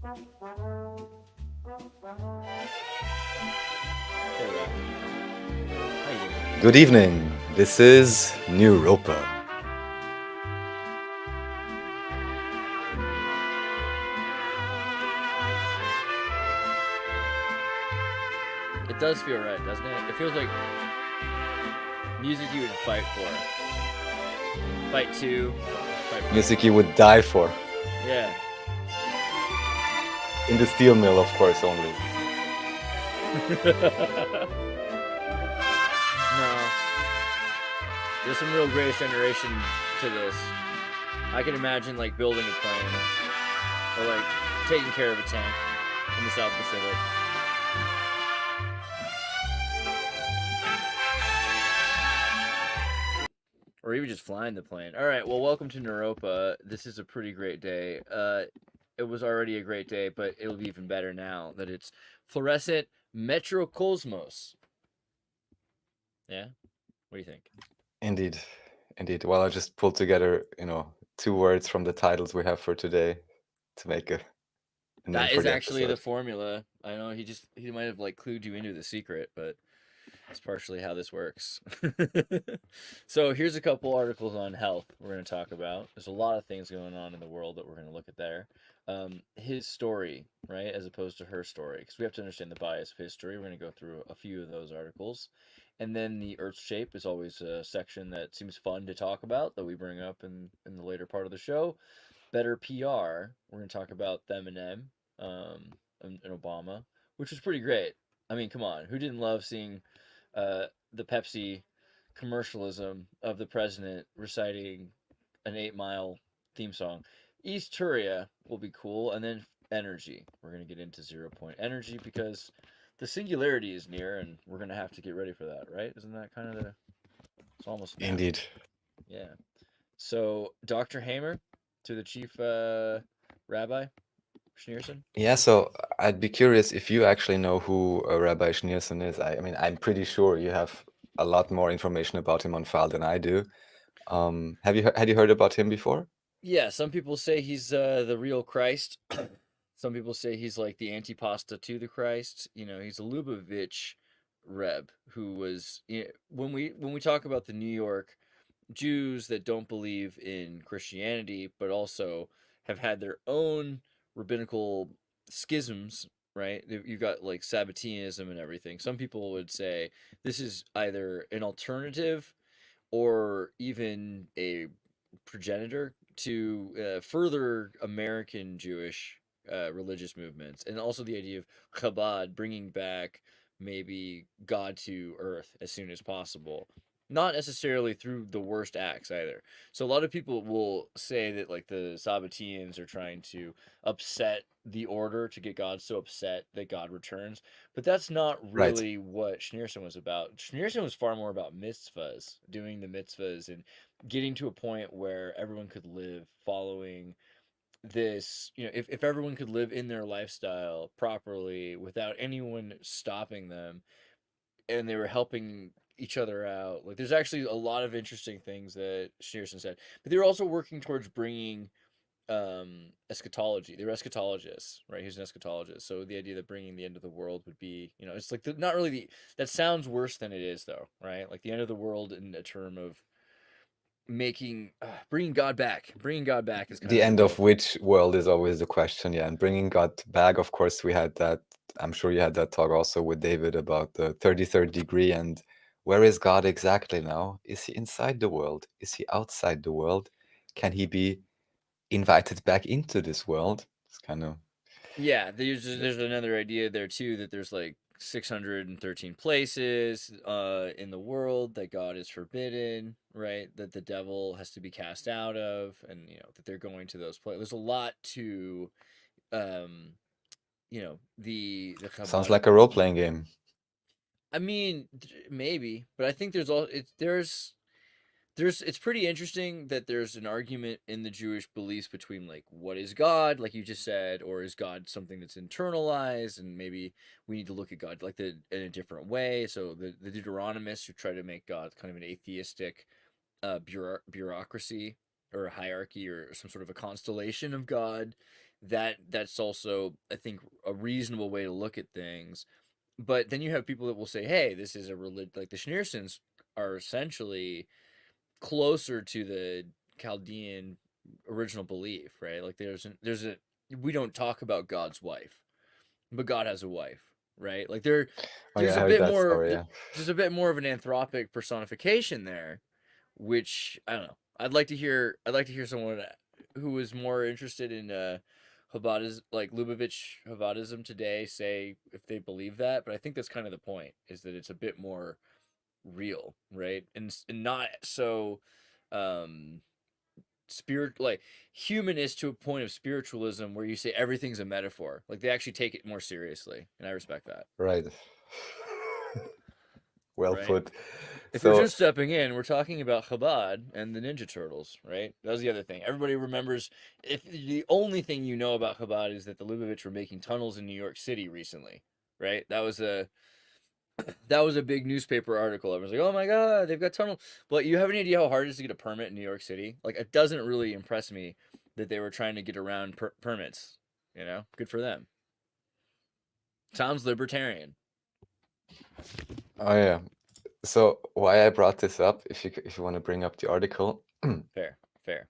Hey, Rabbi. How you doing? Good evening. This is Neuropa. It does feel right, doesn't it? It feels like music you would fight for. Fight to. Fight for. Music you would die for. Yeah. In the steel mill, of course, only. No. There's some real greatest generation to this. I can imagine like building a plane or like taking care of a tank in the South Pacific. Or even just flying the plane. All right, well, welcome to Neuropa. This is a pretty great day. It was already a great day, but it'll be even better now that it's Fluorescent Metrokosmos. Yeah? What do you think? Indeed. Indeed. Well, I just pulled together, two words from the titles we have for today to make a name That for is the actually the episode. formula. I know he might have like clued you into the secret, but that's partially how this works. So here's a couple articles on health we're going to talk about. There's a lot of things going on in the world that we're going to look at there. His story, right, as opposed to her story, because we have to understand the bias of his story. We're going to go through a few of those articles. And then the Earth shape is always a section that seems fun to talk about that we bring up in the later part of the show. Better PR, we're going to talk about them and them and Obama, which was pretty great. I mean, come on, who didn't love seeing the Pepsi commercialism of the president reciting an 8 Mile theme song? East Turia will be cool, and then energy. We're going to get into 0 point energy because the singularity is near, and we're going to have to get ready for that, right? Isn't that kind of the. It's almost now. Indeed. Yeah. So, Dr. Hamer to the chief rabbi, Schneerson. Yeah, so I'd be curious if you actually know who Rabbi Schneerson is. I mean, I'm pretty sure you have a lot more information about him on file than I do. Had you heard about him before? Yeah, some people say he's the real Christ. Some people say he's like the antipasta to the Christ. He's a Lubavitch Reb who was when we talk about the New York Jews that don't believe in Christianity, but also have had their own rabbinical schisms, right? You've got like Sabbateanism and everything. Some people would say this is either an alternative or even a progenitor to further American Jewish religious movements, and also the idea of Chabad bringing back maybe God to earth as soon as possible. Not necessarily through the worst acts either. So a lot of people will say that like the Sabbateans are trying to upset the order to get God so upset that God returns. But that's not Right. really what Schneerson was about. Schneerson was far more about mitzvahs, doing the mitzvahs and getting to a point where everyone could live following this, if everyone could live in their lifestyle properly without anyone stopping them and they were helping each other out. Like there's actually a lot of interesting things that Schneerson said, but they were also working towards bringing eschatology. They were eschatologists, right? He was an eschatologist. So the idea that bringing the end of the world would be, it's like not really that sounds worse than it is though, right? Like the end of the world in a term of making bringing God back is kind The of the end real. of which world is always the question, yeah. And bringing God back, of course, we had that. I'm sure you had that talk also with David about the 33rd degree and where is God exactly now? Is he inside the world? Is he outside the world? Can he be invited back into this world? It's kind of Yeah, there's another idea there too that there's like 613 places in the world that God is forbidden, right? That the devil has to be cast out of, and that they're going to those places. There's a lot to um the sounds Chabad. like a role-playing game. I mean, maybe, but I think there's all there's it's pretty interesting that there's an argument in the Jewish beliefs between like what is God, like you just said, or is God something that's internalized, and maybe we need to look at God like in a different way. So the Deuteronomists who try to make God kind of an atheistic bureaucracy or a hierarchy or some sort of a constellation of God. that's also, I think, a reasonable way to look at things. But then you have people that will say, hey, this is a religion. Like the Schneersons are essentially closer to the Chaldean original belief, right? Like there's a we don't talk about God's wife, but God has a wife, right? Like Oh yeah, there's I a heard bit that more story. Yeah. there's a bit more of an anthropic personification there, which I don't know. I'd like to hear someone who is more interested in Chabadism, like Lubavitch Chabadism today, say if they believe that. But I think that's kind of the point, is that it's a bit more real, right? And not so um spirit, like humanist to a point of spiritualism where you say everything's a metaphor. Like they actually take it more seriously, and I respect that. Right. Well Right? put. If you're So just stepping in, we're talking about Chabad and the Ninja Turtles, right? That was the other thing. Everybody remembers, if the only thing you know about Chabad is that the Lubavitch were making tunnels in New York City recently, right? That was a big newspaper article. Everyone's like, "Oh my God, they've got tunnel." But you have any idea how hard it is to get a permit in New York City? Like, it doesn't really impress me that they were trying to get around permits. You know, good for them. Sounds libertarian. oh yeah. So why I brought this up, if you want to bring up the article, Fair, fair.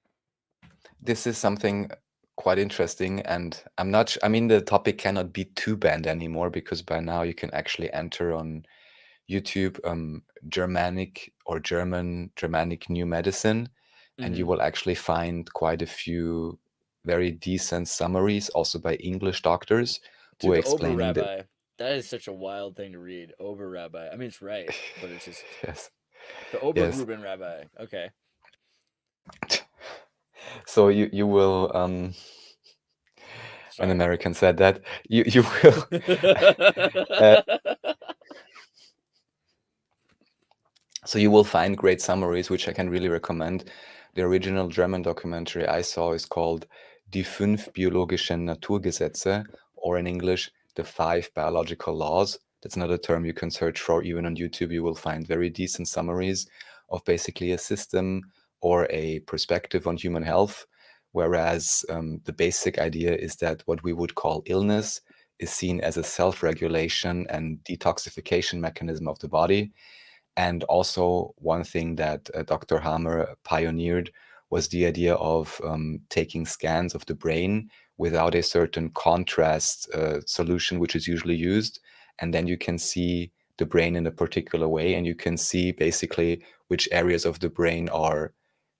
this is something quite interesting, and I mean, the topic cannot be too banned anymore because by now you can actually enter on YouTube Germanic or Germanic New Medicine, and you Mm-hmm. will actually find quite a few very decent summaries also by English doctors who Dude, are the Ober explaining the Rabbi. That is such a wild thing to read. Ober Rabbi. I mean, it's right, but it's just yes, the yes. Obergruben Rabbi. Okay. So you will an Sorry. American said that you will uh, so you will find great summaries, which I can really recommend. The original German documentary I saw is called Die fünf biologischen Naturgesetze, or in English, The Five Biological Laws. That's another term you can search for. Even on YouTube, you will find very decent summaries of basically a system or a perspective on human health. Whereas the basic idea is that what we would call illness is seen as a self regulation and detoxification mechanism of the body. And also, one thing that Dr. Hammer pioneered was the idea of taking scans of the brain without a certain contrast solution, which is usually used. And then you can see the brain in a particular way, and you can see basically which areas of the brain are,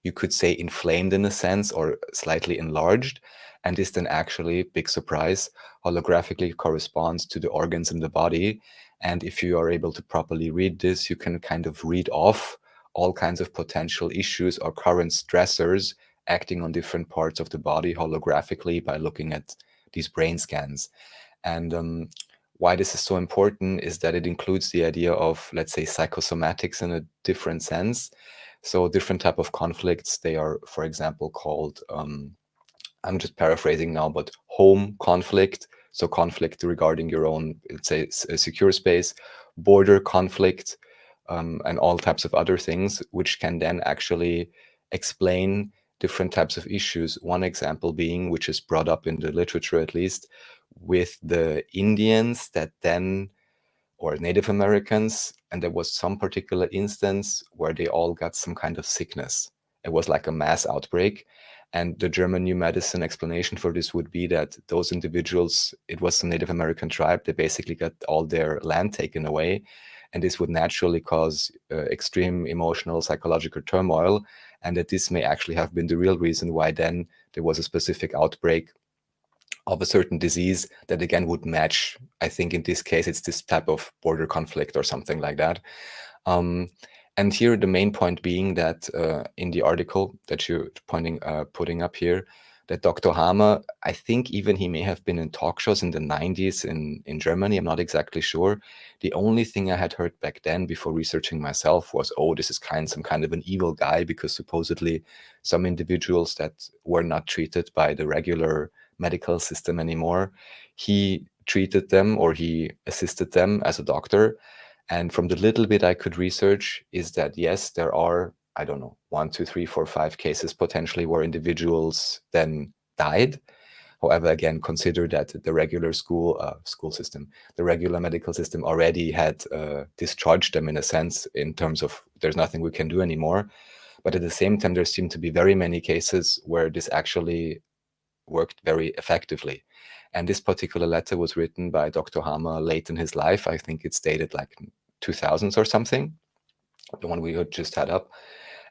you could say, inflamed in a sense or slightly enlarged. And this then actually, big surprise, holographically corresponds to the organs in the body. And if you are able to properly read this, you can kind of read off all kinds of potential issues or current stressors acting on different parts of the body holographically by looking at these brain scans. And why this is so important is that it includes the idea of, let's say, psychosomatics in a different sense. So different type of conflicts, they are, for example, called I'm just paraphrasing now, but home conflict, so conflict regarding your own, let's say, secure space, border conflict, and all types of other things, which can then actually explain different types of issues. One example being, which is brought up in the literature at least, with the Indians that then, or Native Americans, and there was some particular instance where they all got some kind of sickness. It was like a mass outbreak. And the German New Medicine explanation for this would be that those individuals, it was a Native American tribe, they basically got all their land taken away. And this would naturally cause extreme emotional, psychological turmoil. And that this may actually have been the real reason why then there was a specific outbreak of a certain disease that again would match. I think in this case, it's this type of border conflict or something like that. Um, and here the main point being that in the article that you're putting up here, that Dr. Hamer, I think even he may have been in talk shows in the 90s in Germany. I'm not exactly sure. The only thing I had heard back then before researching myself was, oh, this is some kind of an evil guy, because supposedly some individuals that were not treated by the regular medical system anymore, he treated them or he assisted them as a doctor. And from the little bit I could research is that, yes, there are, I don't know, 1, 2, 3, 4, 5 cases potentially where individuals then died. However, again, consider that the regular school system, the regular medical system already had discharged them in a sense, in terms of there's nothing we can do anymore. But at the same time, there seem to be very many cases where this actually worked very effectively. And this particular letter was written by Dr. Hammer late in his life. I think it's dated like 2000s or something, the one we had just had up.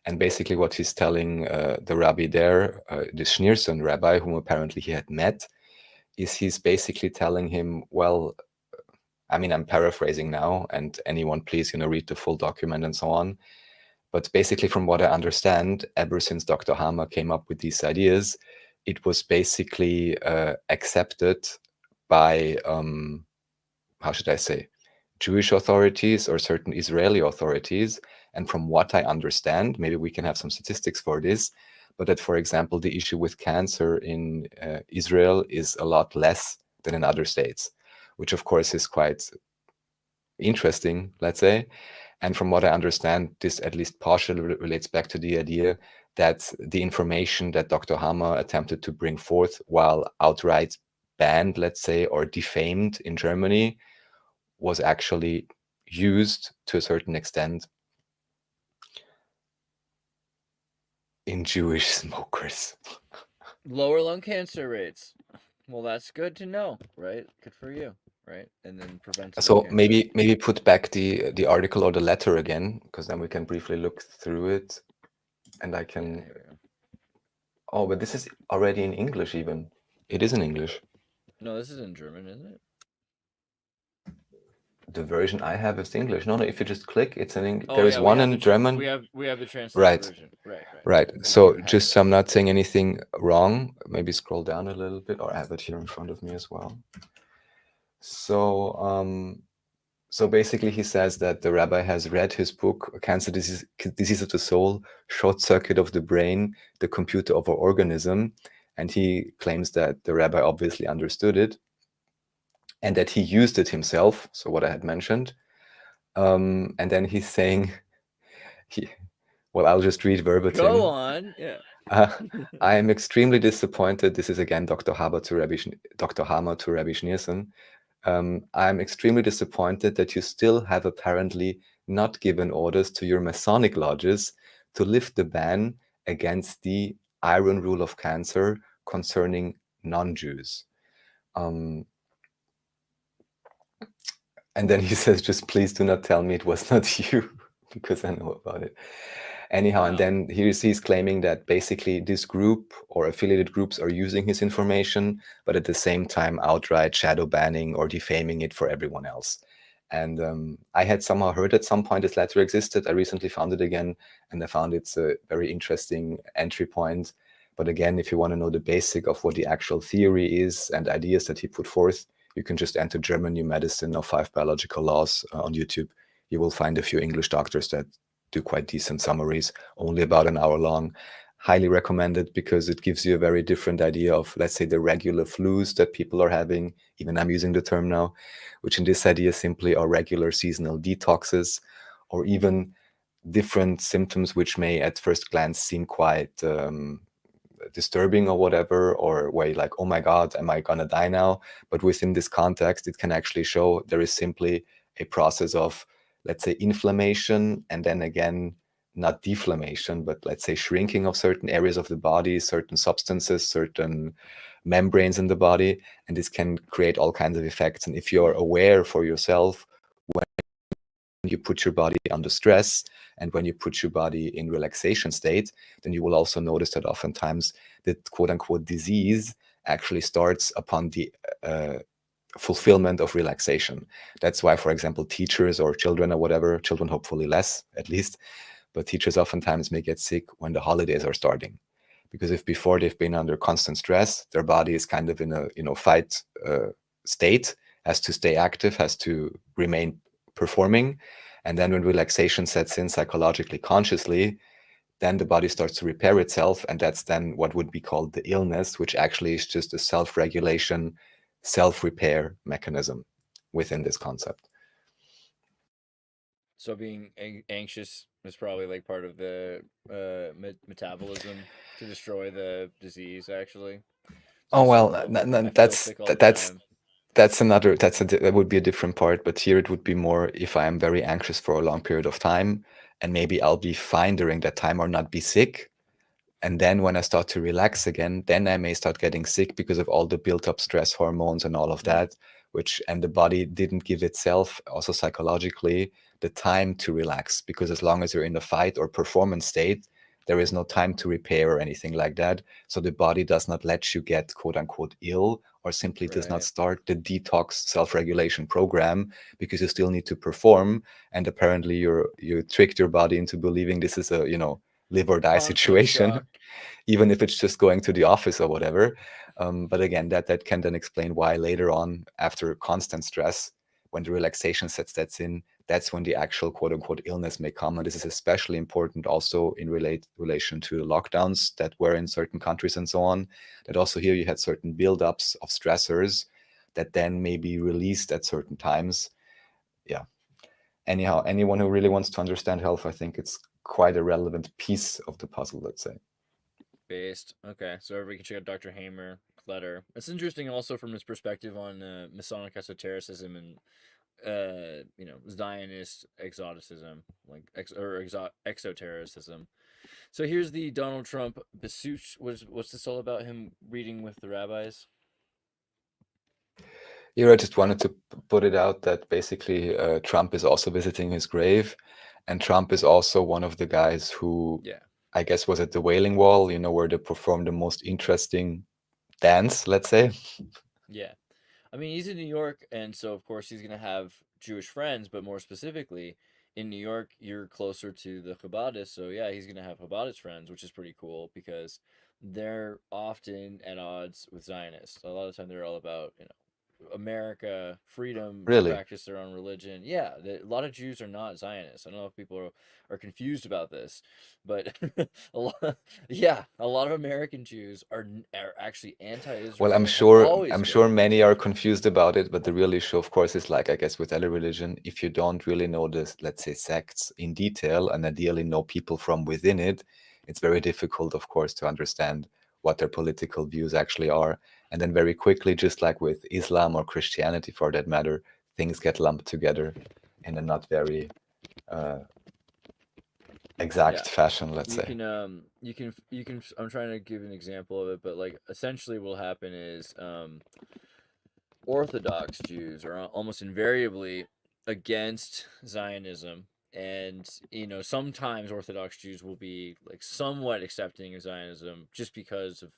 And basically what he's telling the rabbi there, the Schneerson rabbi, whom apparently he had met, is he's basically telling him, well, I mean, I'm paraphrasing now, and anyone please, read the full document and so on. But basically, from what I understand, ever since Dr. Hammer came up with these ideas, it was basically accepted by, how should I say, Jewish authorities or certain Israeli authorities. And from what I understand, maybe we can have some statistics for this, but that, for example, the issue with cancer in Israel is a lot less than in other states, which of course is quite interesting, let's say. And from what I understand, this at least partially relates back to the idea that the information that Dr. Hammer attempted to bring forth while outright banned, let's say, or defamed in Germany, was actually used to a certain extent in Jewish smokers. Lower lung cancer rates. Well, that's good to know, right? Good for you, right? And then preventable So cancer. maybe put back the article or the letter again, because then we can briefly look through it, and I can. Yeah, here we go. Oh, but this is already in English even. It is in English. No, this is in German, isn't it? The version I have is English. No, if you just click, it's in English. Oh There is yeah, we one have in German. we have the translated Right, version. Right, right. right. We So do have just it. so I'm not saying anything wrong, maybe scroll down a little bit, or I have it here in front of me as well. So basically he says that the rabbi has read his book, Cancer Disease of the Soul, Short Circuit of the Brain, the Computer of Our Organism, and he claims that the rabbi obviously understood it and that he used it himself, so what I had mentioned. And then he's saying, well, I'll just read verbatim. Go on. Yeah. I am extremely disappointed. This is again Dr. Hammer to Rabbi Schneerson. I'm extremely disappointed that you still have apparently not given orders to your Masonic lodges to lift the ban against the iron rule of cancer concerning non-Jews. And then he says, just please do not tell me it was not you, because I know about it. Anyhow, and then he's claiming that basically this group or affiliated groups are using his information, but at the same time outright shadow banning or defaming it for everyone else. And I had somehow heard at some point this letter existed. I recently found it again, and I found it's a very interesting entry point. But again, if you want to know the basic of what the actual theory is and ideas that he put forth, you can just enter German New Medicine or 5 Biological Laws on YouTube. You will find a few English doctors that do quite decent summaries, only about an hour long. Highly recommended because it gives you a very different idea of, let's say, the regular flus that people are having. Even I'm using the term now, which in this idea simply are regular seasonal detoxes, or even different symptoms which may at first glance seem quite disturbing or whatever, or where you're like, oh my God, am I gonna die now? But within this context, it can actually show there is simply a process of, let's say, inflammation, and then again, not deflammation, but let's say shrinking of certain areas of the body, certain substances, certain membranes in the body, and this can create all kinds of effects. And if you're aware for yourself when you put your body under stress and when you put your body in relaxation state, then you will also notice that oftentimes the quote unquote disease actually starts upon the fulfillment of relaxation. That's why, for example, teachers or children or whatever, children hopefully less at least, but teachers oftentimes may get sick when the holidays are starting. Because if before they've been under constant stress, their body is kind of in a fight state, has to stay active, has to remain performing. And then when relaxation sets in psychologically, consciously, then the body starts to repair itself. And that's then what would be called the illness, which actually is just a self-regulation, self-repair mechanism within this concept. So being anxious is probably like part of the metabolism to destroy the disease, actually. Oh Just well, I feel sick all the time. that's another that would be a different part. But here it would be more if I am very anxious for a long period of time, and maybe I'll be fine during that time or not be sick. And then when I start to relax again, then I may start getting sick because of all the built up stress hormones and all of Mm, that, which and the body didn't give itself also psychologically the time to relax because as long as you're in the fight or performance state, there is no time to repair or anything like that. So the body does not let you get quote unquote ill or simply does not right. start the detox self-regulation program because you still need to perform. And apparently you tricked your body into believing this is a, live or die Constant situation, shock. even if it's just going to the office or whatever. But again, that can then explain why later on, after constant stress, when the relaxation sets in, that's when the actual quote unquote illness may come. And this is especially important also in relation to the lockdowns that were in certain countries and so on. That also here you had certain buildups of stressors that then may be released at certain times. Yeah. Anyhow, anyone who really wants to understand health, I think it's quite a relevant piece of the puzzle, let's say. Based. Okay, so everybody can check out Dr. Hamer letter. It's interesting also from his perspective on Masonic esotericism and Zionist exoticism, like exotericism. So here's the Donald Trump Basuch. What's this all about? Him reading with the rabbis. Here, I just wanted to put it out that basically Trump is also visiting his grave, and Trump is also one of the guys who, Yeah, I guess, was at the Wailing Wall, where they performed the most interesting dance, let's say. yeah. I mean, he's in New York, and so of course he's gonna have Jewish friends, but more specifically, in New York, you're closer to the Chabadists, so yeah, he's gonna have Chabadist friends, which is pretty cool because they're often at odds with Zionists. A lot of the time, they're all about America, freedom to Really? practice their own religion. Yeah, a lot of Jews are not Zionists. I don't know if people are confused about this, but yeah, a lot of American Jews are actually Well, anti-Israel and have always I'm sure been. many are confused about it, but the real issue, of course, is like, I guess, with any religion, if you don't really know this, let's say, sects in detail and ideally know people from within it, it's very difficult, of course, to understand what their political views actually are. And then very quickly, just like with Islam or Christianity for that matter, things get lumped together in a not very uh, Yeah, exact fashion, let's you say. can I'm trying to give an example of it, but like essentially what'll happen is Orthodox Jews are almost invariably against Zionism. And, sometimes Orthodox Jews will be like somewhat accepting of Zionism just because of,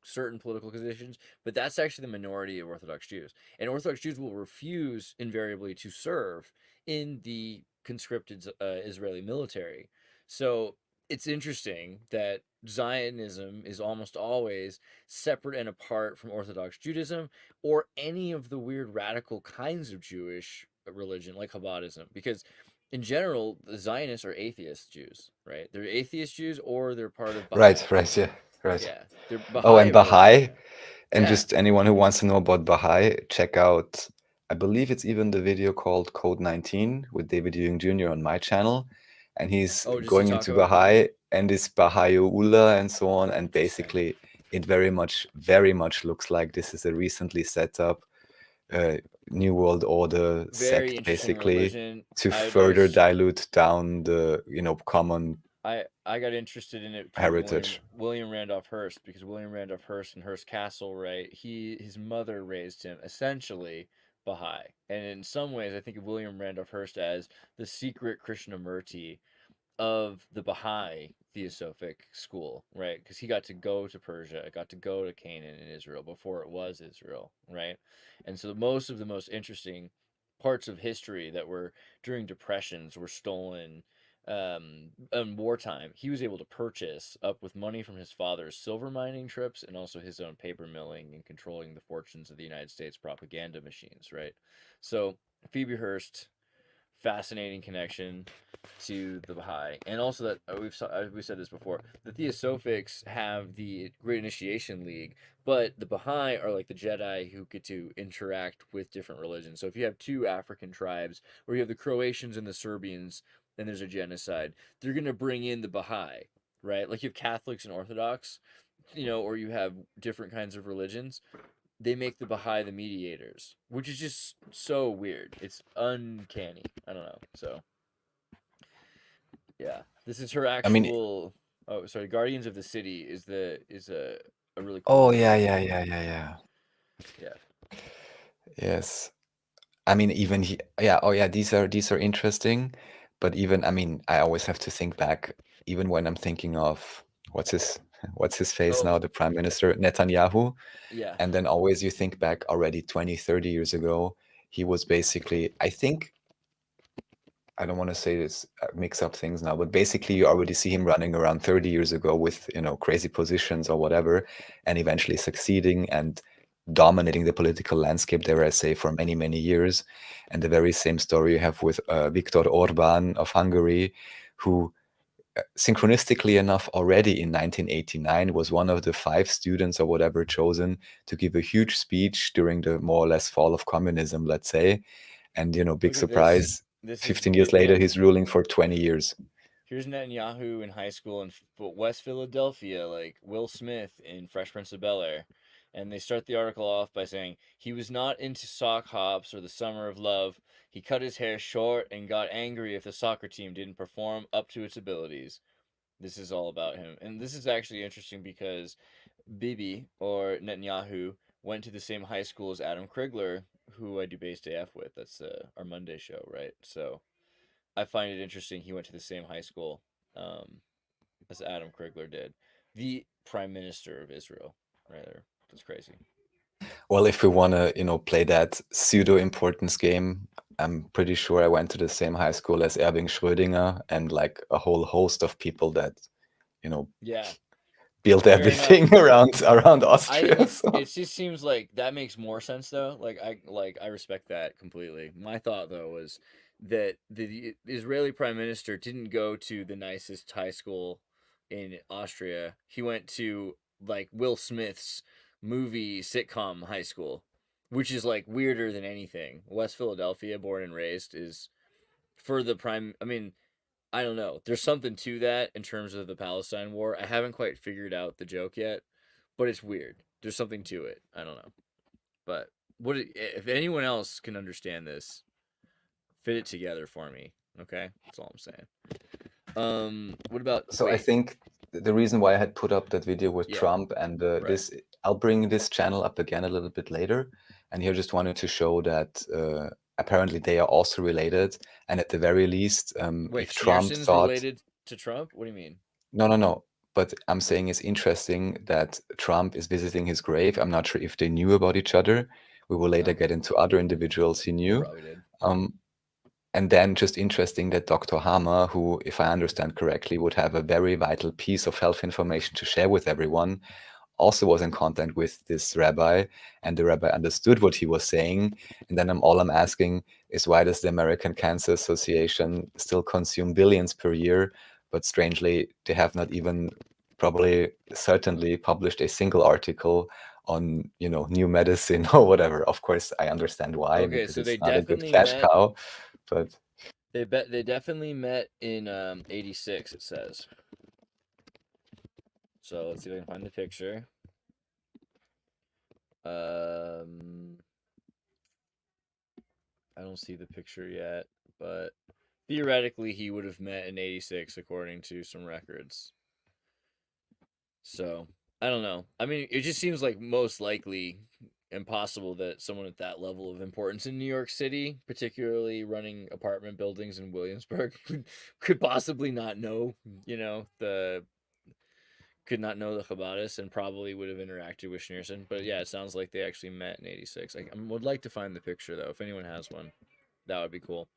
certain political conditions. But that's actually the minority of Orthodox Jews. And Orthodox Jews will refuse invariably to serve in the conscripted Israeli military. So it's interesting that Zionism is almost always separate and apart from Orthodox Judaism or any of the weird radical kinds of Jewish religion like Chabadism, because in general the Zionists are atheist Jews, right? They're atheist Jews or they're part of Baha'i. Right, yeah, right. Yeah, they're Oh, and Baha'i religion. Baha'i. And Yeah. just anyone who wants to know about Baha'i, check out, I believe it's even the video called Code 19 with David Ewing Jr. on my channel. And he's Oh, just to going talk into about Baha'i. Baha'i and his Baha'u'llah and so on. And Interesting. basically, it very much looks like this is a recently set up uh, New World Order Very sect, interesting basically, religion. to I further was dilute down the, common I got interested in it through heritage. William Randolph Hearst, because William Randolph Hearst and Hearst Castle, right? His mother raised him essentially Baha'i, and in some ways, I think of William Randolph Hearst as the secret Krishnamurti of the Baha'i Theosophic school, right? Because he got to go to Persia, got to go to Canaan and Israel before it was Israel, right? And so most of the most interesting parts of history that were during depressions were stolen in wartime. He was able to purchase up with money from his father's silver mining trips and also his own paper milling and controlling the fortunes of the United States propaganda machines, right? So Phoebe Hearst, fascinating connection to the Baha'i, and also that we've said this before. The Theosophics have the Great Initiation League, but the Baha'i are like the Jedi who get to interact with different religions. So if you have two African tribes, where you have the Croatians and the Serbians, then there's a genocide. They're gonna bring in the Baha'i, right? Like you have Catholics and Orthodox. or you have different kinds of religions, they make the Baha'i the mediators, which is just so weird. It's uncanny. I don't know. So yeah, this is her I mean, actual. Oh, sorry. Guardians of the City is a really cool oh book. yeah, yeah, yeah, yeah, yeah. Yeah. Yes. I mean, even yeah, oh yeah, these are interesting, but even I mean, I always have to think back, even when I'm thinking of what's his what's his face Oh now, the Prime Minister Netanyahu, yeah. and then always you think back already 20, 30 years ago, he was basically, I think, I don't want to say this, mix up things now, but basically you already see him running around 30 years ago with, crazy positions or whatever, and eventually succeeding and dominating the political landscape, dare I say, for many, many years. And the very same story you have with Viktor Orban of Hungary, who synchronistically enough already in 1989 was one of the 5 students or whatever chosen to give a huge speech during the more or less fall of communism, let's say. And, big Look at this. surprise, This is 15 years later, yeah. he's ruling for 20 years. Here's Netanyahu in high school in West Philadelphia, like Will Smith in Fresh Prince of Bel-Air. And they start the article off by saying he was not into sock hops or the summer of love. He cut his hair short and got angry if the soccer team didn't perform up to its abilities. This is all about him. And this is actually interesting because Bibi, or Netanyahu, went to the same high school as Adam Krigler, who I do Base AF with. That's our Monday show, right? So I find it interesting he went to the same high school um, as Adam Krigler did, the Prime Minister of Israel. Right there, that's crazy. Well, if we want to, play that pseudo importance game, I'm pretty sure I went to the same high school as Erwin Schrödinger and like a whole host of people that, you know, Yeah, built fair enough. everything around I Austria. it's So. it just seems like that makes more sense though. I respect that completely. My thought though was that the Israeli prime minister didn't go to the nicest high school in Austria. He went to like Will Smith's movie sitcom high school, which is like weirder than anything. West Philadelphia, born and raised, is for the prime. I mean, I don't know. There's something to that in terms of the Palestine war. I haven't quite figured out the joke yet, but it's weird. There's something to it. I don't know. But if anyone else can understand this, fit it together for me. Okay? That's all I'm saying. What about So I wait, think the reason why I had put up that video with yeah, Trump and right. this, I'll bring this channel up again a little bit later. And here just wanted to show that apparently they are also related. And at the very least, Wait, if Trump Schneerson's thought, related to Trump? What do you mean? no, no, no. But I'm saying it's interesting that Trump is visiting his grave. I'm not sure if they knew about each other. We will later Oh, get into other individuals he they knew. probably did. Um, and then just interesting that Dr. Hammer, who, if I understand correctly, would have a very vital piece of health information to share with everyone, also was in contact with this rabbi, and the rabbi understood what he was saying. And then all I'm asking is, why does the American Cancer Association still consume billions per year, but strangely they have not even probably certainly published a single article on new medicine or whatever. Of course, I understand why, Okay, because so they it's not a good definitely cash met. cow, but They definitely met in '86. It says. So let's see if I can find the picture. Um, I don't see the picture yet, but theoretically he would have met in '86 according to some records. So I don't know. I mean, it just seems like most likely impossible that someone at that level of importance in New York City, particularly running apartment buildings in Williamsburg, could possibly not know, the could not know the Chabadis and probably would have interacted with Schneerson. But yeah, it sounds like they actually met in '86. I would like to find the picture though. If anyone has one, that would be cool.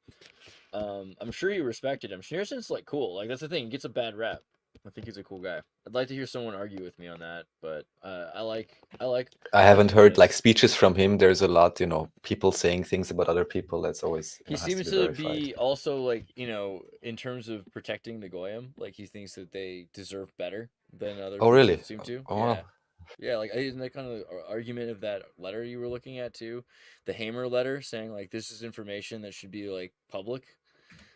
I'm sure you respected him. Schneerson's like cool. Like that's the thing. He gets a bad rap. I think he's a cool guy. I'd like to hear someone argue with me on that, but I like I his haven't heard like opinions. speeches from him. There's a lot, people saying things about other people. That's always, He has to seems be to verified. be also like in terms of protecting the goyim, like he thinks that they deserve better than other Oh, people really? seem to. Oh, Yeah, wow. yeah. Like isn't that kind of argument of that letter you were looking at too, the Hamer letter saying like this is information that should be like public,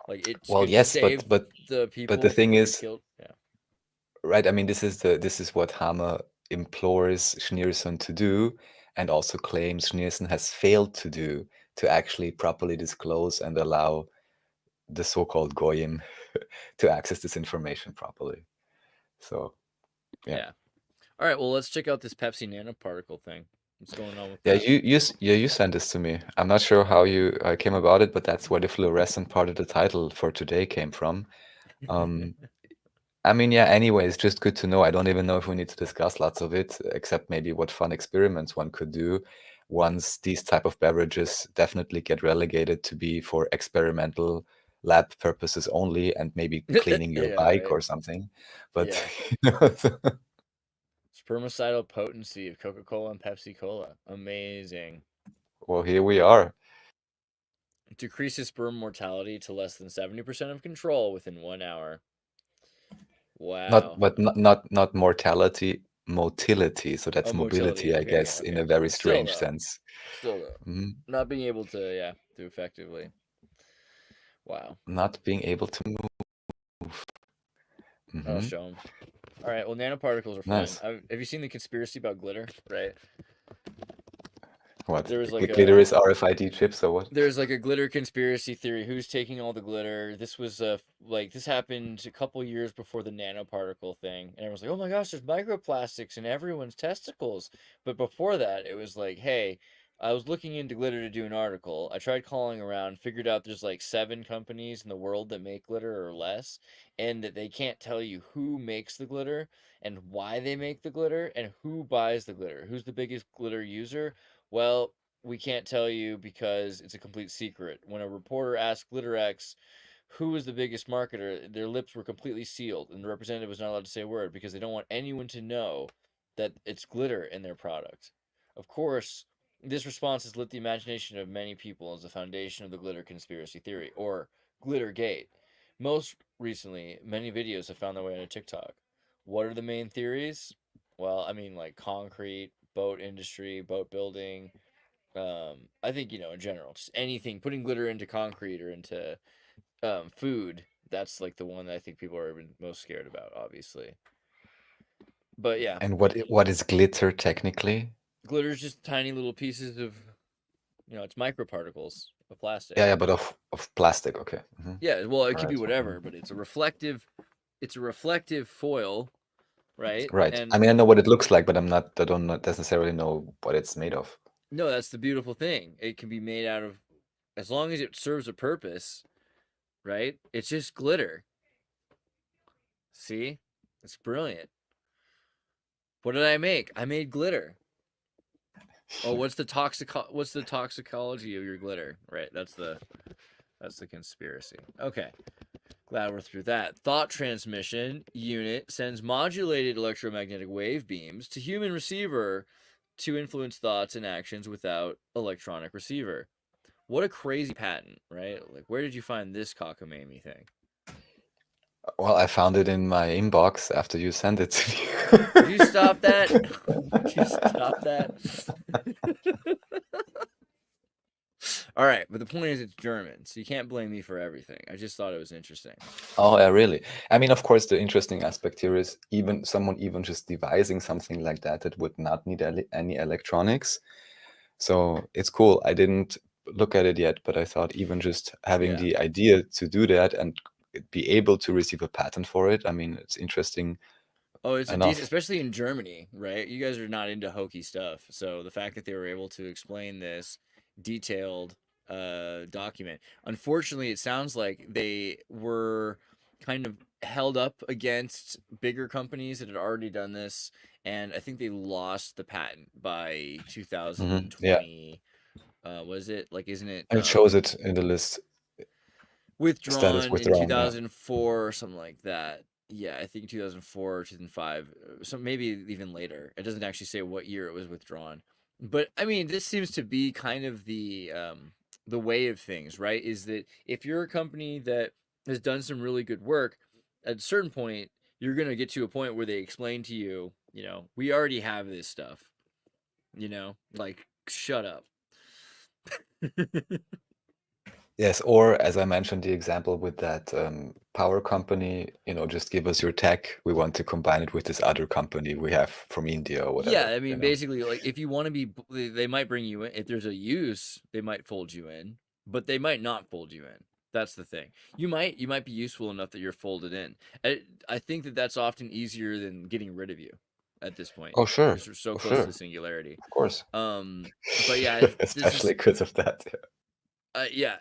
like it Well, could yes, but save but the but the people thing from getting is, killed. Yeah. right? I mean, this is what Hammer implores Schneerson to do, and also claims Schneerson has failed to do, to actually properly disclose and allow the so-called goyim to access this information properly. So, yeah. Yeah. All right. Well, let's check out this Pepsi nanoparticle thing. What's going on with Yeah, that? you sent this to me. I'm not sure how you came about it, but that's where the fluorescent part of the title for today came from. Um, I mean, yeah, anyway, it's just good to know. I don't even know if we need to discuss lots of it, except maybe what fun experiments one could do once these type of beverages definitely get relegated to be for experimental lab purposes only, and maybe cleaning your Yeah. bike Right. or something. But Yeah. Spermicidal potency of Coca-Cola and Pepsi Cola. Amazing. well, here we are. Decreases sperm mortality to less than 70% of control within 1 hour. Not, Wow. but not mortality, motility. So Oh, that's motility. mobility, I Okay. guess, in Okay. a very Still strange though. sense. Still though. Mhm. Not being able to, yeah, do effectively. Wow. Not being able to move. I'll Hmm. show them. All right. Well, nanoparticles are fun. Nice. Have you seen the conspiracy about glitter? Right. What? There was like Glitter a is RFID chips or what? there's like a glitter conspiracy theory. Who's taking all the glitter? This was like this happened a couple years before the nanoparticle thing, and everyone's like, "Oh my gosh, there's microplastics in everyone's testicles." But before that, it was like, "Hey, I was looking into glitter to do an article. I tried calling around, figured out there's like 7 companies in the world that make glitter or less, and that they can't tell you who makes the glitter and why they make the glitter and who buys the glitter. Who's the biggest glitter user? Well, we can't tell you because it's a complete secret. When a reporter asked GlitterX who was the biggest marketer, their lips were completely sealed, and the representative was not allowed to say a word because they don't want anyone to know that it's glitter in their product. Of course, this response has lit the imagination of many people as the foundation of the glitter conspiracy theory, or Glittergate. Most recently, many videos have found their way onto TikTok. What are the main theories? Well, I mean, like concrete, boat industry, boat building, I think, in general, just anything, putting glitter into concrete or into food. That's like the one that I think people are even most scared about, obviously. But yeah, And what is glitter technically? glitter's just tiny little pieces of, it's microparticles of plastic. Yeah, but of plastic. Okay. Hmm. Yeah, well, it All could be right. whatever, but it's a reflective foil, right? Right. I And mean, I know what it looks like, but I don't necessarily know what it's made of. no, that's the beautiful thing. It can be made out of, as long as it serves a purpose, right? It's just glitter. See? It's brilliant. What did I make? I made glitter. Oh, what's the toxicology of your glitter? Right, that's the conspiracy. Okay. Glad we're through that. Thought transmission unit sends modulated electromagnetic wave beams to human receiver to influence thoughts and actions without electronic receiver. What a crazy patent, right? Like, where did you find this cockamamie thing? Well, I found it in my inbox after you sent it to Would you stop that? Would you me. stop that? All right, but the point is it's German, so you can't blame me for everything. I just thought it was interesting. Oh, yeah, really? I mean, of course, the interesting aspect here is someone even just devising something like that that would not need any electronics. So it's cool. I didn't look at it yet, but I thought even just having Yeah. the idea to do that and be able to receive a patent for it, I mean, it's interesting Oh, it's a decent, enough. especially in Germany, right? You guys are not into hokey stuff, so the fact that they were able to explain this detailed document. Unfortunately, it sounds like they were kind of held up against bigger companies that had already done this, and I think they lost the patent by Hmm. Yeah, 2020. Was it like, isn't it and it shows it in the list, status withdrawn in withdrawn. Yeah. 2004 or something like that? Yeah, I think 2004 or 2005, so maybe even later. It doesn't actually say what year it was withdrawn. But I mean, this seems to be kind of the way of things, right? Is that if you're a company that has done some really good work, at a certain point, you're going to get to a point where they explain to you, we already have this stuff, like shut up. Yes, or as I mentioned, the example with that power company, just give us your tech. We want to combine it with this other company we have from India or Yeah, whatever, I mean, basically, like if you want to be, they might bring you in. If there's a use, they might fold you in, but they might not fold you in. That's the thing. You might be useful enough that you're folded in. I think that that's often easier than getting rid of you at this point Oh, sure. because we're so Oh, close sure. to the singularity. Of course. But yeah, this Especially is because of that. yeah,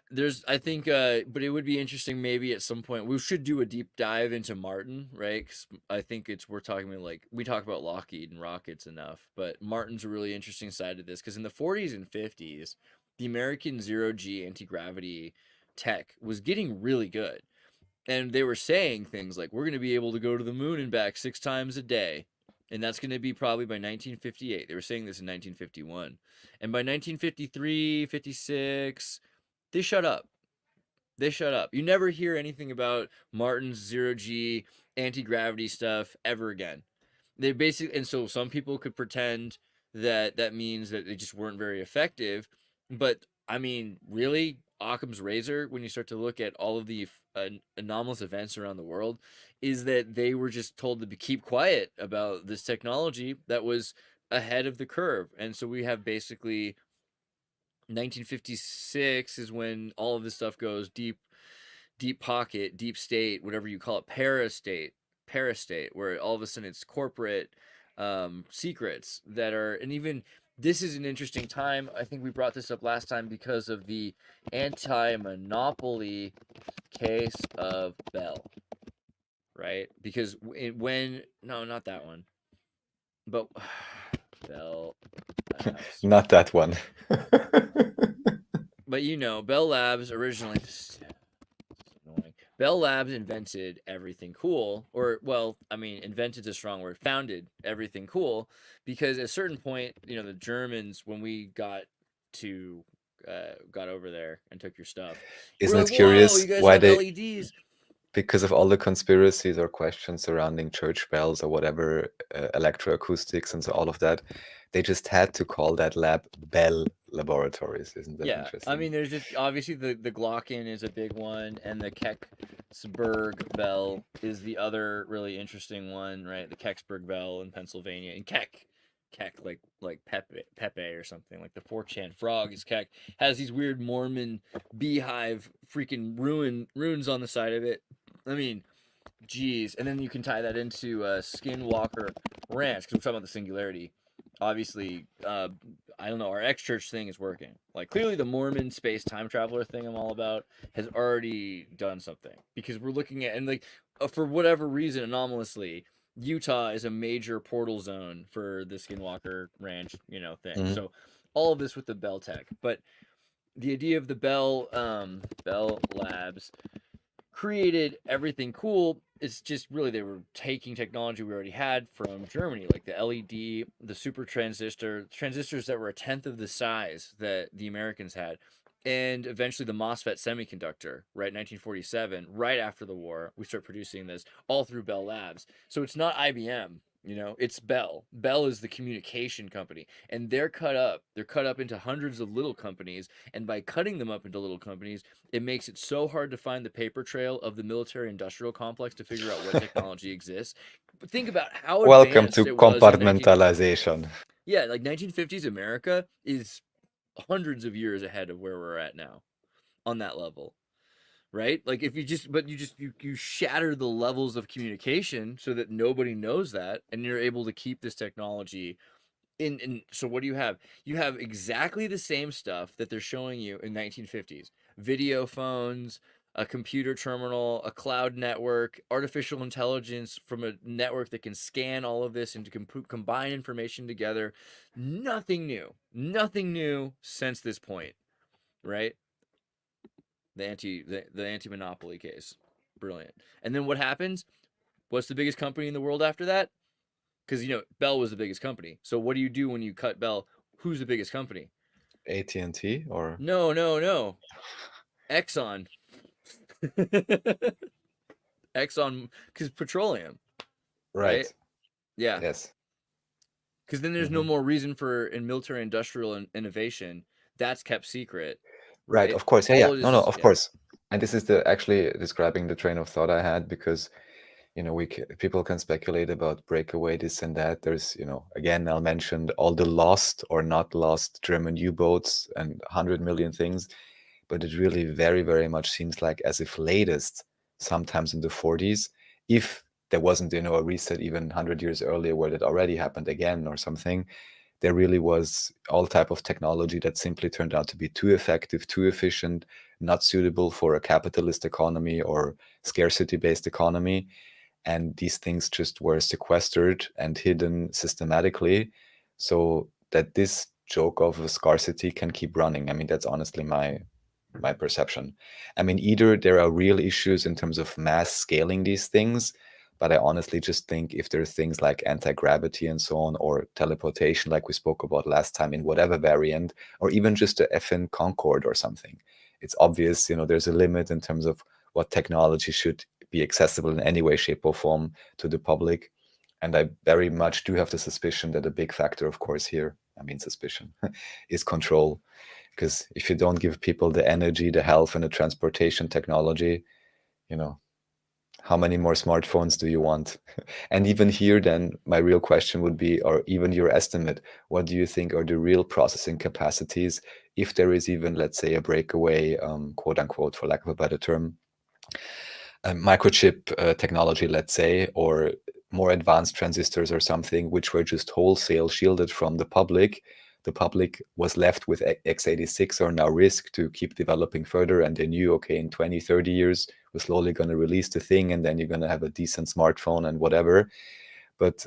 I think, but it would be interesting maybe at some point. We should do a deep dive into Martin, right? 'Cause I think we're talking about like, we talk about Lockheed and rockets enough, but Martin's a really interesting side of this because in the 40s and 50s, the American zero G anti gravity tech was getting really good. And they were saying things like, we're going to be able to go to the moon and back 6 times a day. And that's going to be probably by 1958. They were saying this in 1951. And by 1953, 56, they shut up. They shut up. You never hear anything about Martin's zero G anti gravity stuff ever again. They basically, and so some people could pretend that that means that they just weren't very effective, but I mean, really, Occam's razor, when you start to look at all of the anomalous events around the world, is that they were just told to keep quiet about this technology that was ahead of the curve, and so we have basically 1956 is when all of this stuff goes deep pocket, deep state, whatever you call it, parastate, where all of a sudden it's corporate secrets that are, and even this is an interesting time. I think we brought this up last time because of the anti-monopoly case of Bell, right? Because when no, not that one, but Bell Labs. Not that one. But Bell Labs originally annoying. Bell Labs invented everything cool, or well, I mean, invented is a strong word. Founded everything cool, because at a certain point, the Germans, when we got over there and took your stuff, we're Isn't like, it whoa, curious you guys why have they, LEDs. because of all the conspiracies or questions surrounding church bells or whatever, electroacoustics and so all of that, they just had to call that lab Bell Laboratories. Isn't that Yeah, I interesting? mean, there's just obviously the Glocken is a big one, and the Kecksburg Bell is the other really interesting one, right? The Kecksburg Bell in Pennsylvania, and Keck like Pepe or something like the 4chan frog is Keck, has these weird Mormon beehive freaking runes on the side of it. I mean, geez, and then you can tie that into Skinwalker Ranch because we're talking about the singularity. Obviously, I don't know. Our X Church thing is working. Like clearly, the Mormon space time traveler thing I'm all about has already done something because we're looking at, and like for whatever reason, anomalously, Utah is a major portal zone for the Skinwalker Ranch, thing. Mhm. So all of this with the Bell Tech, but the idea of the Bell Labs created everything cool. It's just really they were taking technology we already had from Germany, like the LED, the super transistors that were a tenth of the size that the Americans had, and eventually the MOSFET semiconductor, right, 1947, right after the war, we start producing this all through Bell Labs. So it's not IBM. It's Bell. Bell is the communication company, and they're cut up. They're cut up into hundreds of little companies, and by cutting them up into little companies, it makes it so hard to find the paper trail of the military industrial complex to figure out what technology exists. But think about how Welcome advanced to it was in 19 compartmentalization. yeah, like 1950s America is hundreds of years ahead of where we're at now on that level. Right? Like if you just but you shatter the levels of communication so that nobody knows that, and you're able to keep this technology in so what do you have? You have exactly the same stuff that they're showing you in 1950s. Video phones, a computer terminal, a cloud network, artificial intelligence from a network that can scan all of this and to combine information together. Nothing new. Nothing new since this point, right? The anti-monopoly case. Brilliant. And then what happens? What's the biggest company in the world after that? Because Bell was the biggest company. So what do you do when you cut Bell? Who's the biggest company? AT&T or No, no, no. Exxon. Exxon, because petroleum, right? right? Yeah. Yes. Because then there's no Hmm. more reason for in military industrial innovation. That's kept secret. Right, right? of course. Yeah, All yeah. it No, no, is, of yeah. course. And this is the actually describing the train of thought I had because, people can speculate about breakaway, this and that. There's, again, I'll mention all the lost or not lost German U-boats and 100 million things, but it really very, very much seems like as if latest, sometimes in the 40s, if there wasn't, a reset even 100 years earlier where that already happened again or something, there really was all type of technology that simply turned out to be too effective, too efficient, not suitable for a capitalist economy or scarcity-based economy. And these things just were sequestered and hidden systematically so that this joke of a scarcity can keep running. I mean, that's honestly my perception. I mean, either there are real issues in terms of mass scaling these things, but I honestly just think if there are things like anti-gravity and so on, or teleportation, like we spoke about last time in whatever variant, or even just a FN Concorde or something, it's obvious, there's a limit in terms of what technology should be accessible in any way, shape, or form to the public. And I very much do have the suspicion that a big factor, of course, here, I mean, suspicion, is control. Because if you don't give people the energy, the health, and the transportation technology, you know, how many more smartphones do you want? And even here, then, my real question would be, or even your estimate, what do you think are the real processing capacities if there is even, let's say, a breakaway, quote unquote, for lack of a better term, microchip technology, let's say, or more advanced transistors or something, which were just wholesale shielded from the public. The public was left with x86 or now RISC to keep developing further. And they knew, okay, in 20, 30 years, we're slowly going to release the thing and then you're going to have a decent smartphone and whatever. But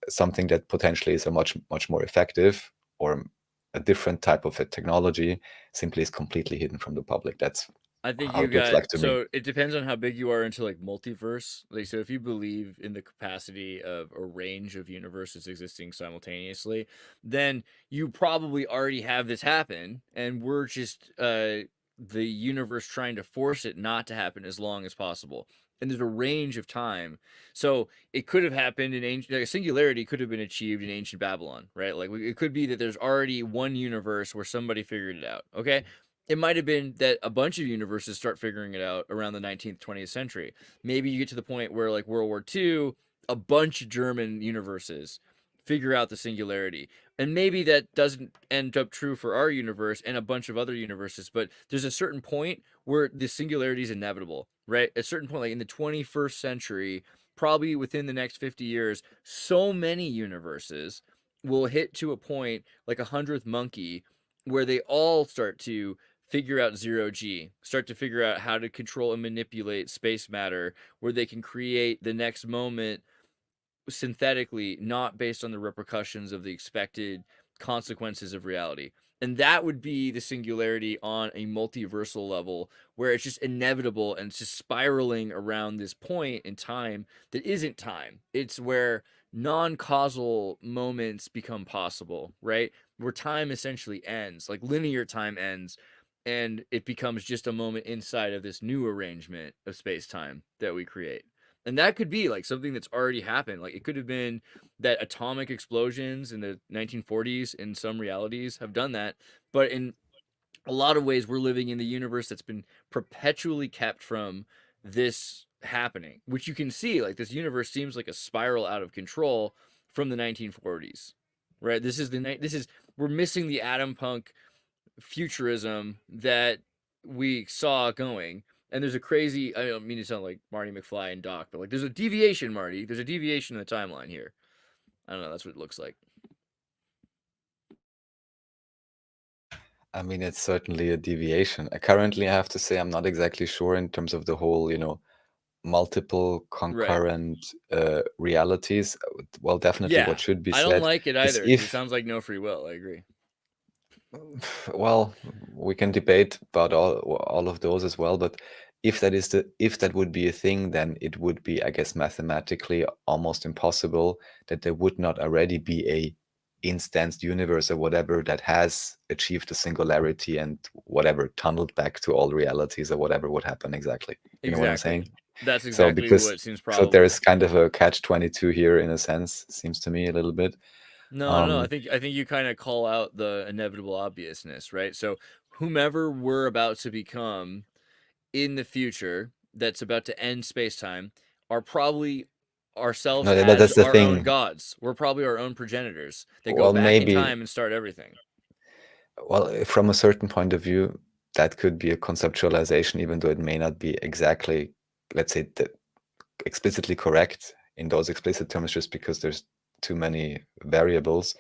something that potentially is a much, much more effective or a different type of a technology simply is completely hidden from the public. That's I think how you it looks got, like to me. so it depends on how big you are into like multiverse. Like, so if you believe in the capacity of a range of universes existing simultaneously, then you probably already have this happen, and we're just the universe trying to force it not to happen as long as possible. And there's a range of time, so it could have happened in ancient, like a singularity could have been achieved in ancient Babylon, right? Like it could be that there's already one universe where somebody figured it out. Okay, it might have been that a bunch of universes start figuring it out around the 19th, 20th century. Maybe you get to the point where, like World War II, a bunch of German universes figure out the singularity. And maybe that doesn't end up true for our universe and a bunch of other universes, but there's a certain point where the singularity is inevitable, right? At a certain point, like in the 21st century, probably within the next 50 years, so many universes will hit to a point like a hundredth monkey where they all start to figure out zero G, start to figure out how to control and manipulate space matter, where they can create the next moment synthetically, not based on the repercussions of the expected consequences of reality. And that would be the singularity on a multiversal level, where it's just inevitable and it's just spiraling around this point in time that isn't time. It's where non causal moments become possible, right? Where time essentially ends, like linear time ends, and it becomes just a moment inside of this new arrangement of space time that we create. And that could be like something that's already happened. Like it could have been that atomic explosions in the 1940s in some realities have done that, but in a lot of ways we're living in the universe that's been perpetually kept from this happening, which you can see, like this universe seems like a spiral out of control from the 1940s. Right? This is we're missing the atom punk futurism that we saw going. And there's a crazy, I don't mean to sound like Marty McFly and Doc, but like there's a deviation, Marty. There's a deviation in the timeline here. I don't know, that's what it looks like. I mean, it's certainly a deviation. Currently, I have to say I'm not exactly sure in terms of the whole, multiple Right. concurrent realities. Well, definitely what Yeah. should be I don't said like it is either because it if, sounds like no free will. I agree. well, we can debate about all of those as well, but if that would be a thing, then it would be, I guess, mathematically almost impossible that there would not already be a instanced universe or whatever that has achieved a singularity and whatever tunneled back to all realities or whatever would happen exactly. You know what I'm Exactly. saying? That's So exactly because what seems so probable. there's kind of a catch-22 here in a sense, seems to me a little bit. No, no, Um, I think you kind of call out the inevitable obviousness, right? So whomever we're about to become in the future that's about to end space-time are probably ourselves No, as that's the our own thing. gods. We're probably our own progenitors that go Well, back in maybe. time and start everything. Well, from a certain point of view, that could be a conceptualization, even though it may not be exactly, let's say, explicitly correct in those explicit terms, just because there's too many variables.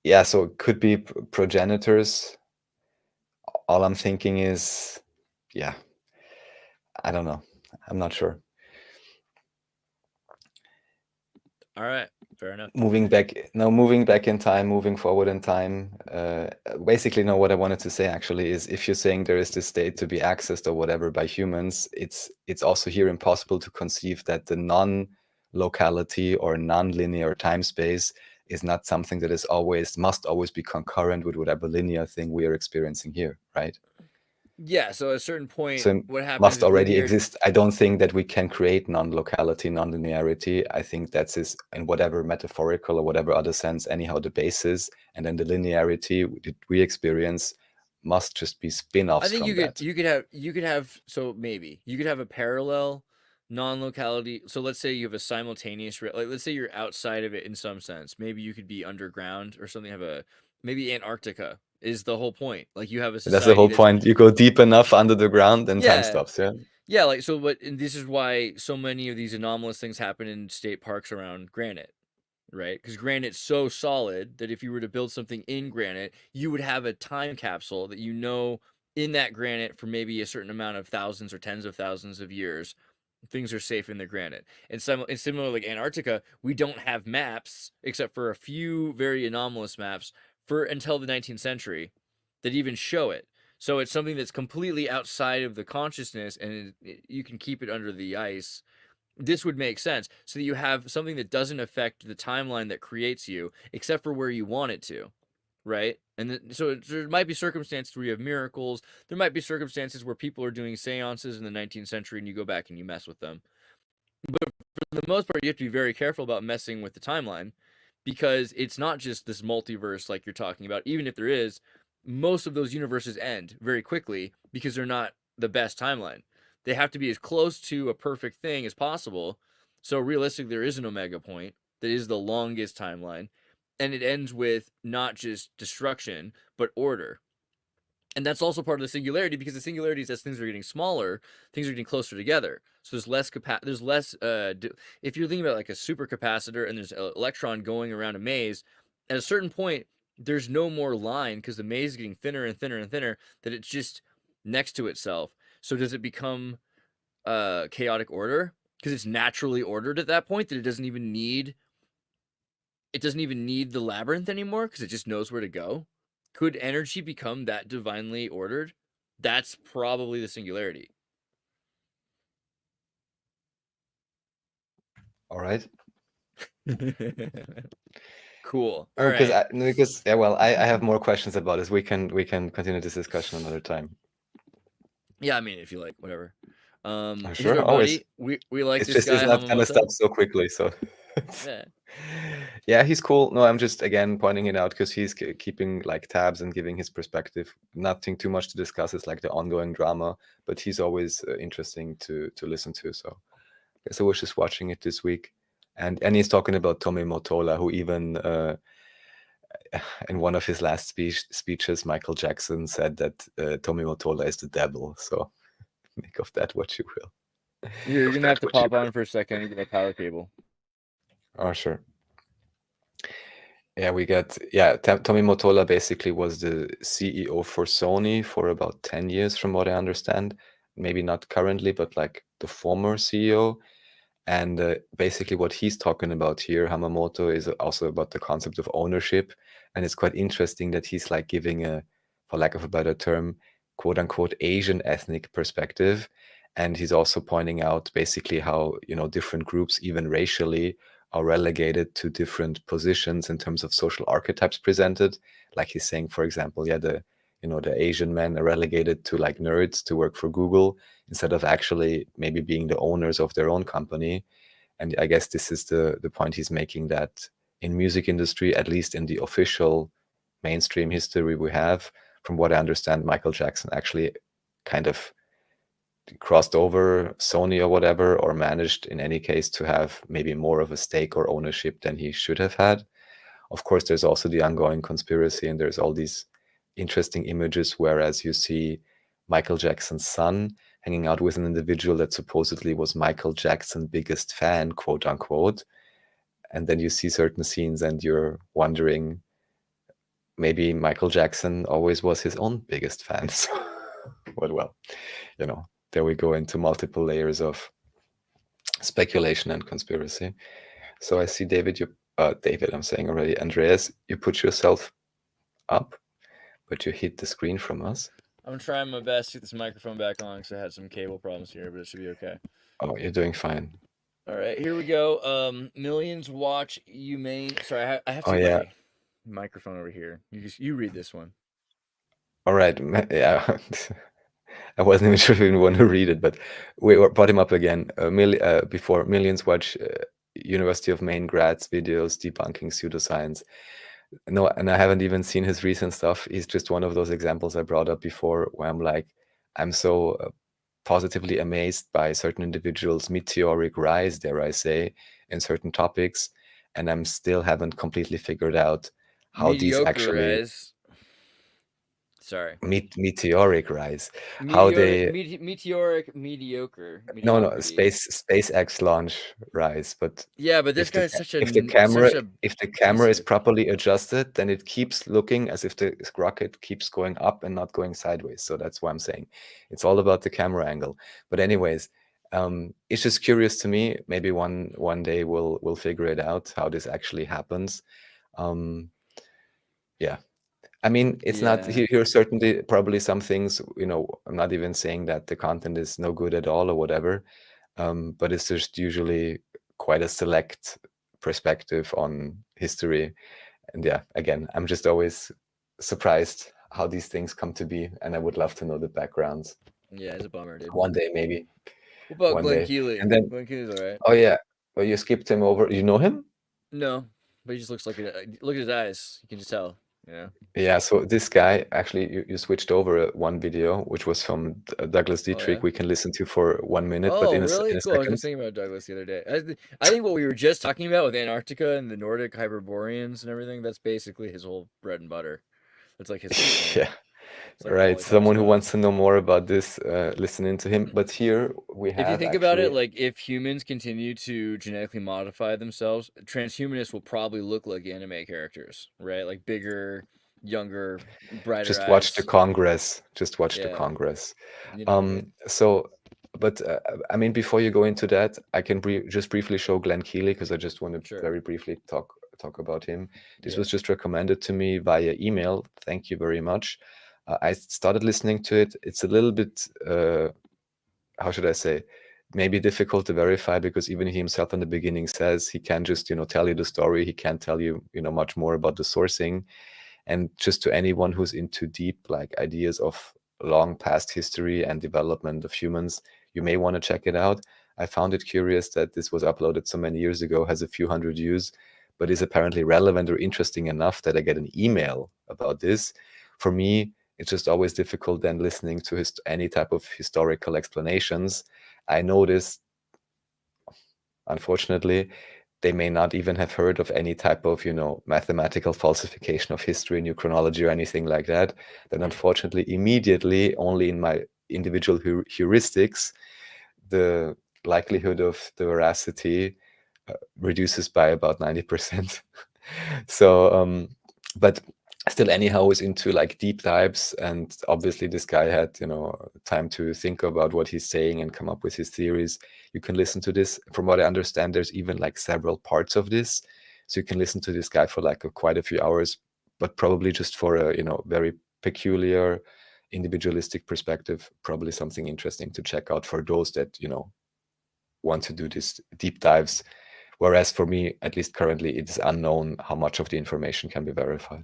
Yeah, so it could be progenitors. All I'm thinking is, yeah, I don't know. I'm not sure. All right, fair enough. Moving back in time, moving forward in time. Basically, no, what I wanted to say actually is, if you're saying there is this state to be accessed or whatever by humans, it's also here impossible to conceive that the non-locality or non-linear time space is not something that must always be concurrent with whatever linear thing we are experiencing here, right? Yeah, so at a certain point, So it what happens must is already linear. exist. I don't think that we can create non-locality, non-linearity. I think that's in whatever metaphorical or whatever other sense, anyhow, the basis, and then the linearity that we experience must just be I spin-offs think from that. you could have so maybe you could have a parallel non-locality. So let's say you have a simultaneous like let's say you're outside of it in some sense. Maybe you could be underground or something. Have a maybe Antarctica is the whole point. Like you have a That's the society whole that's point. You go deep enough under the ground and time yeah stops, yeah? yeah like so. But and this is why so many of these anomalous things happen in state parks around granite. Right? Because granite's so solid that if you were to build something in granite, you would have a time capsule that you know in that granite for maybe a certain amount of thousands or tens of thousands of years, things are safe in the granite. And similar like Antarctica, we don't have maps except for a few very anomalous maps for until the 19th century that even show it. So it's something that's completely outside of the consciousness, and you can keep it under the ice. This would make sense so that you have something that doesn't affect the timeline that creates you except for where you want it to, right? And so there might be circumstances where you have miracles. There might be circumstances where people are doing seances in the 19th century and you go back and you mess with them. But for the most part, you have to be very careful about messing with the timeline because it's not just this multiverse like you're talking about. Even if there is, most of those universes end very quickly because they're not the best timeline. They have to be as close to a perfect thing as possible. So realistically, there is an omega point that is the longest timeline, and it ends with not just destruction but order. And that's also part of the singularity because the singularity is as things are getting smaller, things are getting closer together. So there's less there's less if you're thinking about like a supercapacitor and there's an electron going around a maze, at a certain point there's no more line because the maze is getting thinner and thinner and thinner that it's just next to itself. So does it become chaotic order because it's naturally ordered at that point that it doesn't even need the labyrinth anymore because it just knows where to go? Could energy become that divinely ordered? That's probably the singularity. All right. Cool. All No, right. because yeah, well, I have more questions about this. We can continue this discussion another time. Yeah, I mean, if you like, whatever. He's Sure, our always. buddy. We like It's this just it's guy, not gonna Hamamoto. stop so quickly, so Yeah. yeah, he's cool. No, I'm just again pointing it out because he's keeping like tabs and giving his perspective. Nothing too much to discuss. It's like the ongoing drama, but he's always interesting to listen to. So I guess I was just watching it this week, and he's talking about Tommy Motola, who even in one of his last speeches, Michael Jackson said that Tommy Motola is the devil. So make of that what you will. You're gonna have to pop on for a second and get my power cable. Oh, sure. Yeah, Tommy Motola basically was the CEO for Sony for about 10 years, from what I understand. Maybe not currently, but like the former CEO. And basically, what he's talking about here, Hamamoto, is also about the concept of ownership. And it's quite interesting that he's like giving for lack of a better term, quote unquote, Asian ethnic perspective. And he's also pointing out basically how, different groups, even racially, are relegated to different positions in terms of social archetypes presented. Like he's saying, for example, the Asian men are relegated to like nerds to work for Google instead of actually maybe being the owners of their own company. And I guess this is the point he's making, that in music industry, at least in the official mainstream history we have, from what I understand, Michael Jackson actually kind of crossed over Sony or whatever, or managed in any case to have maybe more of a stake or ownership than he should have had. Of course, there's also the ongoing conspiracy, and there's all these interesting images, whereas you see Michael Jackson's son hanging out with an individual that supposedly was Michael Jackson's biggest fan, quote unquote. And then you see certain scenes and you're wondering, maybe Michael Jackson always was his own biggest fan. So, well, there we go into multiple layers of speculation and conspiracy. So I see David, I'm saying already, Andreas, you put yourself up, but you hit the screen from us. I'm trying my best to get this microphone back on because I had some cable problems here, but it should be okay. Oh, you're doing fine. All right, here we go. Millions watch you may. Sorry, I have to get my microphone over here. You read this one. All right, yeah. I wasn't even sure if you want to read it, but we brought him up again. Before millions watch University of Maine grads videos debunking pseudoscience. No, and I haven't even seen his recent stuff. He's just one of those examples I brought up before, where I'm like, I'm so positively amazed by certain individuals' meteoric rise, dare I say, in certain topics, and I'm still haven't completely figured out how these actually rise. Sorry. Meteoric rise. Meteoric mediocre. No, SpaceX launch rise, but yeah, but this if the guy's such a if the camera if the camera is decent. properly adjusted, then it keeps looking as if the rocket keeps going up and not going sideways. So that's why I'm saying it's all about the camera angle. But anyways, it's just curious to me. Maybe one day we'll figure it out how this actually happens. Yeah. I mean, it's not here. Certainly, probably some things. I'm not even saying that the content is no good at all or whatever, but it's just usually quite a select perspective on history. And yeah, again, I'm just always surprised how these things come to be, and I would love to know the backgrounds. Yeah, it's a bummer, dude. One day, maybe. What about One Glenn day. Keely? And then, Glenn Keely's all right. Oh yeah, well, you skipped him over. You know him? No, but he just looks like look at his eyes. You can just tell. Yeah, so this guy, actually, you switched over one video, which was from Douglas Dietrich. We can listen to for 1 minute, but in a really cool. second. I was just thinking about Douglas the other day. I think what we were just talking about with Antarctica and the Nordic Hyperboreans and everything, that's basically his whole bread and butter. That's like his whole thing. Yeah. Right. Someone who wants to know more about this, listening to him. But here we have. If you think about it, like if humans continue to genetically modify themselves, transhumanists will probably look like anime characters, right? Like bigger, younger, brighter just eyes. Watch the Congress. Just watch the Congress. So, but I mean, before you go into that, I can just briefly show Glenn Keely, because I just want to very briefly talk about him. This was just recommended to me via email. Thank you very much. I started listening to it. It's a little bit, how should I say, maybe difficult to verify, because even he himself in the beginning says he can't just, tell you the story. He can't tell you, much more about the sourcing. And just to anyone who's into deep, like, ideas of long past history and development of humans, you may want to check it out. I found it curious that this was uploaded so many years ago, has a few hundred views, but is apparently relevant or interesting enough that I get an email about this. For me, it's just always difficult then listening to any type of historical explanations. I noticed, unfortunately, they may not even have heard of any type of, mathematical falsification of history, new chronology, or anything like that. Then, unfortunately, immediately, only in my individual heuristics, the likelihood of the veracity reduces by about 90%. So, but still, anyhow, is into like deep dives, and obviously this guy had time to think about what he's saying and come up with his theories. You can listen to this. From what I understand, there's even like several parts of this, so you can listen to this guy for like quite a few hours, but probably just for a very peculiar individualistic perspective, probably something interesting to check out for those that want to do these deep dives. Whereas for me, at least currently, it is unknown how much of the information can be verified.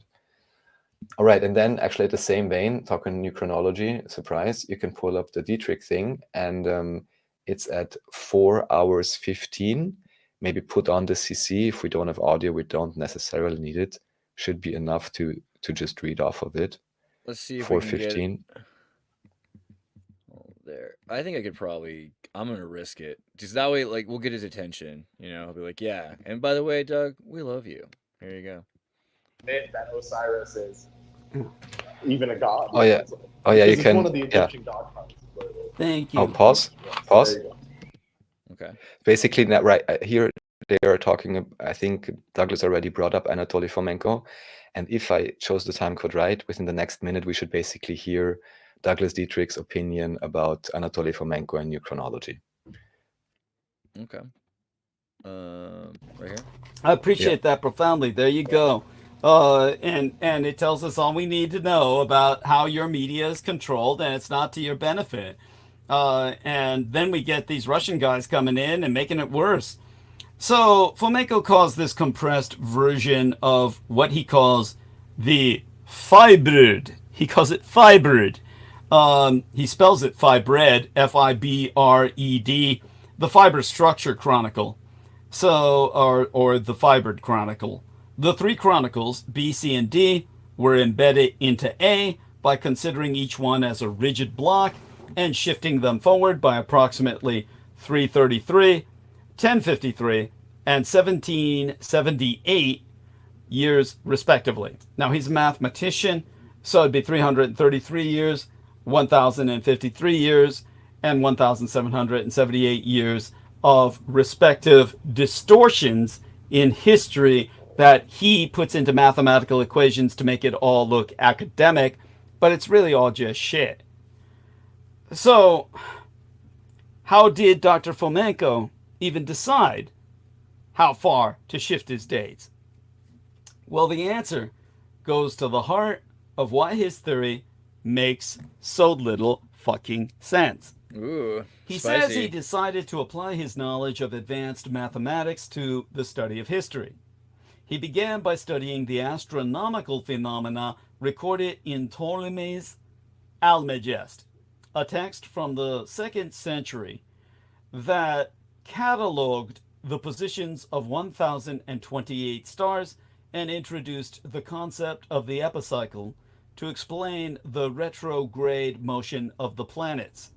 All right, and then actually at the same vein, talking new chronology, surprise, you can pull up the Dietrich thing, and it's at 4 hours 15. Maybe put on the CC. If we don't have audio, we don't necessarily need it. Should be enough to to just read off of it. Let's see if we can get 4:15. there. I think I could probably. I'm gonna risk it, just that way. Like we'll get his attention. I'll be like, yeah. And by the way, Doug, we love you. Here you go. That Osiris is even a god. Oh yeah. Oh yeah. You It's can. one of the Yeah. Egyptian god puns. Thank you. Oh, pause. Yes, Pause. there you go. Okay. Basically, right here they are talking. I think Douglas already brought up Anatoly Fomenko, and if I chose the time code right, within the next minute we should basically hear Douglas Dietrich's opinion about Anatoly Fomenko and new chronology. Okay. Right here. I appreciate that profoundly. There you go. And it tells us all we need to know about how your media is controlled, and it's not to your benefit. And then we get these Russian guys coming in and making it worse. So Fomenko calls this compressed version of what he calls the fibrid. He calls it fibrid. He spells it fibred, F-I-B-R-E-D, the Fiber Structure Chronicle. So, or the Fibered Chronicle. The three chronicles, B, C, and D, were embedded into A by considering each one as a rigid block and shifting them forward by approximately 333, 1053, and 1778 years, respectively. Now, he's a mathematician, so it'd be 333 years, 1053 years, and 1778 years of respective distortions in history that he puts into mathematical equations to make it all look academic, but it's really all just shit. So, how did Dr. Fomenko even decide how far to shift his dates? Well, the answer goes to the heart of why his theory makes so little fucking sense. Ooh. He Spicy. says he decided to apply his knowledge of advanced mathematics to the study of history. He began by studying the astronomical phenomena recorded in Ptolemy's Almagest, a text from the 2nd century that cataloged the positions of 1028 stars and introduced the concept of the epicycle to explain the retrograde motion of the planets.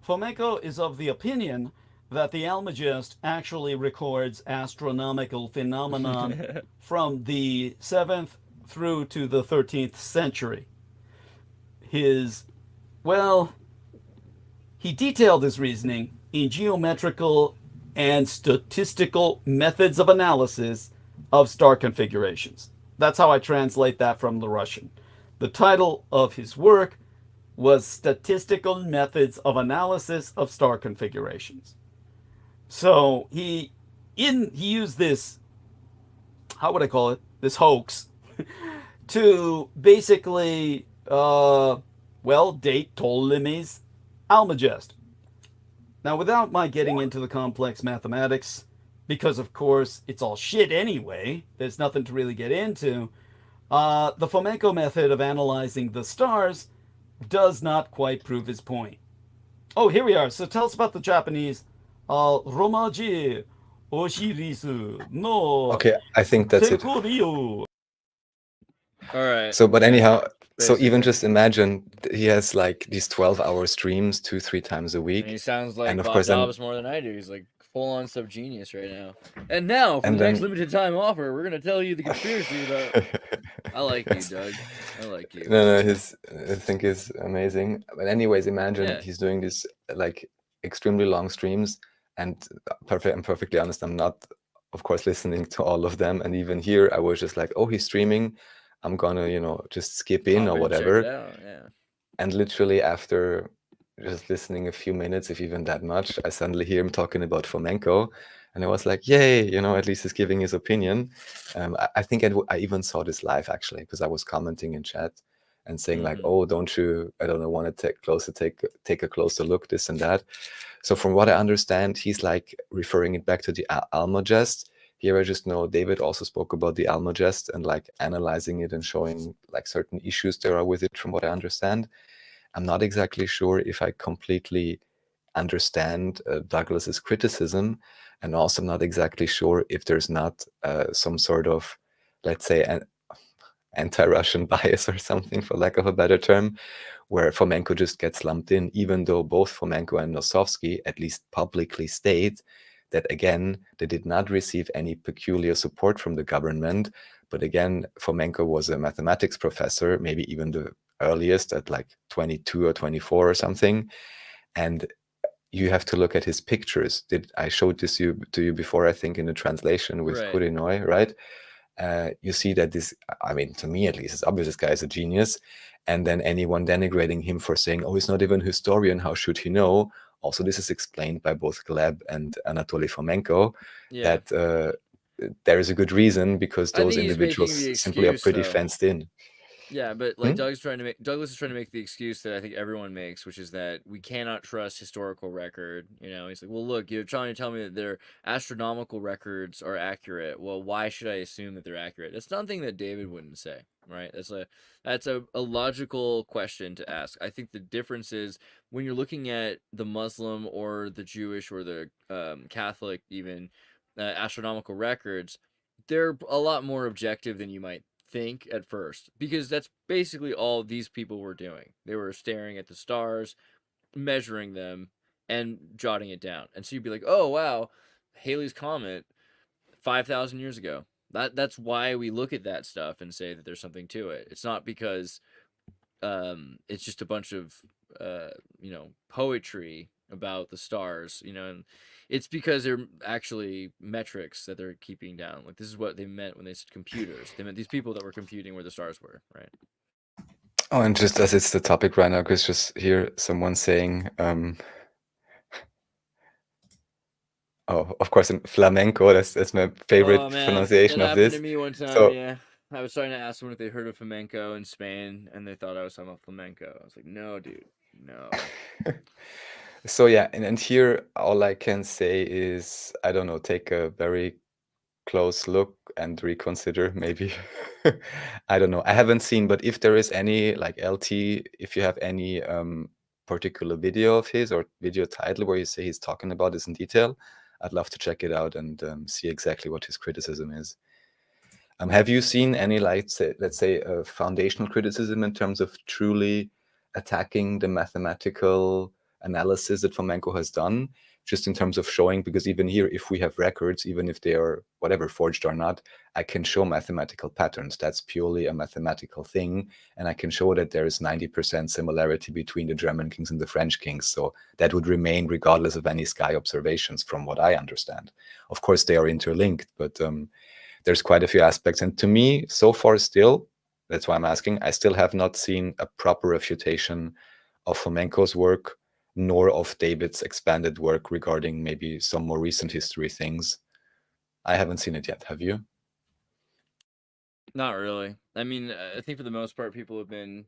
Fomenko is of the opinion that the Almagest actually records astronomical phenomenon from the 7th through to the 13th century. He detailed his reasoning in geometrical and statistical methods of analysis of star configurations. That's how I translate that from the Russian. The title of his work was Statistical Methods of Analysis of Star Configurations. So he used this, how would I call it, this hoax, to basically, date Ptolemy's Almagest. Now, without my getting into the complex mathematics, because of course it's all shit anyway, there's nothing to really get into, the Fomenko method of analyzing the stars does not quite prove his point. Oh, here we are. So tell us about the Japanese Romaji Oshirisu no Okay, I think that's it. Sekuryu. All right. So, but anyhow, so even Basically. just imagine he has like these 12-hour streams 2-3 times a And he week. sounds like And of Bob course then- Dobbs more than I do. He's like full-on sub-genius right now. And now, for And the next then- limited time offer, we're going to tell you the conspiracy about... I like you, Doug. I like you. No, I think is amazing. But anyways, imagine Yeah. he's doing this like extremely long streams, and I'm perfectly honest, I'm not, of course, listening to all of them. And even here, I was just like, oh, he's streaming. I'm gonna, just skip in Pop or in, check whatever. it out, yeah. And literally after just listening a few minutes, if even that much, I suddenly hear him talking about Fomenko. And I was like, yay, at least he's giving his opinion. I think I even saw this live, actually, because I was commenting in chat and saying like, oh, don't you, I don't know, want to take a closer look, this and that. So from what I understand, he's like referring it back to the Almagest. Here I just know David also spoke about the Almagest and like analyzing it and showing like certain issues there are with it from what I understand. I'm not exactly sure if I completely understand Douglas's criticism, and also I'm not exactly sure if there's not some sort of, let's say, anti-Russian bias or something, for lack of a better term, where Fomenko just gets lumped in, even though both Fomenko and Nosovsky at least publicly state that, again, they did not receive any peculiar support from the government. But again, Fomenko was a mathematics professor, maybe even the earliest at like 22 or 24 or something. And you have to look at his pictures. I showed this to you before, I think, in the translation with Right. Kurinoy, right? You see that this, I mean, to me at least, it's obvious this guy is a genius. And then anyone denigrating him for saying, oh, he's not even a historian, how should he know? Also, this is explained by both Gleb and Anatoly Fomenko, Yeah. that there is a good reason, because I those think he's making individuals the simply are excuse, pretty though. fenced in. Yeah, but like Douglas is trying to make the excuse that I think everyone makes, which is that we cannot trust historical record. You know, he's like, well, look, you're trying to tell me that their astronomical records are accurate. Well, why should I assume that they're accurate? That's something that David wouldn't say, right? That's a logical question to ask. I think the difference is when you're looking at the Muslim or the Jewish or the Catholic even astronomical records, they're a lot more objective than you might think at first, because that's basically all these people were doing. They were staring at the stars, measuring them, and jotting it down. And so you'd be like, oh wow, Halley's Comet 5,000 years ago. That's why we look at that stuff and say that there's something to it. It's not because it's just a bunch of poetry about the stars, and it's because they're actually metrics that they're keeping down. Like, this is what they meant when they said computers. They meant these people that were computing where the stars were, right? Oh, and just as it's the topic right now, because just hear someone saying, oh, of course, in flamenco, that's my favorite Oh man, pronunciation that of happened this. to me one time. So, Yeah, I was trying to ask them if they heard of flamenco in Spain, and they thought I was talking about flamenco. I was like, no, dude, no. so yeah, and here all I can say is, I don't know, take a very close look and reconsider maybe. I don't know. I haven't seen, but if there is any, like LT, if you have any particular video of his or video title where you say he's talking about this in detail, I'd love to check it out and see exactly what his criticism is. Have you seen any, like, let's say, foundational criticism in terms of truly attacking the mathematical analysis that Fomenko has done, just in terms of showing, because even here, if we have records, even if they are whatever, forged or not, I can show mathematical patterns. That's purely a mathematical thing. And I can show that there is 90% similarity between the German kings and the French kings. So that would remain regardless of any sky observations, from what I understand. Of course, they are interlinked, but there's quite a few aspects. And to me, so far still, that's why I'm asking, I still have not seen a proper refutation of Fomenko's work, nor of David's expanded work regarding maybe some more recent history things. I haven't seen it yet. Have you? Not really. I mean, I think for the most part, people have been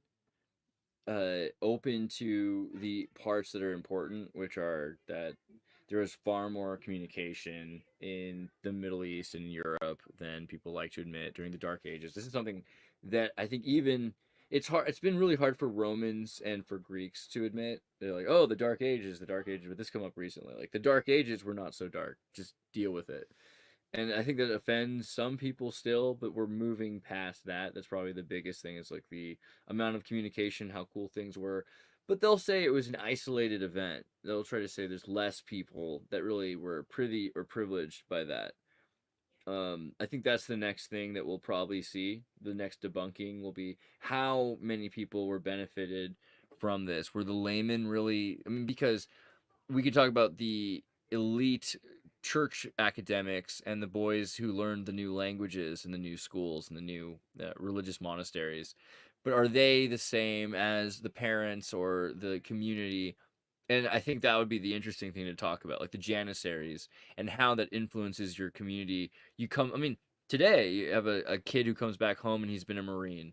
open to the parts that are important, which are that there was far more communication in the Middle East and Europe than people like to admit during the Dark Ages. This is something that I think even it's hard. It's been really hard for Romans and for Greeks to admit. They're like, "Oh, the Dark Ages, the Dark Ages." But this come up recently. Like, the Dark Ages were not so dark. Just deal with it. And I think that offends some people still, but we're moving past that. That's probably the biggest thing, is like the amount of communication, how cool things were. But they'll say it was an isolated event. They'll try to say there's less people that really were privy or privileged by that. I think that's the next thing that we'll probably see. The next debunking will be how many people were benefited from this. Were the laymen really? I mean, because we could talk about the elite church academics and the boys who learned the new languages in the new schools and the new religious monasteries, but are they the same as the parents or the community? And I think that would be the interesting thing to talk about, like the janissaries and how that influences your community. I mean, today you have a kid who comes back home and he's been a Marine.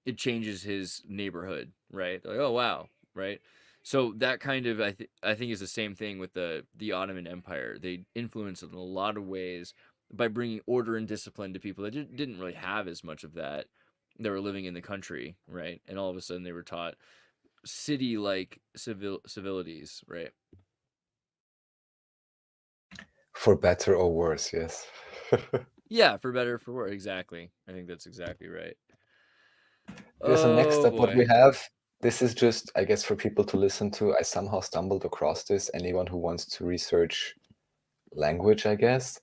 It changes his neighborhood, right? Like, oh wow, right? So that kind of I think is the same thing with the Ottoman Empire. They influenced in a lot of ways by bringing order and discipline to people that didn't really have as much of that. They were living in the country, right? And all of a sudden they were taught city-like civilities, right? For better or worse, yes. Yeah, for better, for worse. Exactly. I think that's exactly right. Yeah, so next Oh up, what we boy. have, this is just, I guess, for people to listen to. I somehow stumbled across this. Anyone who wants to research language, I guess.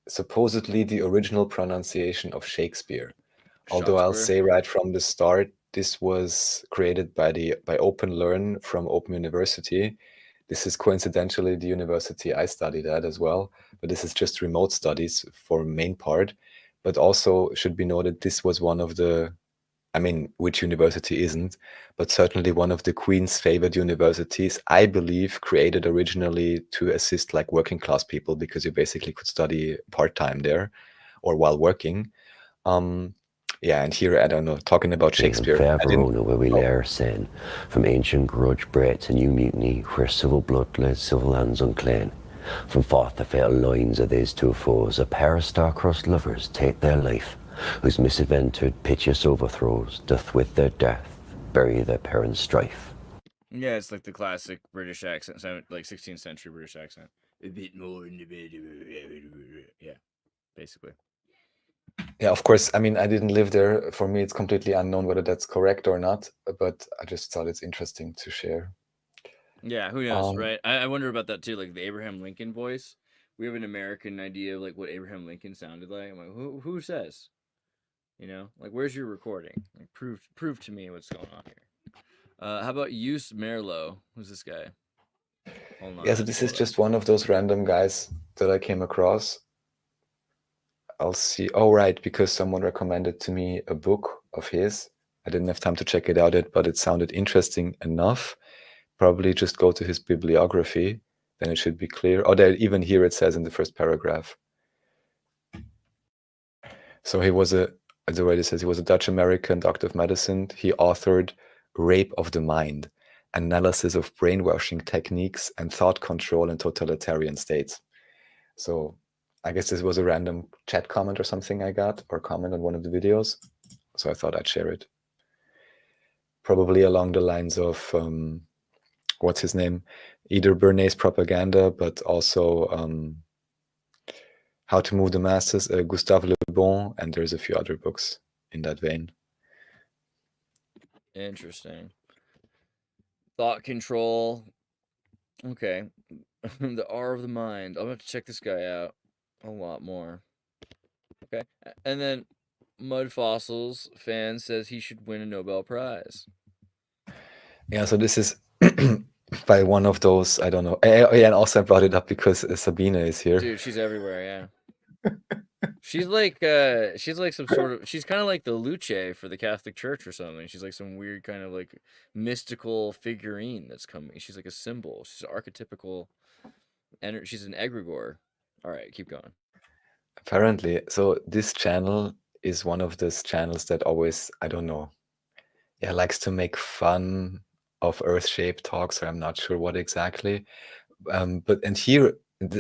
Supposedly the original pronunciation of Shakespeare. Although I'll Shakespeare. say right from the start, this was created by OpenLearn from Open University. This is coincidentally the university I studied at as well, but this is just remote studies for main part. But also should be noted, this was one of the, I mean, which university isn't, but certainly one of the Queen's favored universities, I believe, created originally to assist like working class people, because you basically could study part-time there or while working. Yeah, and here, I don't know, talking about Shakespeare. Fair Verona, where we lay our sin, from ancient grudge bred to new mutiny, where civil blood led civil hands unclean. From forth the fatal lines of these two foes, a pair of star-crossed lovers take their life, whose misadventured piteous overthrows doth with their death bury their parents' strife. Yeah, it's like the classic British accent, like 16th century British accent. A bit more in the bit. Yeah, basically. Yeah, of course. I mean, I didn't live there. For me, it's completely unknown whether that's correct or not, but I just thought it's interesting to share. Yeah, who knows, right? I wonder about that too, like the Abraham Lincoln voice. We have an American idea of like what Abraham Lincoln sounded like. I'm like, who says? You know, like where's your recording? Like, prove to me what's going on here. How about Use Merlo? Who's this guy? Hold on, Yeah, so this is just one of those random guys that I came across. I'll see. Oh, right, because someone recommended to me a book of his. I didn't have time to check it out yet, but it sounded interesting enough. Probably just go to his bibliography, then it should be clear. Oh, there, even here it says in the first paragraph. So he was as already says, he was a Dutch-American doctor of medicine. He authored Rape of the Mind, Analysis of Brainwashing Techniques and Thought Control in Totalitarian States. So I guess this was a random chat comment or something I got, or comment on one of the videos. So I thought I'd share it. Probably along the lines of, what's his name? Either Bernays propaganda, but also How to Move the Masses, Gustave Le Bon, and there's a few other books in that vein. Interesting. Thought control. Okay. The R of the mind. I'm gonna have to check this guy out a lot more. Okay. And then Mud Fossils fan says he should win a Nobel Prize. Yeah, so this is by one of those, I don't know. Yeah, and also I brought it up because Sabine is here. Dude, she's everywhere, yeah. She's like some sort of, she's kind of like the Luce for the Catholic Church or something. She's like some weird kind of like mystical figurine that's coming. She's like a symbol. She's an archetypical she's an egregore. All right, keep going. Apparently, so this channel is one of those channels that always, I don't know, yeah, likes to make fun of Earth-shaped talks, or I'm not sure what exactly. But and here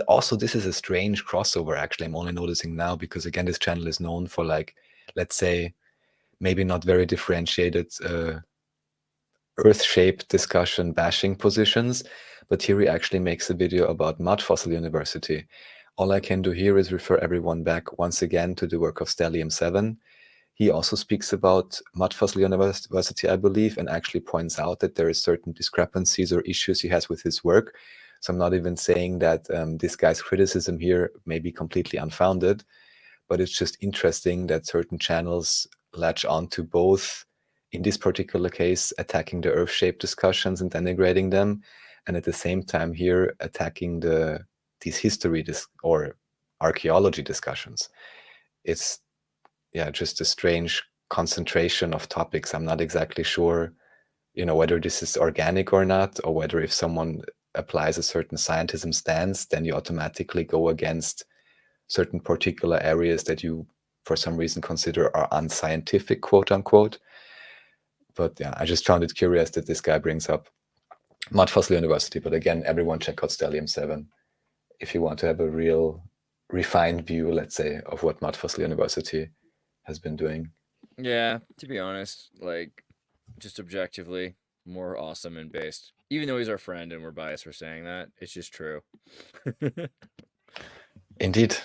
also, this is a strange crossover. Actually, I'm only noticing now because again, this channel is known for, like, let's say, maybe not very differentiated Earth-shaped discussion bashing positions. But here he actually makes a video about Mud Fossil University. All I can do here is refer everyone back once again to the work of Stellium 7. He also speaks about Mud Fossil University, I believe, and actually points out that there is certain discrepancies or issues he has with his work. So I'm not even saying that this guy's criticism here may be completely unfounded, but it's just interesting that certain channels latch on to both, in this particular case, attacking the Earth-shaped discussions and denigrating them, and at the same time here attacking these history or archaeology discussions. It's, yeah, just a strange concentration of topics. I'm not exactly sure, whether this is organic or not, or whether if someone applies a certain scientism stance, then you automatically go against certain particular areas that you, for some reason, consider are unscientific, quote unquote. But yeah, I just found it curious that this guy brings up Mud Fossil University. But again, everyone check out Stellium 7 if you want to have a real refined view, let's say, of what Mud Fossil University has been doing. Yeah, to be honest, like, just objectively more awesome and based. Even though he's our friend and we're biased for saying that, it's just true. Indeed.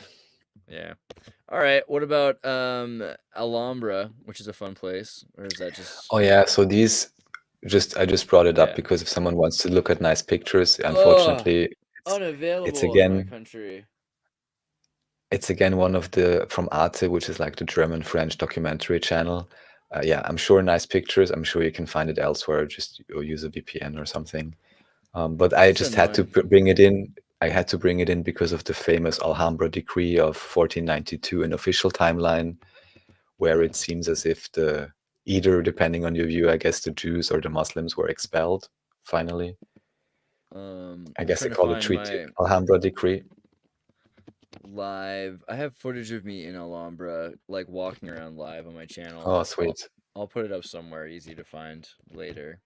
Yeah. All right. What about Alhambra, which is a fun place, or is that just? Oh yeah, so these I just brought it up Yeah. because if someone wants to look at nice pictures, Oh, unfortunately, it's unavailable in my again country. one of the from Arte, which is like the German-French documentary channel. Yeah, I'm sure nice pictures. I'm sure you can find it elsewhere. Just or use a VPN or something. But I It's just had to annoying. bring it in. I had to bring it in because of the famous Alhambra decree of 1492, an official timeline, where it seems as if either, depending on your view, I guess the Jews or the Muslims were expelled finally. I I'm guess they trying to call it find Treaty my Alhambra decree. live. I have footage of me in Alhambra, like walking around live on my channel. Oh, sweet. I'll put it up somewhere easy to find later.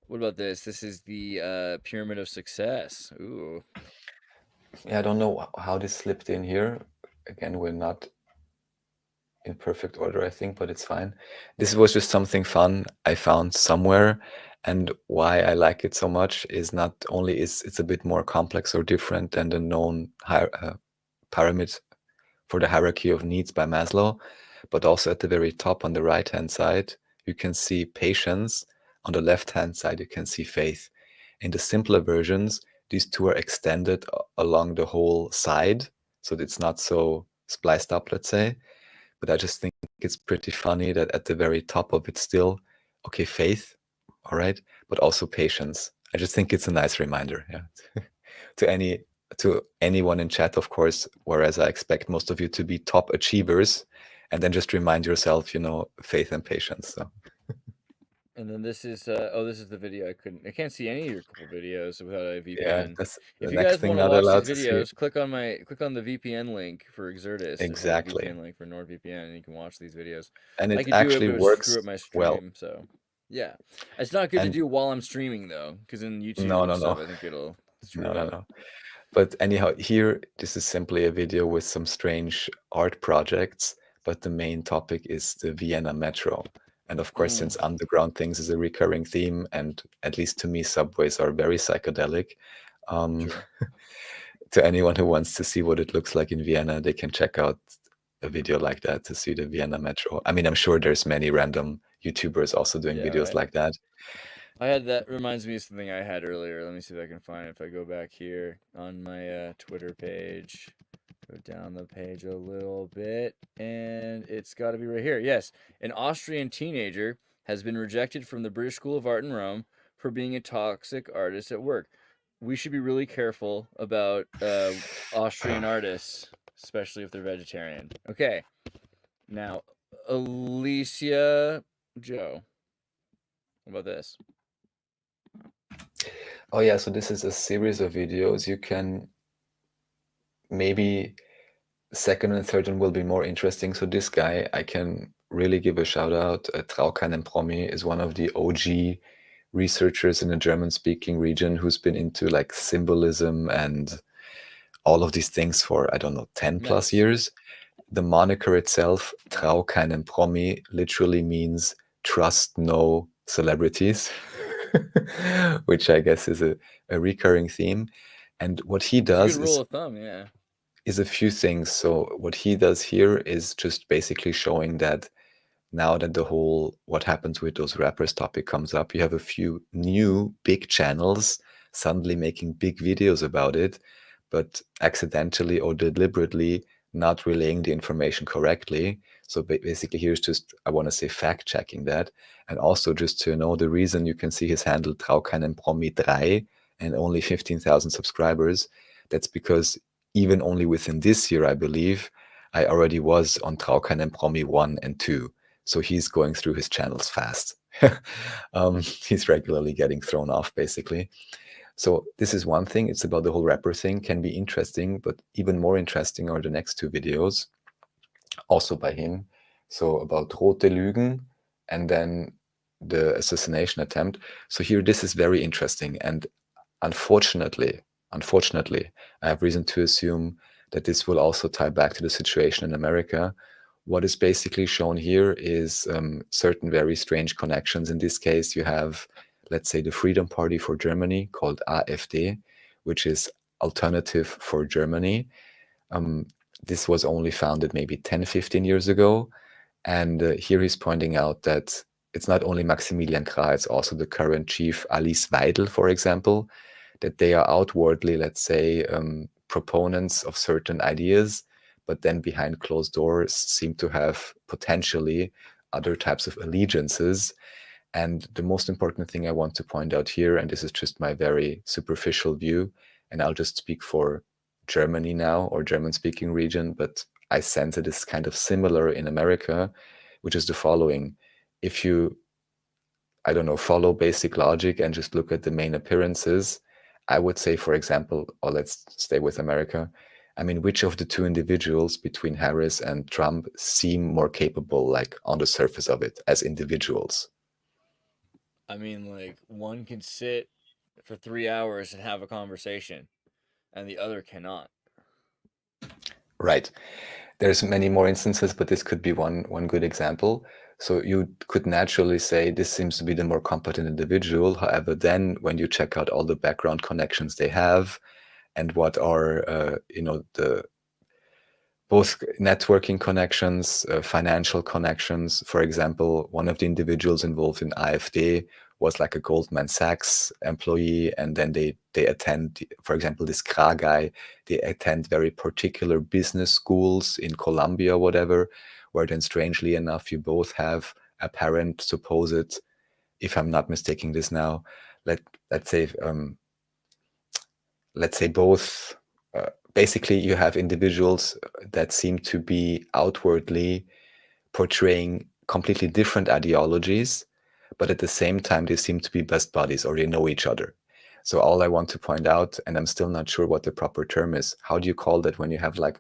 What about this? This is the Pyramid of Success. Ooh. Yeah, I don't know how this slipped in here. Again, we're not in perfect order, I think, but it's fine. This was just something fun I found somewhere, and why I like it so much is not only is it's a bit more complex or different than the known pyramid for the hierarchy of needs by Maslow, but also at the very top on the right-hand side, you can see patience. On the left-hand side, you can see faith. In the simpler versions, these two are extended along the whole side, so it's not so spliced up, let's say. But I just think it's pretty funny that at the very top of it still, okay, faith, all right, but also patience. I just think it's a nice reminder, yeah, to anyone in chat, of course. Whereas I expect most of you to be top achievers, and then just remind yourself, faith and patience. So And then this is this is the video I can't see any of your cool videos without a yeah, VPN. that's the If you next guys thing want to not watch these allowed to see. videos, click on the VPN link for Xirtus or the Exactly, VPN link for NordVPN, and you can watch these videos. and I it could do it, actually but it would screw works up my well. stream. So yeah, it's not good to And do while I'm streaming though, because in YouTube no, and no, stuff, no, I think it'll screw no, it no, up. no. But anyhow, here, this is simply a video with some strange art projects, but the main topic is the Vienna Metro. And of course, since underground things is a recurring theme, and at least to me, subways are very psychedelic, True. to anyone who wants to see what it looks like in Vienna, they can check out a video like that to see the Vienna Metro. I mean, I'm sure there's many random YouTubers also doing Yeah, videos right. like that. I had that reminds me of something I had earlier. Let me see if I can find it. If I go back here on my Twitter page, go down the page a little bit, and it's got to be right here. Yes, an Austrian teenager has been rejected from the British School of Art in Rome for being a toxic artist at work. We should be really careful about Austrian artists, especially if they're vegetarian. Okay, now Alicia Joe, how about this? Oh yeah, so this is a series of videos. You can maybe second and third one will be more interesting. So this guy, I can really give a shout out. Traukan and Promi is one of the OG researchers in the German-speaking region who's been into like symbolism and all of these things for, I don't know, 10 plus Nice. years. The moniker itself, Traukan and Promi, literally means trust no celebrities, which I guess is a recurring theme. And what he It's a does good rule of thumb, yeah. is a few things. So what he does here is just basically showing that now that the whole what happens with those rappers topic comes up, you have a few new big channels suddenly making big videos about it, but accidentally or deliberately not relaying the information correctly. So basically here's just, I want to say, fact checking that. And also just to know the reason you can see his handle Traukan and Promi 3 and only 15,000 subscribers. That's because even only within this year, I believe, I already was on Traukan and Promi 1 and 2. So he's going through his channels fast. He's regularly getting thrown off, basically. So this is one thing. It's about the whole rapper thing. Can be interesting, but even more interesting are the next two videos, also by him. So about Rote Lügen and then the assassination attempt. So here, this is very interesting. And unfortunately, I have reason to assume that this will also tie back to the situation in America. What is basically shown here is certain very strange connections. In this case, you have, let's say, the Freedom Party for Germany, called AfD, which is Alternative for Germany. this was only founded maybe 10, 15 years ago. And here he's pointing out that it's not only Maximilian Krah, it's also the current chief Alice Weidel, for example, that they are outwardly, let's say, proponents of certain ideas, but then behind closed doors seem to have potentially other types of allegiances. And the most important thing I want to point out here, and this is just my very superficial view, and I'll just speak for Germany now, or German-speaking region, but I sense it is kind of similar in America, which is the following. If you, I don't know, follow basic logic and just look at the main appearances, I would say, for example, or let's stay with America, I mean, which of the two individuals between Harris and Trump seem more capable, like on the surface of it, as individuals? I mean, like, one can sit for 3 hours and have a conversation, and the other cannot. Right. There's many more instances, but this could be one good example. So you could naturally say this seems to be the more competent individual. However, then when you check out all the background connections they have and what are, the both networking connections, financial connections. For example, one of the individuals involved in AfD was like a Goldman Sachs employee, and then they attend, for example, this Kra guy, they attend very particular business schools in Colombia or whatever, where then strangely enough, you both have apparent supposed, if I'm not mistaking this now, let's say both, basically you have individuals that seem to be outwardly portraying completely different ideologies, but at the same time they seem to be best buddies or they know each other. So all I want to point out, and I'm still not sure what the proper term is, how do you call that when you have like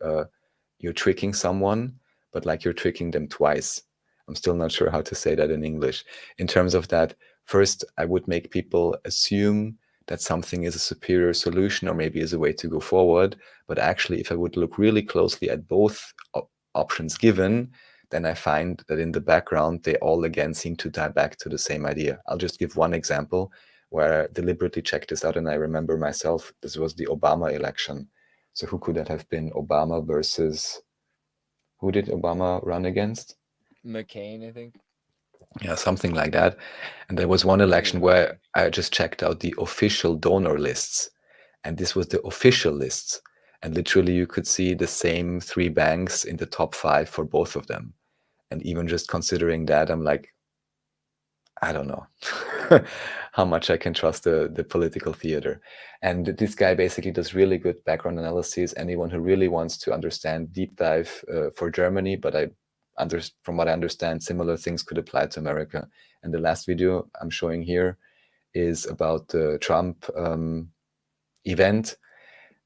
you're tricking someone, but like you're tricking them twice? I'm still not sure how to say that in English. In terms of that, first, I would make people assume that something is a superior solution or maybe is a way to go forward. But actually, if I would look really closely at both options given, then I find that in the background, they all again seem to tie back to the same idea. I'll just give one example where I deliberately checked this out, and I remember myself, this was the Obama election. So who could that have been? Obama versus, who did Obama run against? McCain, I think. Yeah, something like that. And there was one election where I just checked out the official donor lists, and this was the official lists. And literally you could see the same three banks in the top 5 for both of them. And even just considering that, I'm like, I don't know how much I can trust the political theater. And this guy basically does really good background analysis. Anyone who really wants to understand deep dive for Germany, but from what I understand, similar things could apply to America. And the last video I'm showing here is about the Trump event.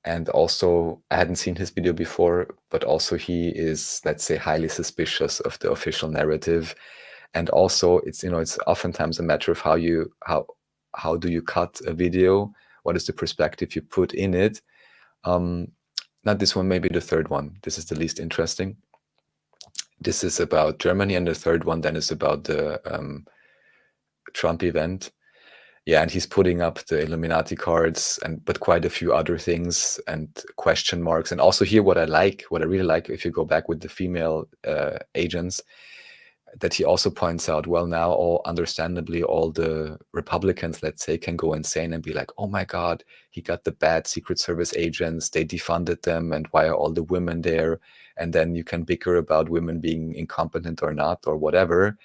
And also, I hadn't seen his video before, but also he is, let's say, highly suspicious of the official narrative. And also, it's oftentimes a matter of how do you cut a video? What is the perspective you put in it? Not this one, maybe the third one. This is the least interesting. This is about Germany, and the third one then is about the Trump event. Yeah, and he's putting up the Illuminati cards, but quite a few other things and question marks. And also here, what I really like, if you go back with the female agents, that he also points out, well, now understandably, all the Republicans, let's say, can go insane and be like, oh my God, he got the bad Secret Service agents, they defunded them, and why are all the women there? And then you can bicker about women being incompetent or not, or whatever.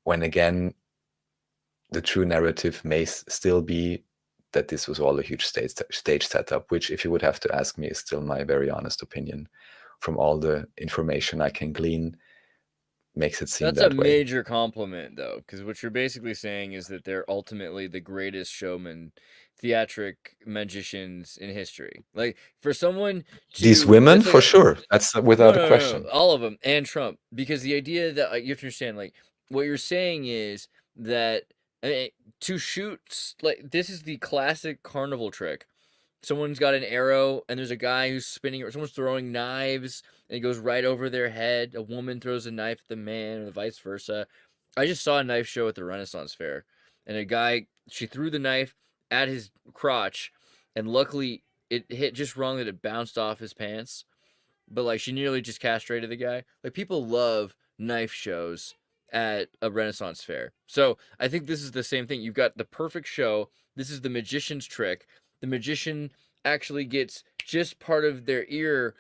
When again, the true narrative may still be that this was all a huge stage setup, which, if you would have to ask me, is still my very honest opinion from all the information I can glean. Makes it seem That's that a way. major compliment, though, because what you're basically saying is that they're ultimately the greatest showman, theatric magicians in history. Like, for someone to These women, that's for like sure, that's without a question. no, all of them, and Trump, because the idea that you have to understand, like, what you're saying is that to shoot, like, this is the classic carnival trick. Someone's got an arrow, and there's a guy who's spinning, or someone's throwing knives, and it goes right over their head. A woman throws a knife at the man, or vice versa. I just saw a knife show at the Renaissance Fair, and a guy, she threw the knife at his crotch, and luckily it hit just wrong that it bounced off his pants. but like she nearly just castrated the guy. Like people love knife shows at a Renaissance fair. So I think this is the same thing. You've got the perfect show. This is the magician's trick. The magician actually gets just part of their ear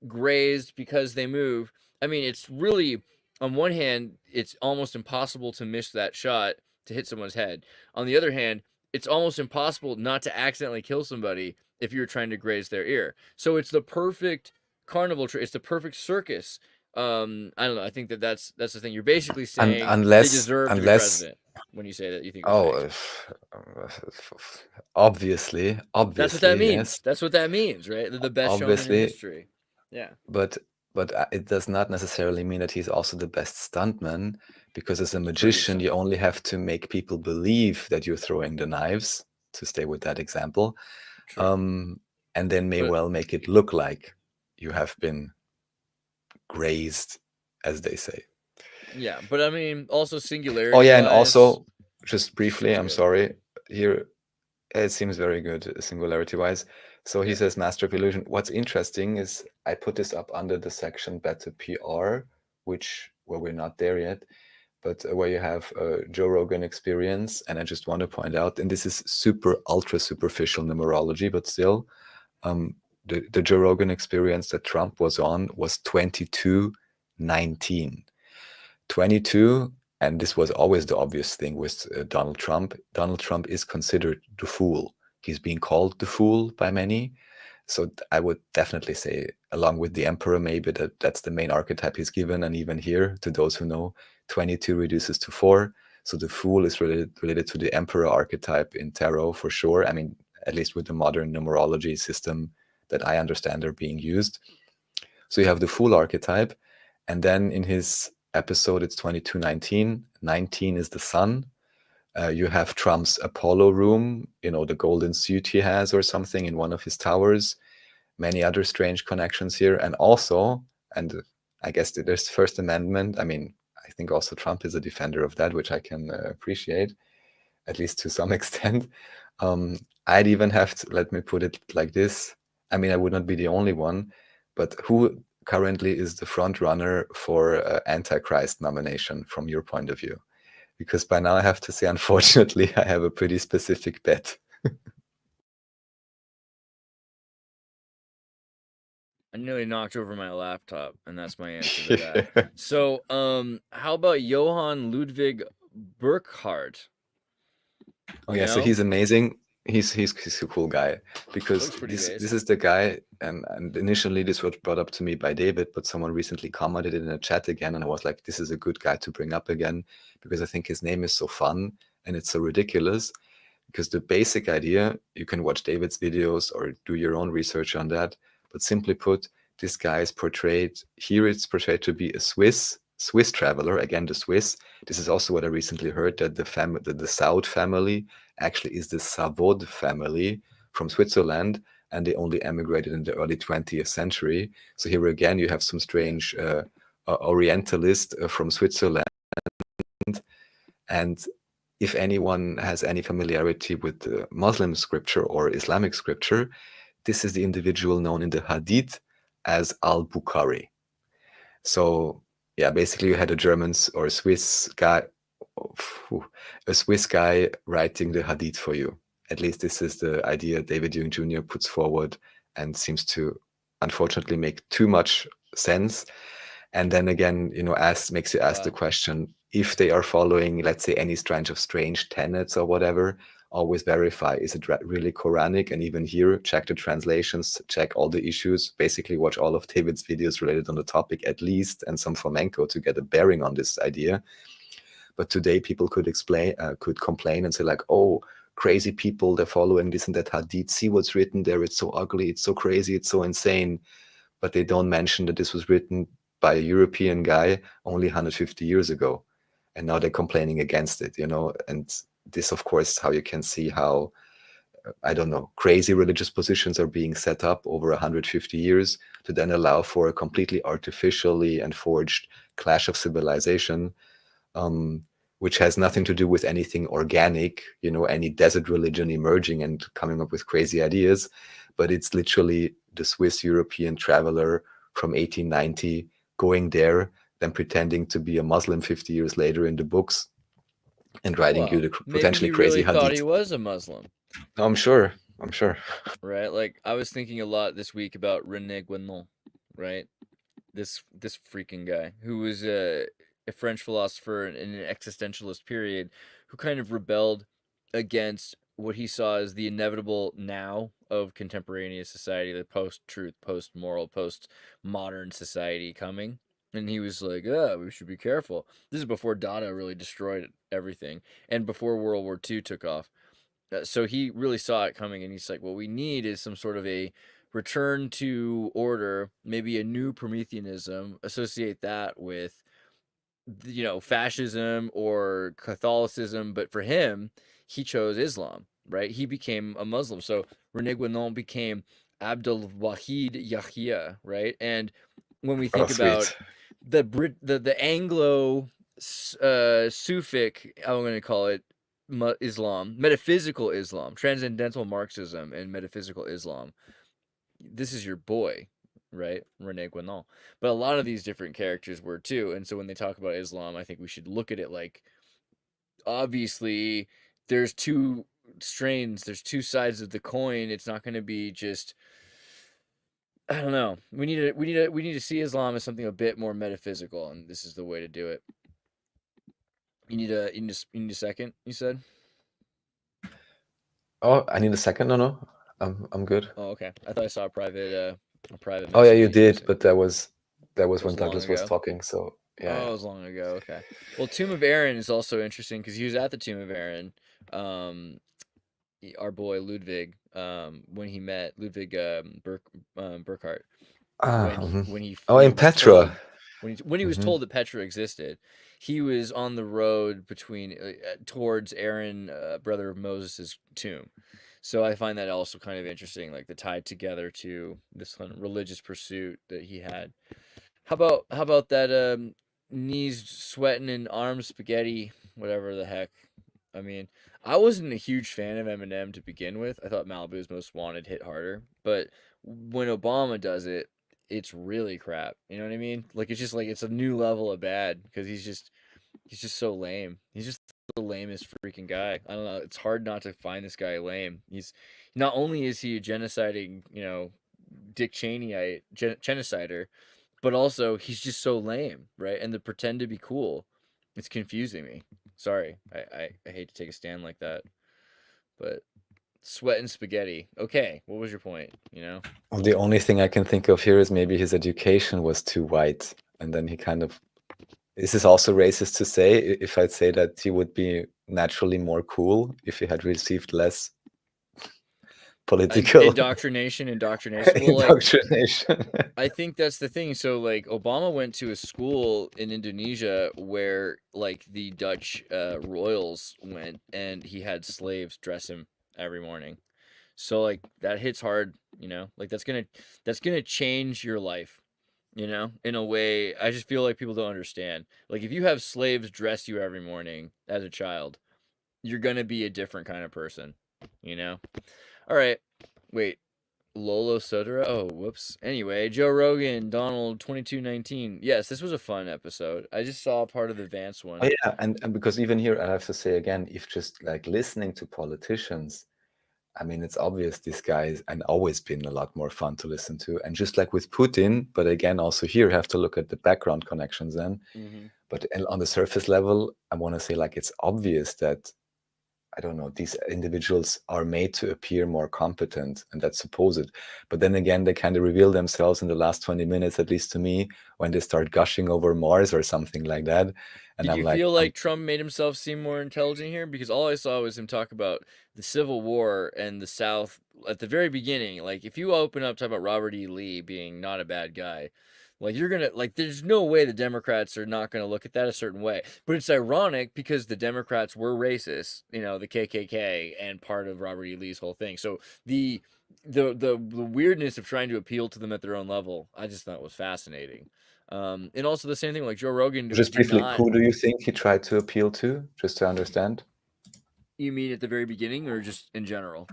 grazed because they move. I mean, it's really, on one hand, it's almost impossible to miss that shot to hit someone's head. On the other hand, it's almost impossible not to accidentally kill somebody if you're trying to graze their ear. So it's the perfect carnival trick. It's the perfect circus. I don't know. I think that's the thing. You're basically saying they unless deserve to be unless president when you say that you think it's fake. obviously That's what that means. yes, That's what that means, right? They're the best showman in obviously, history. Yeah. but it does not necessarily mean that he's also the best stuntman, because as a Pretty magician you simple. only have to make people believe that you're throwing the knives, to stay with that example, True. and then may But well make it look like you have been grazed, as they say. yeah, but I mean, also Oh singularity yeah, and wise, also, just briefly, go I'm ahead. sorry, here it seems very good, singularity wise. So he Yeah. says master of illusion. What's interesting is I put this up under the section better PR, where we're not there yet, but where you have Joe Rogan Experience, and I just want to point out, and this is super ultra superficial numerology, but still, the Joe Rogan Experience that Trump was on was 2219. 22, and this was always the obvious thing with Donald Trump. Donald Trump is considered the fool. He's being called the fool by many. So I would definitely say, along with the emperor, maybe that's the main archetype he's given. And even here, to those who know, 22 reduces to 4. So the fool is related to the emperor archetype in tarot for sure. I mean, at least with the modern numerology system that I understand are being used. So you have the fool archetype, and then in his episode it's 2219. 19 is the sun. You have Trump's Apollo room, the golden suit he has or something in one of his towers. Many other strange connections here, and also, and I guess there's First Amendment. I mean, I think also Trump is a defender of that, which I can appreciate, at least to some extent. I'd even have to, let me put it like this. I mean, I would not be the only one, but who currently is the front runner for Antichrist nomination from your point of view? Because by now I have to say, unfortunately, I have a pretty specific bet. I nearly knocked over my laptop, and that's my answer to that. So, how about Johann Ludwig Burckhardt? Oh You yeah, so know, he's amazing. He's a cool guy, because looks pretty this based. is the guy, and initially this was brought up to me by David, but someone recently commented in a chat again, and I was like, this is a good guy to bring up again, because I think his name is so fun and it's so ridiculous. Because the basic idea, you can watch David's videos or do your own research on that, but simply put, this guy is portrayed here. It's portrayed to be a Swiss traveler. Again, the Swiss. This is also what I recently heard, that the Saud family actually is the Savoud family from Switzerland, and they only emigrated in the early 20th century. So here again, you have some strange Orientalist from Switzerland. And if anyone has any familiarity with the Muslim scripture or Islamic scripture, this is the individual known in the Hadith as Al-Bukhari. So yeah, basically you had a German or a Swiss guy writing the Hadith for you. At least this is the idea David Jung Jr. puts forward, and seems to unfortunately make too much sense. And then again, makes you ask the question, if they are following, let's say, any strange tenets or whatever, always verify, is it really Quranic? And even here, check the translations, check all the issues, basically watch all of David's videos related on the topic at least, and some Fomenko, to get a bearing on this idea. But today people could complain and say like, oh, crazy people, they're following this and that Hadith, see what's written there, it's so ugly, it's so crazy, it's so insane. But they don't mention that this was written by a European guy only 150 years ago. And now they're complaining against it, and this, of course, how you can see how, I don't know, crazy religious positions are being set up over 150 years to then allow for a completely artificially and forged clash of civilization, which has nothing to do with anything organic, any desert religion emerging and coming up with crazy ideas, but it's literally the Swiss European traveler from 1890, going there, then pretending to be a Muslim 50 years later in the books and writing you the Maybe potentially he crazy really thought he hadith. was a Muslim, I'm sure. right? Like I was thinking a lot this week about René Guénon, right? This freaking guy who was a French philosopher in an existentialist period who kind of rebelled against what he saw as the inevitable now of contemporaneous society, the post-truth, post-moral, post-modern society coming. And he was like, we should be careful. This is before Dada really destroyed everything and before World War II took off. So he really saw it coming, and he's like, what we need is some sort of a return to order, maybe a new Prometheanism, associate that with, fascism or Catholicism. But for him, he chose Islam, right? He became a Muslim. So René Guénon became Abdul Wahid Yahya, right? And when we think about the Anglo Sufic, I'm going to call it Islam, metaphysical Islam, transcendental Marxism, and metaphysical Islam. This is your boy, right? René Guénon. But a lot of these different characters were too. And so when they talk about Islam, I think we should look at it like, obviously, there's two strains, there's two sides of the coin. It's not going to be just, I don't know. We need to see Islam as something a bit more metaphysical, and this is the way to do it. You need a second, you said? Oh, I need a second. No, I'm good. Oh, okay. I thought I saw a private Oh yeah, message you that did, sent. but that was when long Douglas was ago? talking. So Oh, yeah. it was long ago. Okay. Well, Tomb of Aaron is also interesting because he was at the Tomb of Aaron. Our boy Ludwig, when he met Ludwig Burkhardt, when he Oh, in was Petra. told, when he was Mhm. told that Petra existed, he was on the road between towards Aaron, brother of Moses' tomb. So I find that also kind of interesting, like the tie together to this kind of religious pursuit that he had. How about that knees sweating and arms spaghetti, whatever the heck. I mean, I wasn't a huge fan of Eminem to begin with. I thought Malibu's Most Wanted hit harder, but when Obama does it, it's really crap. You know what I mean? Like it's just like it's a new level of bad because he's just so lame. He's just the lamest freaking guy. I don't know. It's hard not to find this guy lame. He's not only is he a genociding, Dick Cheneyite genocider, but also he's just so lame, right? And to pretend to be cool, it's confusing me. Sorry, I hate to take a stand like that, but sweat and spaghetti. Okay, what was your point? Well, the only thing I can think of here is maybe his education was too white, and then he kind of. This is also racist to say if I'd say that he would be naturally more cool if he had received less political indoctrination. Well, indoctrination. I think that's the thing. So, like, Obama went to a school in Indonesia where, like, the Dutch royals went, and he had slaves dress him every morning. So, like, that hits hard. Like that's gonna change your life. In a way, I just feel like people don't understand. Like, if you have slaves dress you every morning as a child, you're gonna be a different kind of person. All right, wait. Lolo Sodera? Oh, whoops. Anyway, Joe Rogan, Donald 2219. Yes, this was a fun episode. I just saw part of the Vance one. Oh yeah, and because even here I have to say again, if just like listening to politicians, I mean, it's obvious this guy is and always been a lot more fun to listen to. And just like with Putin, but again, also here you have to look at the background connections then. But on the surface level, I want to say like it's obvious that I don't know, these individuals are made to appear more competent, and that's supposed. But then again, they kind of reveal themselves in the last 20 minutes, at least to me, when they start gushing over Mars or something like that. And Did I'm you like, feel like Trump made himself seem more intelligent here? Because all I saw was him talk about the Civil War and the South at the very beginning. Like, if you open up, talk about Robert E. Lee being not a bad guy, like, you're gonna, like, there's no way the Democrats are not gonna look at that a certain way. But it's ironic because the Democrats were racist, the KKK, and part of Robert E. Lee's whole thing. So the weirdness of trying to appeal to them at their own level, I just thought was fascinating. And also the same thing, like Joe Rogan just did briefly, not. who do you think he tried to appeal to, just to understand? You mean at the very beginning or just in general?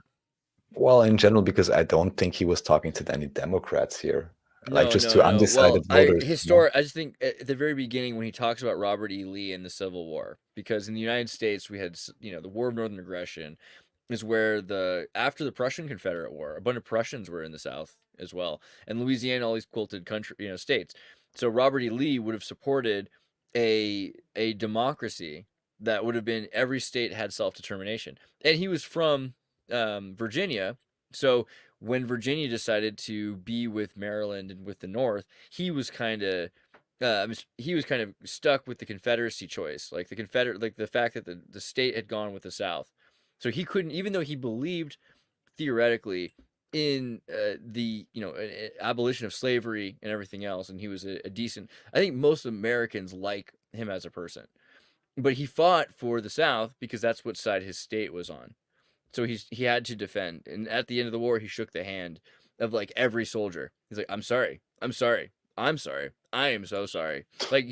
Well, in general, because I don't think he was talking to any Democrats here. like No, just no, to no. Well, undecided voters, I just think at the very beginning when he talks about Robert E. Lee and the Civil War, because in the United States we had, the War of Northern Aggression is where after the Prussian Confederate War, a bunch of Prussians were in the South as well, and Louisiana, all these quilted country, states. So Robert E. Lee would have supported a democracy that would have been every state had self-determination, and he was from Virginia, so when Virginia decided to be with Maryland and with the North, he was kind of stuck with the Confederacy choice, like the fact that the state had gone with the South. So he couldn't, even though he believed theoretically in the abolition of slavery and everything else, and he was a decent. I think most Americans like him as a person, but he fought for the South because that's what side his state was on. So he had to defend, and at the end of the war, he shook the hand of like every soldier. He's like, "I'm sorry, I'm sorry, I'm sorry, I am so sorry." Like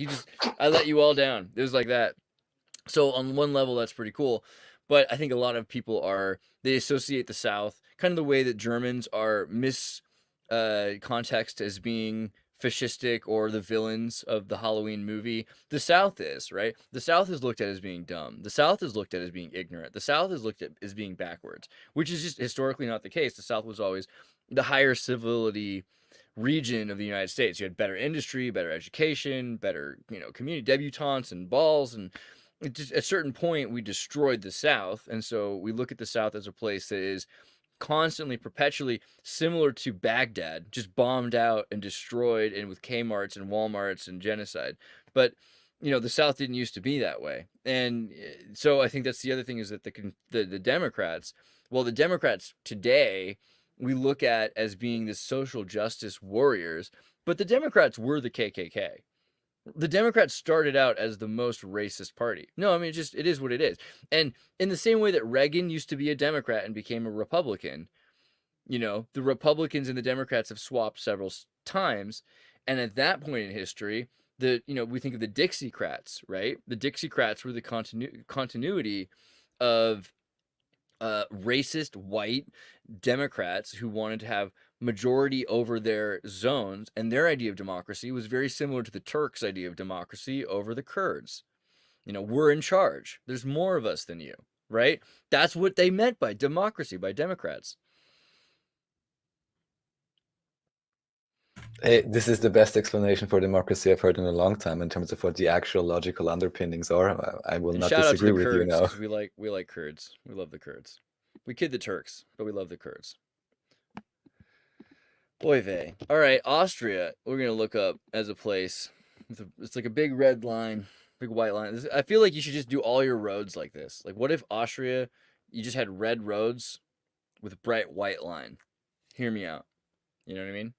I let you all down. It was like that. So on one level, that's pretty cool, but I think a lot of people they associate the South kind of the way that Germans are context as being fascistic or the villains of the Halloween movie. The South is, right? The South is looked at as being dumb. The South is looked at as being ignorant. The South is looked at as being backwards, which is just historically not the case. The South was always the higher civility region of the United States. You had better industry, better education, better, community debutantes and balls, and just at a certain point we destroyed the South, and so we look at the South as a place that is constantly, perpetually similar to Baghdad, just bombed out and destroyed, and with Kmart's and Walmart's and genocide. But the South didn't used to be that way, and so I think that's the other thing is that the Democrats, the Democrats today we look at as being the social justice warriors, but the Democrats were the KKK. The Democrats started out as the most racist party. No, I mean, it is what it is. And in the same way that Reagan used to be a Democrat and became a Republican, the Republicans and the Democrats have swapped several times. And at that point in history, we think of the Dixiecrats, right? The Dixiecrats were the continuity of racist white Democrats who wanted to have majority over their zones, and their idea of democracy was very similar to the Turks' idea of democracy over the Kurds. We're in charge. There's more of us than you, right? That's what they meant by democracy, by Democrats. Hey, this is the best explanation for democracy I've heard in a long time in terms of what the actual logical underpinnings are. I will not shout disagree out to the with you Kurds, now. because we like Kurds. We love the Kurds. We kid the Turks, but we love the Kurds. Boy vey. All right, Austria, we're going to look up as a place. It's like a big red line, big white line. I feel like you should just do all your roads like this. Like, what if Austria, you just had red roads with a bright white line? Hear me out. You know what I mean?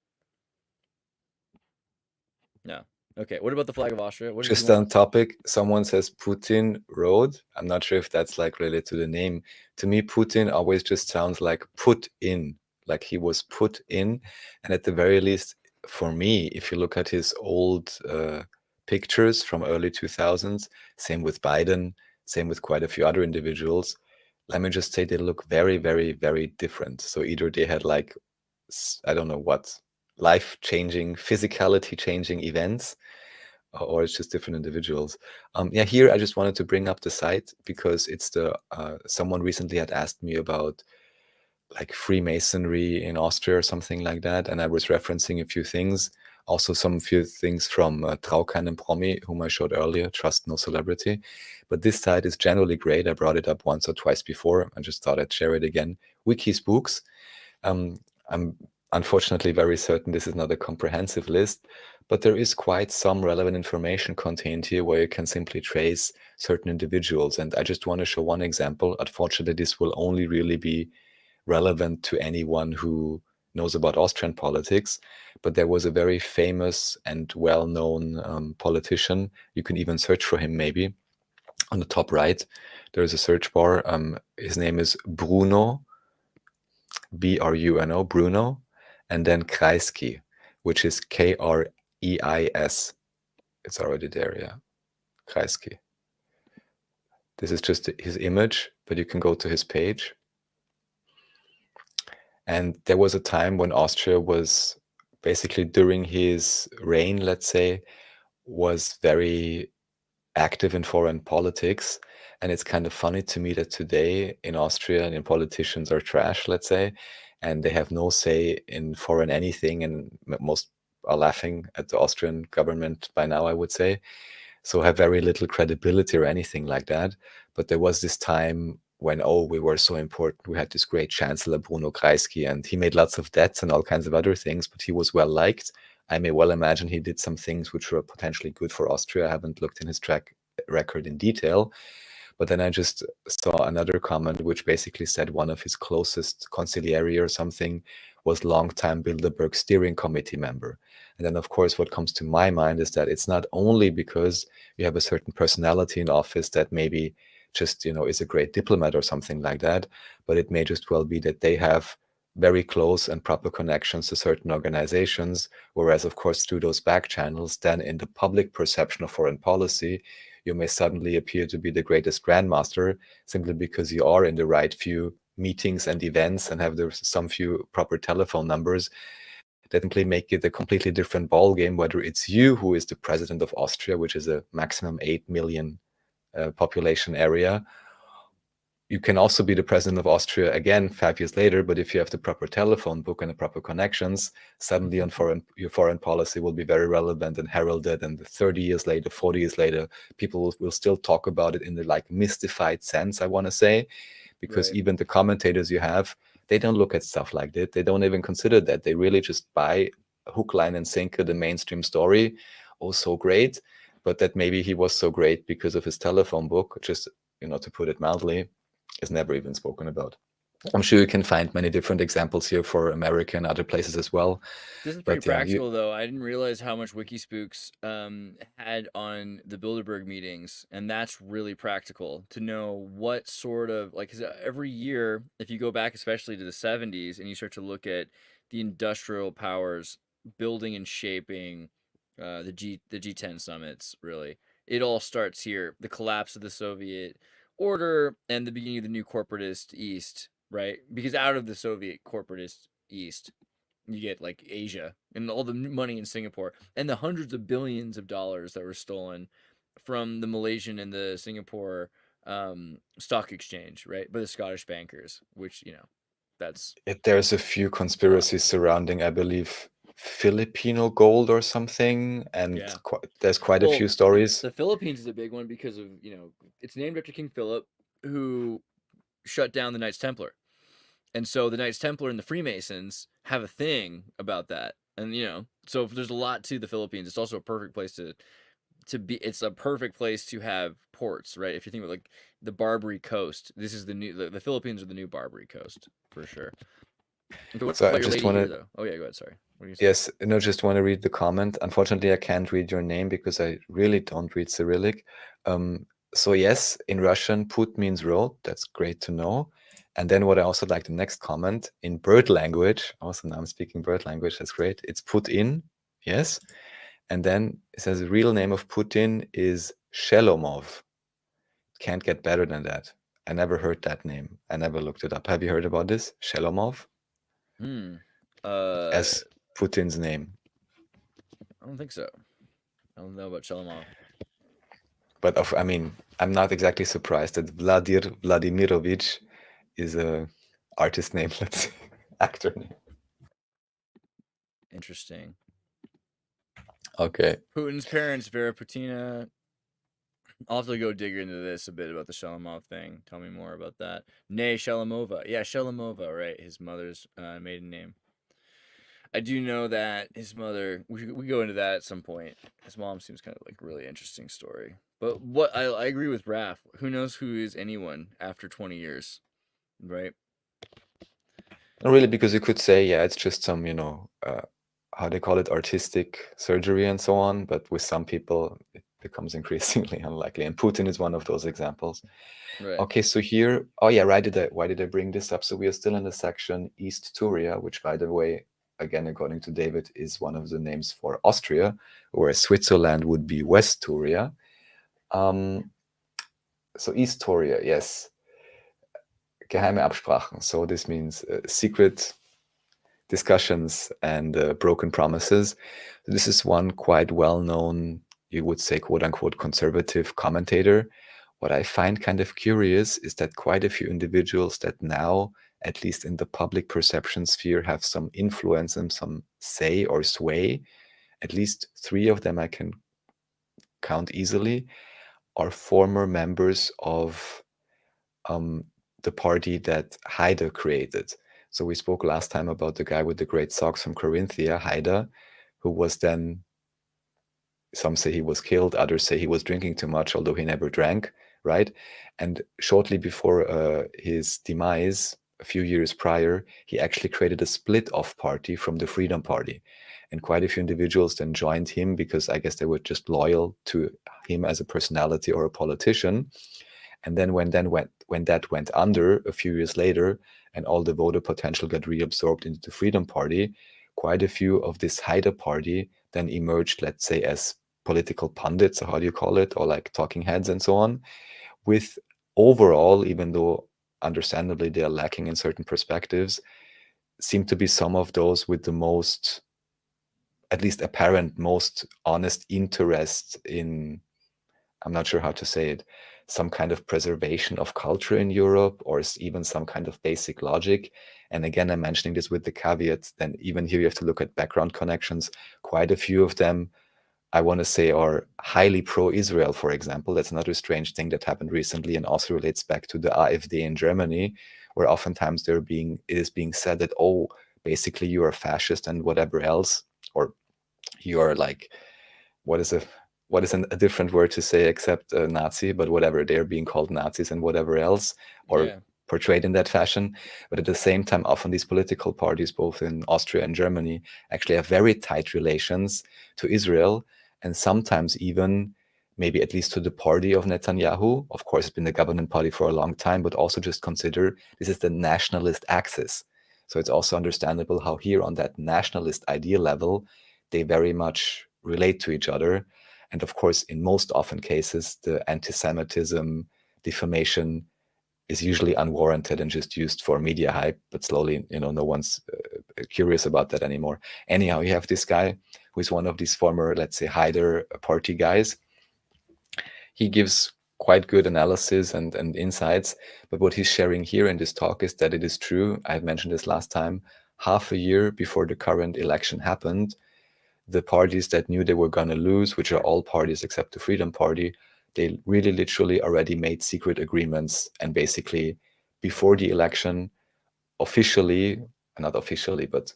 No. Okay, what about the flag of Austria? What Just on topic, someone says Putin Road. I'm not sure if that's like related to the name. To me, Putin always just sounds like put in, like he was put in. And at the very least, for me, if you look at his old pictures from early 2000s, same with Biden, same with quite a few other individuals, let me just say they look very, very, very different. So either they had like, I don't know what, life-changing, physicality-changing events, or it's just different individuals. Here I just wanted to bring up the site because it's someone recently had asked me about like Freemasonry in Austria or something like that, and I was referencing a few things, also few things from Trau keinem Promi, whom I showed earlier, Trust No Celebrity. But this site is generally great. I brought it up once or twice before. I just thought I'd share it again. Wikispooks. I'm unfortunately very certain this is not a comprehensive list, but there is quite some relevant information contained here where you can simply trace certain individuals. And I just want to show one example. Unfortunately, this will only really be relevant to anyone who knows about Austrian politics. But there was a very famous and well-known politician. You can even search for him maybe. On the top right, there is a search bar. His name is Bruno, Bruno, Bruno, and then Kreisky, which is Kreis. It's already there, yeah. Kreisky. This is just his image, but you can go to his page. And there was a time when Austria was basically during his reign, let's say, was very active in foreign politics. And it's kind of funny to me that today in Austria, and politicians are trash, let's say, and they have no say in foreign anything, and most are laughing at the Austrian government by now, I would say. So have very little credibility or anything like that. But there was this time when, oh, we were so important. We had this great chancellor, Bruno Kreisky, and he made lots of debts and all kinds of other things, but he was well liked. I may well imagine he did some things which were potentially good for Austria. I haven't looked in his track record in detail. But then I just saw another comment which basically said one of his closest consigliere or something was longtime Bilderberg steering committee member. And then, of course, what comes to my mind is that it's not only because you have a certain personality in office that maybe just, is a great diplomat or something like that, but it may just well be that they have very close and proper connections to certain organizations, whereas, of course, through those back channels, then in the public perception of foreign policy, you may suddenly appear to be the greatest grandmaster simply because you are in the right few meetings and events and have some few proper telephone numbers that simply make it a completely different ballgame, whether it's you who is the president of Austria, which is a maximum 8 million population area. You can also be the president of Austria again 5 years later, but if you have the proper telephone book and the proper connections, suddenly your foreign policy will be very relevant and heralded. And 30 years later, 40 years later, people will still talk about it in the like mystified sense, I want to say, because Right. even the commentators you have, they don't look at stuff like that. They don't even consider that. They really just buy hook, line, and sinker the mainstream story. Oh, so great. But that maybe he was so great because of his telephone book, just, to put it mildly, is never even spoken about. I'm sure you can find many different examples here for America and other places as well. This is pretty But yeah, practical, though. I didn't realize how much Wikispooks had on the Bilderberg meetings, and that's really practical to know what sort of like. 'Cause every year, if you go back, especially to the '70s, and you start to look at the industrial powers building and shaping the G10 summits, really, it all starts here. The collapse of the Soviet order and the beginning of the new corporatist East, right? Because out of the Soviet corporatist East, you get like Asia and all the money in Singapore and the hundreds of billions of dollars that were stolen from the Malaysian and the Singapore stock exchange, right? By the Scottish bankers, which, that's there's a few conspiracies surrounding, I believe, Filipino gold or something, and Yeah. there's quite a few stories. The Philippines is a big one because of, it's named after King Philip, who shut down the Knights Templar. And so the Knights Templar and the Freemasons have a thing about that. And, so there's a lot to the Philippines. It's also a perfect place to be. It's a perfect place to have ports, right? If you think about like the Barbary Coast, this is the Philippines are the new Barbary Coast for sure. But what So I about your just lady want here, to, though? Oh yeah, go ahead. Sorry. What are you saying? yes, no, just want to read the comment. Unfortunately, I can't read your name because I really don't read Cyrillic. So yes, in Russian, put means road. That's great to know. And then what I also like, the next comment, in bird language, also now I'm speaking bird language, that's great. It's put in, yes. And then it says the real name of Putin is Shelomov. Can't get better than that. I never heard that name. I never looked it up. Have you heard about this? Shelomov? As Putin's name. I don't think so. I don't know about Shalimov. But I'm not exactly surprised that Vladimirovich is a artist name, let's say, actor name. Interesting. Okay. Putin's parents, Vera Putina. I'll have to go dig into this a bit about the Shalimov thing. Tell me more about that. Nay, Shalimova. Yeah, Shalimova, right? His mother's maiden name. I do know that his mother. We go into that at some point. His mom seems kind of like a really interesting story. But what I agree with Raph. Who knows who is anyone after 20 years, right? Not really, because you could say, yeah, it's just some, how they call it, artistic surgery and so on. But with some people, it becomes increasingly unlikely. And Putin is one of those examples. Right. Okay, so here, oh yeah, why did I bring this up? So we are still in the section East Turia, which, by the way, again, according to David, is one of the names for Austria, whereas Switzerland would be West Turia. So East Turia, yes. Geheime Absprachen. So this means secret discussions and broken promises. This is one quite well-known, you would say, quote-unquote, conservative commentator. What I find kind of curious is that quite a few individuals that now, at least in the public perception sphere, have some influence and some say or sway, at least 3 of them I can count easily, are former members of the party that Haida created. So we spoke last time about the guy with the great socks from Corinthia, Haida, who was then, some say he was killed, others say he was drinking too much, although he never drank, right? And shortly before his demise, a few years prior, he actually created a split-off party from the Freedom Party. And quite a few individuals then joined him because I guess they were just loyal to him as a personality or a politician. And then when that went under a few years later, and all the voter potential got reabsorbed into the Freedom Party, quite a few of this Haida party then emerged, let's say, as political pundits, or how do you call it, or like talking heads and so on, with overall, even though understandably they are lacking in certain perspectives, seem to be some of those with the most, at least apparent, most honest interest in, I'm not sure how to say it, some kind of preservation of culture in Europe, or even some kind of basic logic. And again, I'm mentioning this with the caveat, then even here you have to look at background connections. Quite a few of them, I want to say, are highly pro-Israel, for example. That's another strange thing that happened recently and also relates back to the AfD in Germany, where oftentimes it is being said that, oh, basically you are fascist and whatever else, or you are like, what is a different word to say except Nazi, but whatever, they're being called Nazis and whatever else, or portrayed in that fashion. But at the same time, often these political parties, both in Austria and Germany, actually have very tight relations to Israel, and sometimes even maybe at least to the party of Netanyahu. Of course, it's been the government party for a long time, but also just consider this is the nationalist axis. So it's also understandable how here on that nationalist idea level, they very much relate to each other. And of course, in most often cases, the anti-Semitism, defamation is usually unwarranted and just used for media hype, but slowly, no one's curious about that anymore. Anyhow, you have this guy who is one of these former, let's say, Haider party guys. He gives quite good analysis and insights, but what he's sharing here in this talk is that it is true, I had mentioned this last time, half a year before the current election happened, the parties that knew they were going to lose, which are all parties except the Freedom Party, they really literally already made secret agreements, and basically before the election, officially, not officially, but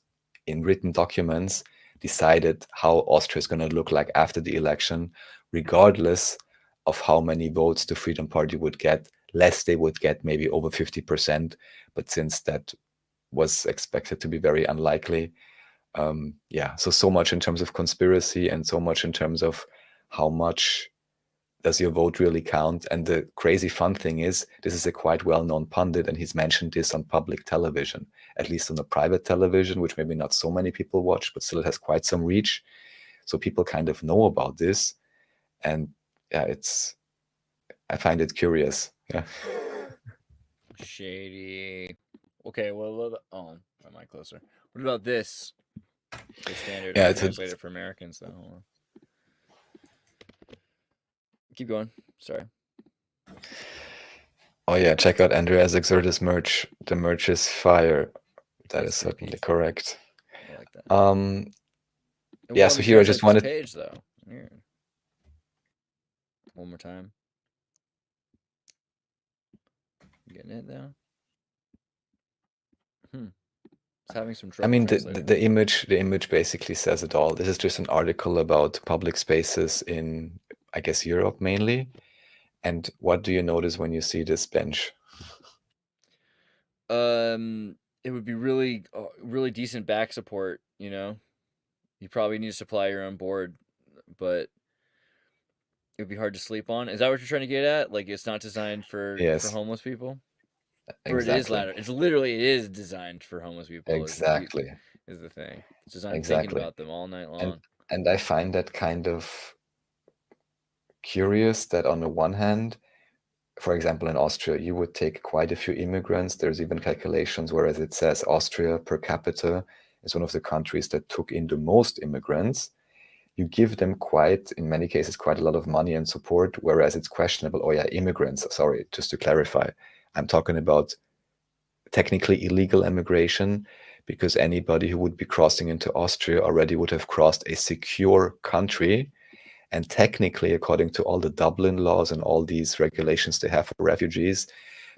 in written documents, decided how Austria is going to look like after the election, regardless of how many votes the Freedom Party would get, less they would get, maybe over 50%. But since that was expected to be very unlikely, so much in terms of conspiracy and so much in terms of how much does your vote really count. And the crazy fun thing is, this is a quite well-known pundit, and he's mentioned this on public television, at least on the private television, which maybe not so many people watch, but still it has quite some reach. So people kind of know about this. And I find it curious. Yeah. Shady. Okay, well, oh, am I closer? What about this? The standard translated for Americans, though. Hold on. Keep going. Sorry. Oh yeah, check out Andreas Xirtus merch. The merch is fire. That is certainly correct. I like that. So here I just wanted page though. Here. One more time. You getting it now? It's having some trouble. I mean, the image basically says it all. This is just an article about public spaces in, I guess, Europe mainly. And what do you notice when you see this bench? It would be really, really decent back support. You probably need to supply your own board, but it would be hard to sleep on. Is that what you're trying to get at? Like, it's not designed for homeless people? Exactly. Or it is ladder. It is designed for homeless people. Exactly. Is the thing. It's designed thinking about them all night long. And I find that kind of curious that on the one hand, for example, in Austria, you would take quite a few immigrants. There's even calculations, whereas it says Austria per capita is one of the countries that took in the most immigrants, you give them quite, in many cases, quite a lot of money and support, whereas it's questionable. Oh yeah, immigrants, sorry, just to clarify, I'm talking about technically illegal immigration, because anybody who would be crossing into Austria already would have crossed a secure country. And technically, according to all the Dublin laws and all these regulations they have for refugees,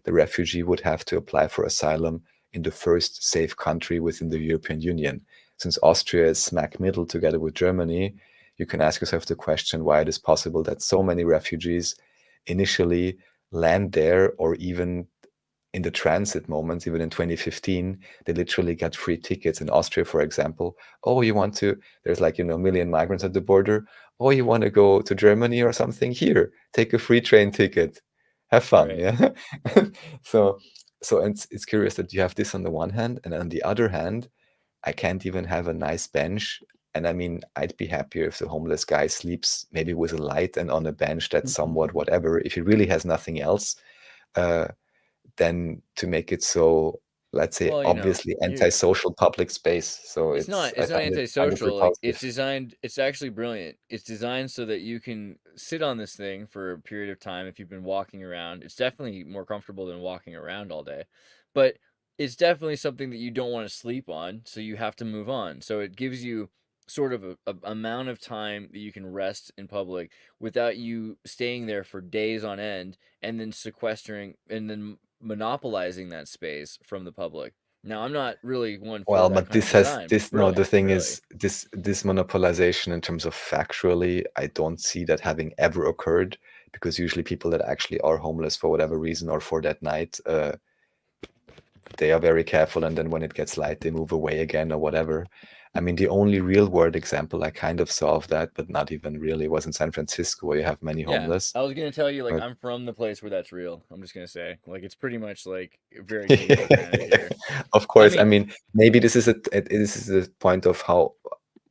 the refugee would have to apply for asylum in the first safe country within the European Union. Since Austria is smack middle together with Germany, you can ask yourself the question why it is possible that so many refugees initially land there, or even in the transit moments, even in 2015, they literally got free tickets in Austria, for example. Oh, you want to, there's like, a million migrants at the border. Oh, you want to go to Germany or something? Here, take a free train ticket. Have fun, Right. yeah? So it's curious that you have this on the one hand, and on the other hand, I can't even have a nice bench. And I mean, I'd be happier if the homeless guy sleeps maybe with a light and on a bench that's somewhat whatever, if he really has nothing else. Than to make it so, let's say, Well, obviously you antisocial public space. So it's not I find it antisocial. Like it's repulsive. designed. It's actually brilliant. It's designed so that you can sit on this thing for a period of time if you've been walking around. It's definitely more comfortable than walking around all day, but it's definitely something that you don't want to sleep on. So you have to move on. So it gives you sort of a amount of time that you can rest in public without you staying there for days on end and then sequestering and then monopolizing that space from the public. Now, I'm not really one for Well, that but kind of this has design, but it's this no, the brilliant, thing really. is this monopolization in terms of factually, I don't see that having ever occurred, because usually people that actually are homeless for whatever reason or for that night, they are very careful, and then when it gets light, they move away again or whatever. I mean, the only real world example I kind of saw of that, but not even really, was in San Francisco, where you have many Yeah, homeless. I was gonna tell you, like, But I'm from the place where that's real. I'm just gonna say, like, it's pretty much like very gated around here. of I course, I mean, mean, maybe this is a point of how,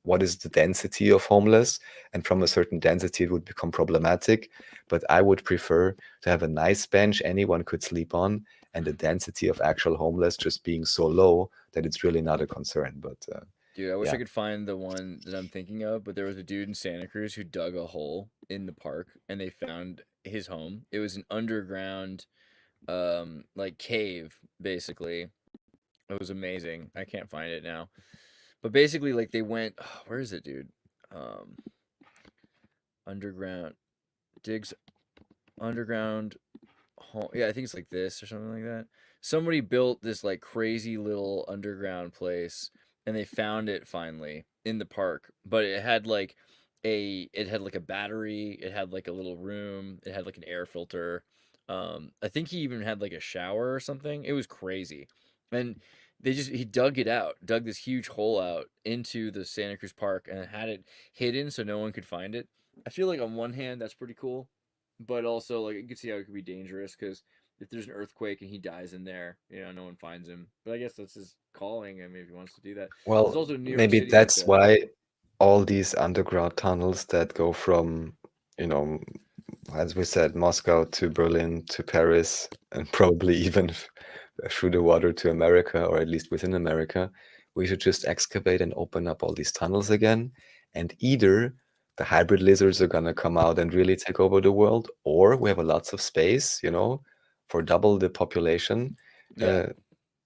what is the density of homeless, and from a certain density it would become problematic. But I would prefer to have a nice bench anyone could sleep on, and the density of actual homeless just being so low that it's really not a concern. But dude, I wish I yeah, could find the one that I'm thinking of, but there was a dude in Santa Cruz who dug a hole in the park and they found his home. It was an underground, like cave, basically. It was amazing. I can't find it now. But basically, like they went, oh, where is it, dude? Um, underground digs underground home. Yeah, I think it's like this or something like that. Somebody built this like crazy little underground place, and they found it finally in the park. But it had like a battery. It had like a little room. It had like an air filter. I think he even had like a shower or something. It was crazy, and he dug it out, dug this huge hole out into the Santa Cruz Park, and had it hidden so no one could find it. I feel like on one hand that's pretty cool, but also like you can see how it could be dangerous because if there's an earthquake and he dies in there, no one finds him. But I guess that's his calling. I mean, if he wants to do that, there's well, also New York maybe City like that's that. why all these underground tunnels that go from, you know, as we said, Moscow to Berlin to Paris, and probably even through the water to America, or at least within America, we should just excavate and open up all these tunnels again. And either the hybrid lizards are going to come out and really take over the world, or we have a lots of space, for double the population. Yeah,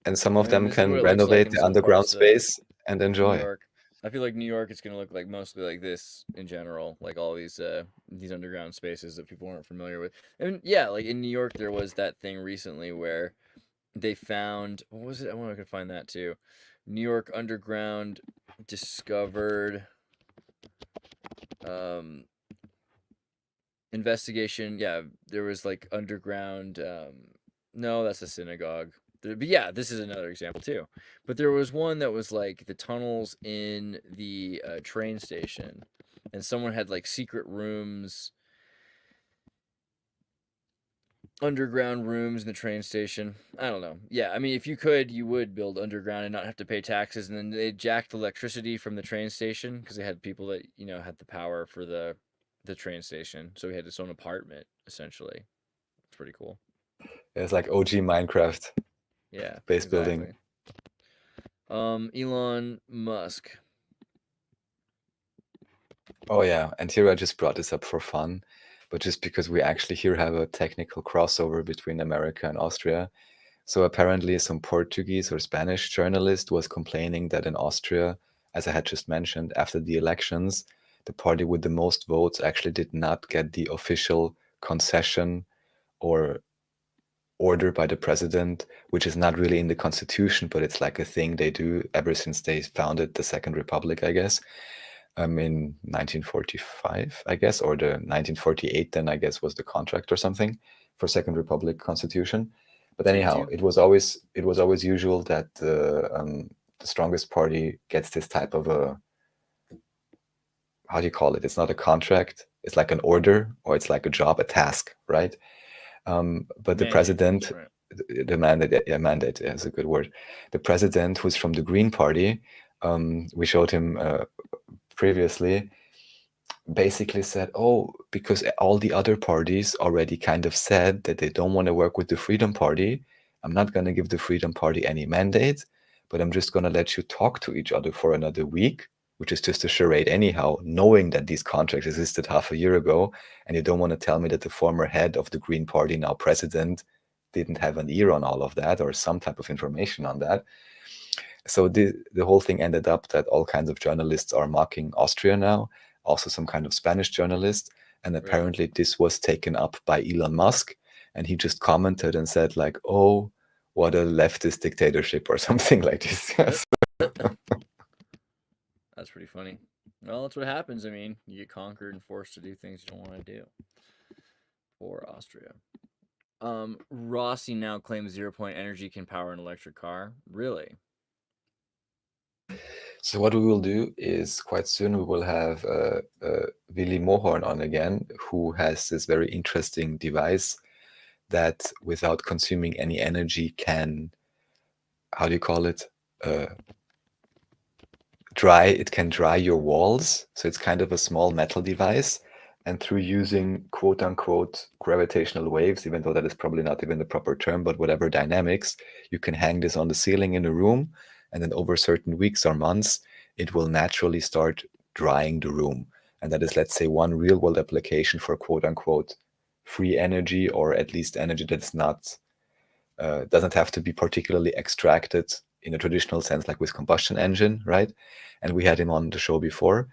And some I of mean, them this is what can it looks like renovate in the some underground parts of space and New enjoy. York. I feel like New York is gonna look like mostly like this in general, like all these underground spaces that people aren't familiar with. And yeah, like in New York, there was that thing recently where they found what was it? I wonder if I could find that too. New York Underground discovered um investigation. Yeah, there was like underground. No, that's a synagogue. But yeah, this is another example too. But there was one that was like the tunnels in the train station, and someone had like secret rooms, underground rooms in the train station. I don't know. Yeah, I mean, if you could, you would build underground and not have to pay taxes. And then they jacked electricity from the train station because they had people that had the power for the train station, so he had his own apartment essentially. It's pretty cool. It's like OG Minecraft Yeah, base building. exactly. Elon Musk. Oh yeah, and here I just brought this up for fun, but just because we actually here have a technical crossover between America and Austria. So apparently some Portuguese or Spanish journalist was complaining that in Austria, as I had just mentioned, after the elections, the party with the most votes actually did not get the official concession or order by the president, which is not really in the constitution, but it's like a thing they do ever since they founded the Second Republic, I guess, in 1945, I guess, or the 1948, then I guess was the contract or something for Second Republic constitution. But anyhow, 42. it was always usual that the strongest party gets this type of a, how do you call it? It's not a contract. It's like an order, or it's like a job, a task, right? But the Mandate, president, right. the mandate, yeah, mandate is a good word. The president, who's from the Green Party, we showed him previously, basically said, oh, because all the other parties already kind of said that they don't want to work with the Freedom Party, I'm not going to give the Freedom Party any mandate, but I'm just going to let you talk to each other for another week, which is just a charade anyhow, knowing that these contracts existed half a year ago, and you don't want to tell me that the former head of the Green Party, now president, didn't have an ear on all of that or some type of information on that. So the whole thing ended up that all kinds of journalists are mocking Austria now, also some kind of Spanish journalist, and Really? apparently this was taken up by Elon Musk, and he just commented and said like, oh, what a leftist dictatorship or something like this. Yes. That's pretty funny. Well, that's what happens. I mean, you get conquered and forced to do things you don't want to do. Poor Austria. Rossi now claims 0 point energy can power an electric car. Really? So what we will do is quite soon we will have Willy Mohorn on again, who has this very interesting device that without consuming any energy can, how do you call it? It can dry your walls. So it's kind of a small metal device. And through using quote unquote gravitational waves, even though that is probably not even the proper term, but whatever dynamics, you can hang this on the ceiling in a room. And then over certain weeks or months, it will naturally start drying the room. And that is, let's say, one real world application for quote unquote free energy, or at least energy that's not, doesn't have to be particularly extracted in a traditional sense, like with combustion engine, right? And we had him on the show before,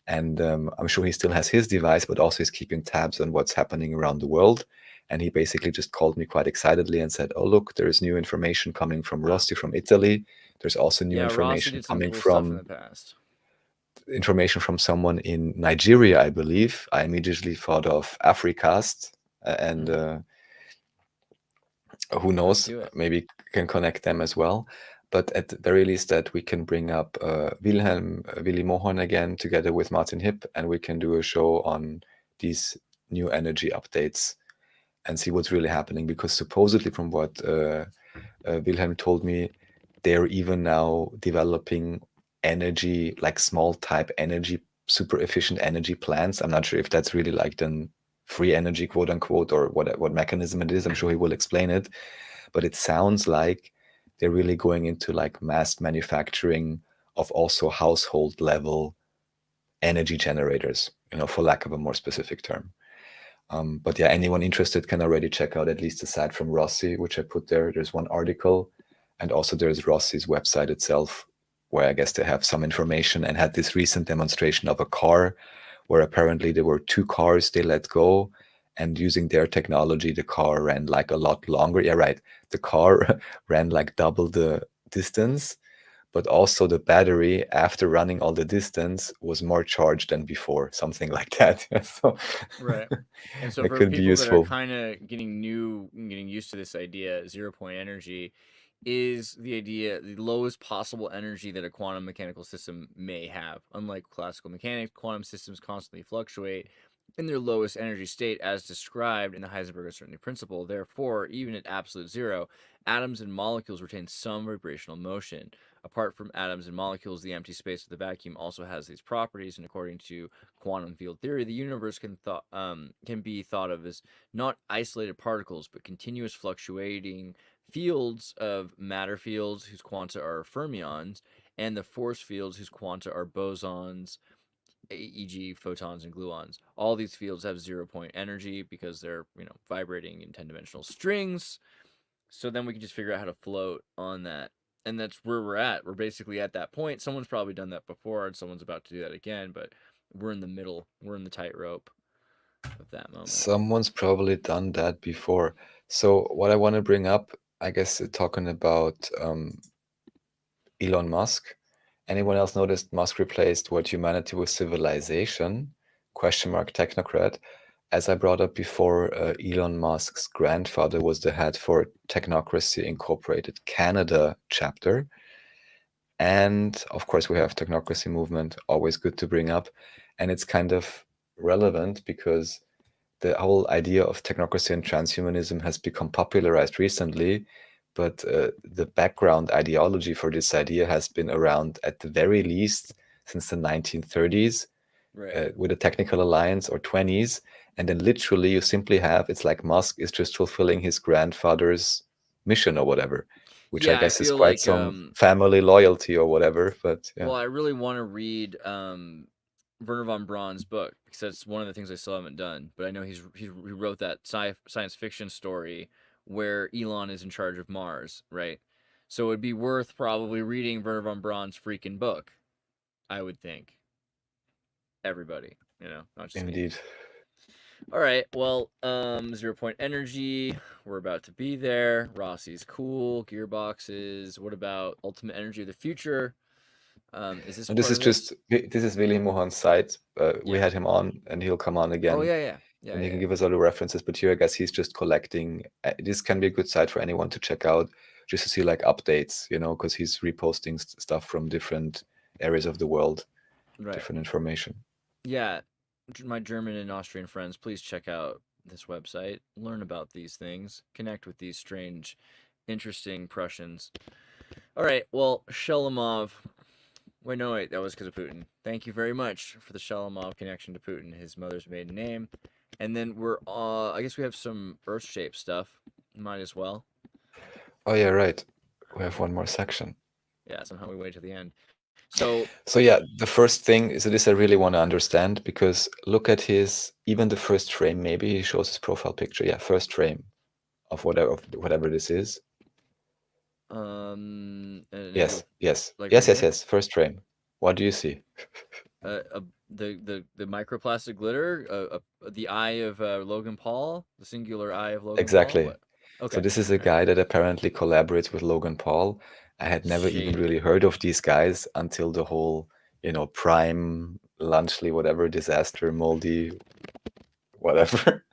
and I'm sure he still has his device, but also he's keeping tabs on what's happening around the world. And he basically just called me quite excitedly and said, "Oh, look, there is new information coming from Wow. Rossi from Italy. There's also new Yeah, Rossi information did some coming cool stuff in from the past. Someone in Nigeria, I believe." I immediately thought of Africast, and who Let's knows, do it. maybe can connect them as well. But at the very least, that we can bring up Willy Mohorn again together with Martin Hipp, and we can do a show on these new energy updates and see what's really happening. Because supposedly, from what Wilhelm told me, they're even now developing energy, like small type energy, super efficient energy plants. I'm not sure if that's really like the free energy, quote unquote, or what mechanism it is. I'm sure he will explain it. But it sounds like they're really going into like mass manufacturing of also household level energy generators, for lack of a more specific term. But yeah, anyone interested can already check out, at least aside from Rossi, which I put there. There's one article, and also there's Rossi's website itself, where I guess they have some information, and had this recent demonstration of a car where apparently there were two cars they let go, and using their technology, the car ran like a lot longer. Yeah, right. The car ran like double the distance, but also the battery, after running all the distance, was more charged than before, something like that. So Right. And so it for could be people that are useful. kind of getting used to this idea, 0 point energy is the idea, the lowest possible energy that a quantum mechanical system may have. Unlike classical mechanics, quantum systems constantly fluctuate in their lowest energy state as described in the Heisenberg uncertainty principle. Therefore, even at absolute zero, atoms and molecules retain some vibrational motion. Apart from atoms and molecules, the empty space of the vacuum also has these properties, and according to quantum field theory, the universe can be thought of as not isolated particles, but continuous fluctuating fields of matter fields whose quanta are fermions, and the force fields whose quanta are bosons, e.g., photons and gluons. All these fields have 0-point energy because they're, vibrating in 10-dimensional strings. So then we can just figure out how to float on that. And that's where we're at. We're basically at that point. Someone's probably done that before, and someone's about to do that again, but we're in the middle. We're in the tightrope of that moment. Someone's probably done that before. So what I want to bring up, I guess, talking about Elon Musk. Anyone else noticed Musk replaced word humanity with civilization? Question mark technocrat. As I brought up before, Elon Musk's grandfather was the head for Technocracy Incorporated Canada chapter. And of course, we have technocracy movement, always good to bring up. And it's kind of relevant because the whole idea of technocracy and transhumanism has become popularized recently, but the background ideology for this idea has been around at the very least since the 1930s, Right. with a technical alliance, or 20s. And then literally you simply have, it's like Musk is just fulfilling his grandfather's mission or whatever, which I Yeah, I guess is feel quite like some family loyalty or whatever. But yeah. well, I really want to read Werner von Braun's book because that's one of the things I still haven't done. But I know he wrote that science fiction story where Elon is in charge of Mars, right? So it'd be worth probably reading Werner von Braun's freaking book, I would think. Everybody, not just me. Indeed. All right, well, 0-point energy. We're about to be there. Rossi's cool. Gearboxes. What about ultimate energy of the future? Is this And part of this? this is Willy Mohan's site. We Yeah. had him on, and he'll come on again. Oh yeah. And he can give us all the references. But here, I guess he's just collecting. This can be a good site for anyone to check out, just to see like updates, because he's reposting stuff from different areas of the world, Right. different information. Yeah, my German and Austrian friends, please check out this website. Learn about these things. Connect with these strange, interesting Prussians. All right, well, Shelamov. Wait, that was because of Putin. Thank you very much for the Shelamov connection to Putin, his mother's maiden name. And then I guess we have some Earth-shaped stuff. Might as well. Oh yeah, right. We have one more section. Yeah, somehow we wait to the end. So yeah, the first thing is this I really want to understand, because look at even the first frame, maybe he shows his profile picture. Yeah, first frame of whatever this is. Yes. First frame. What do you see? The microplastic glitter, the eye of Logan Paul, the singular eye of Logan Exactly. Paul. Okay. So this is a guy that apparently collaborates with Logan Paul. I had never even really heard of these guys until the whole, Prime, Lunchley, whatever, disaster, moldy, whatever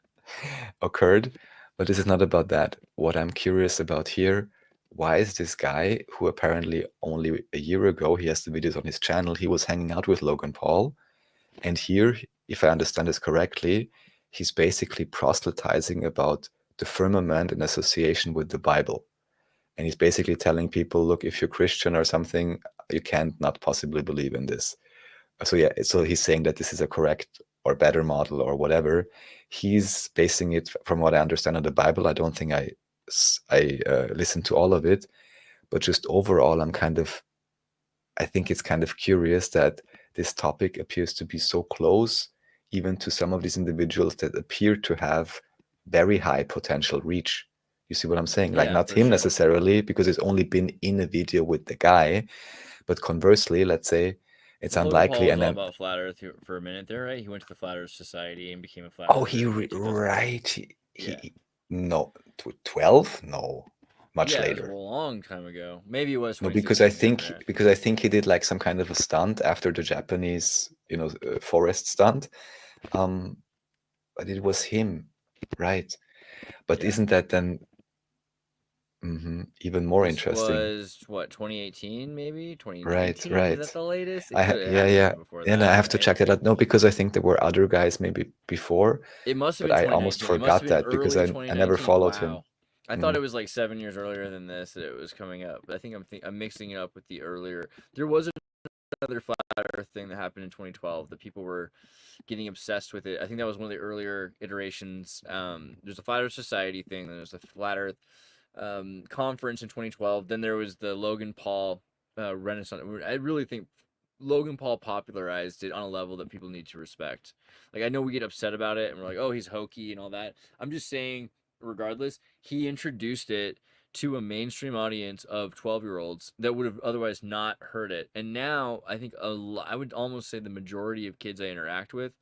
occurred. But this is not about that. What I'm curious about here, why is this guy, who apparently only a year ago, he has the videos on his channel, he was hanging out with Logan Paul. And here, if I understand this correctly, he's basically proselytizing about the firmament in association with the Bible. And he's basically telling people, look, if you're Christian or something, you can't not possibly believe in this. So yeah, so he's saying that this is a correct or better model or whatever. He's basing it, from what I understand, on the Bible. I don't think I listened to all of it, but just overall, I think it's kind of curious that this topic appears to be so close, even to some of these individuals that appear to have very high potential reach. You see what I'm saying? Like, not him necessarily, because it's only been in a video with the guy, but conversely, let's say it's unlikely. Paul and then all about flat Earth for a minute there, right? He went to the Flat Earth Society and became a flat. Oh, no, 12? No, much later. It was a long time ago. Maybe it was. No, because I think he did like some kind of a stunt after the Japanese, forest stunt. But it was him, right? But isn't that then even more interesting? Was what, 2018 maybe? 2019? Right. Is that the latest? And I have to check that out. No, because I think there were other guys maybe before. It must have been. But 2019. I almost forgot that because I never followed him. I thought it was like 7 years earlier than this that it was coming up. But I think I'm mixing it up with the earlier. There was another flat Earth thing that happened in 2012 that people were getting obsessed with it. I think that was one of the earlier iterations. There's a Flat Earth Society thing, then there's a Flat Earth conference in 2012. Then there was the Logan Paul Renaissance. I really think Logan Paul popularized it on a level that people need to respect. Like, I know we get upset about it and we're like, oh, he's hokey and all that. I'm just saying, regardless, he introduced it to a mainstream audience of 12-year-olds that would have otherwise not heard it. And now I think I would almost say the majority of kids I interact with,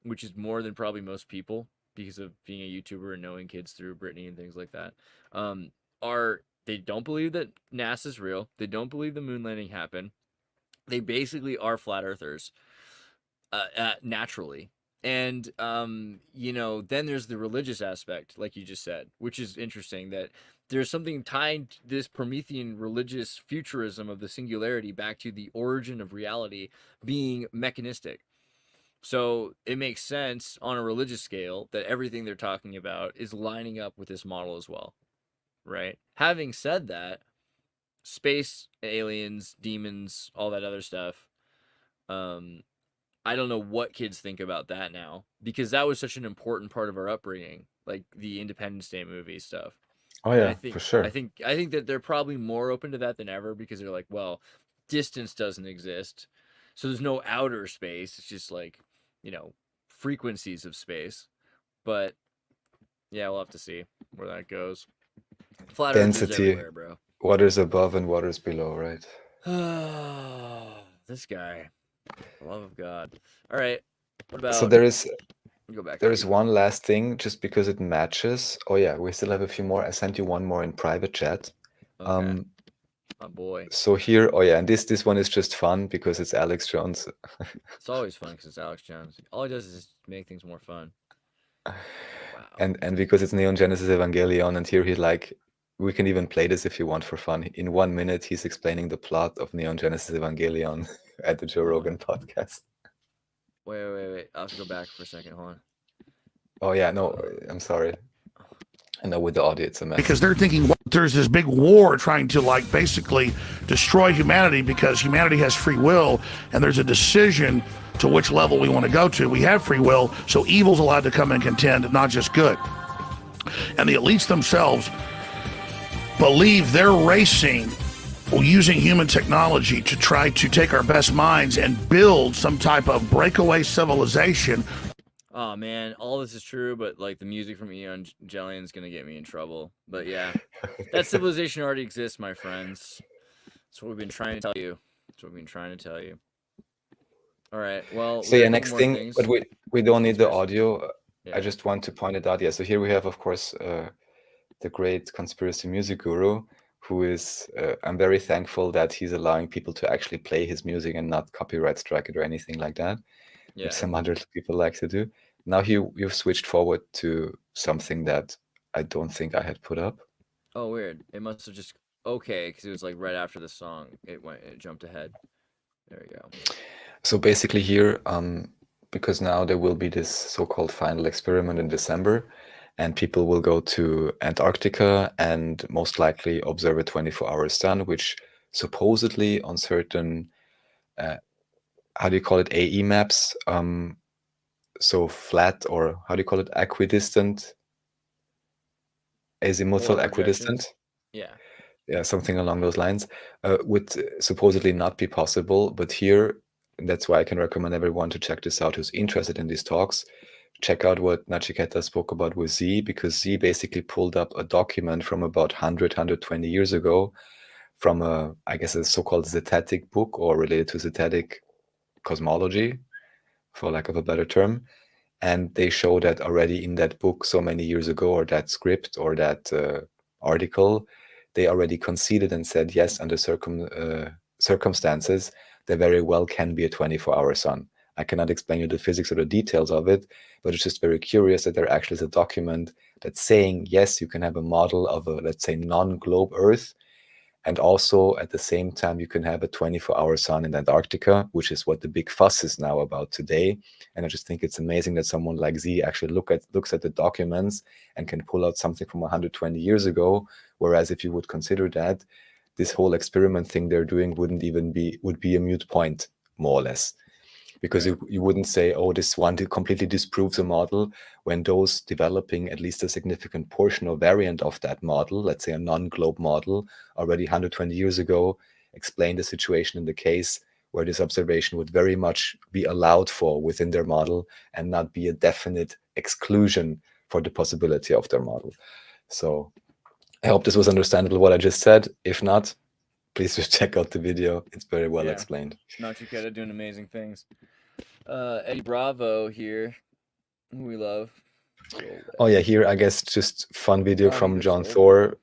which is more than probably most people because of being a YouTuber and knowing kids through Brittany and things like that, they don't believe that NASA's real. They don't believe the moon landing happened. They basically are flat earthers naturally. And, then there's the religious aspect, like you just said, which is interesting, that there's something tied this Promethean religious futurism of the singularity back to the origin of reality being mechanistic. So it makes sense on a religious scale that everything they're talking about is lining up with this model as well, right? Having said that, space, aliens, demons, all that other stuff, I don't know what kids think about that now, because that was such an important part of our upbringing, like the Independence Day movie stuff. Oh And yeah, for sure. I think that they're probably more open to that than ever, because they're like, well, distance doesn't exist, so there's no outer space. It's just like, frequencies of space. But yeah, we'll have to see where that goes. Flat earthers Density, everywhere, bro. waters above and waters below, right? This guy, for the love of God. All right, what So about go back to there is you? one last thing, just because it matches. Oh yeah, we still have a few more. I sent you one more in private chat. Okay, my boy. So here, oh yeah, and this one is just fun because it's Alex Jones. It's always fun because it's Alex Jones. All he does is just make things more fun. Wow. And because it's Neon Genesis Evangelion, and here we can even play this if you want for fun. In 1 minute, he's explaining the plot of Neon Genesis Evangelion at the Joe Rogan podcast. Wait. I'll have to go back for a second. Hold on. Oh yeah, no, I'm sorry. I know with the audio it's a mess. Because they're thinking there's this big war trying to basically destroy humanity, because humanity has free will and there's a decision to which level we want to go to. We have free will, so evil's allowed to come and contend, not just good. And the elites themselves believe they're racing using human technology to try to take our best minds and build some type of breakaway civilization. Oh man, all this is true, but like the music from Evangelion is gonna get me in trouble. But yeah, that civilization already exists, my friends. That's what we've been trying to tell you. All right. Well, So yeah, next thing, but we don't need the audio. Yeah. I just want to point it out. Yeah, so here we have, of course, the great conspiracy music guru, who is, I'm very thankful that he's allowing people to actually play his music and not copyright strike it or anything like that, Yeah. which some other people like to do. Now you've switched forward to something that I don't think I had put up. Oh, weird. It must have just because it was like right after the song. It jumped ahead. There we go. So basically here, because now there will be this so-called final experiment in December, and people will go to Antarctica and most likely observe a 24-hour sun, which supposedly on certain, how do you call it, AE maps, so flat, or how do you call it, equidistant, azimuthal equidistant? Yeah, something along those lines, would supposedly not be possible. But here, that's why I can recommend everyone to check this out who's interested in these talks. Check out what Nachiketa spoke about with Z, because Z basically pulled up a document from about 120 years ago from I guess a so-called zetetic book, or related to zetetic cosmology, for lack of a better term. And they show that already in that book so many years ago, or that script, or that article, they already conceded and said, yes, under circumstances, there very well can be a 24-hour sun. I cannot explain you the physics or the details of it, but it's just very curious that there actually is a document that's saying, yes, you can have a model of a, let's say, non-globe Earth, and also at the same time you can have a 24-hour sun in Antarctica, which is what the big fuss is now about today. And I just think it's amazing that someone like Z actually looks at the documents and can pull out something from 120 years ago, whereas if you would consider that, this whole experiment thing they're doing would be a moot point, more or less. because you wouldn't say, oh, this one completely disproves a model, when those developing at least a significant portion or variant of that model, let's say a non-globe model, already 120 years ago, explained the situation in the case where this observation would very much be allowed for within their model and not be a definite exclusion for the possibility of their model. So I hope this was understandable what I just said. If not, please just check out the video. It's very well explained. Nachiketa doing amazing things. Eddie Bravo here, who we love. Oh yeah, here I guess just fun video from John Thor.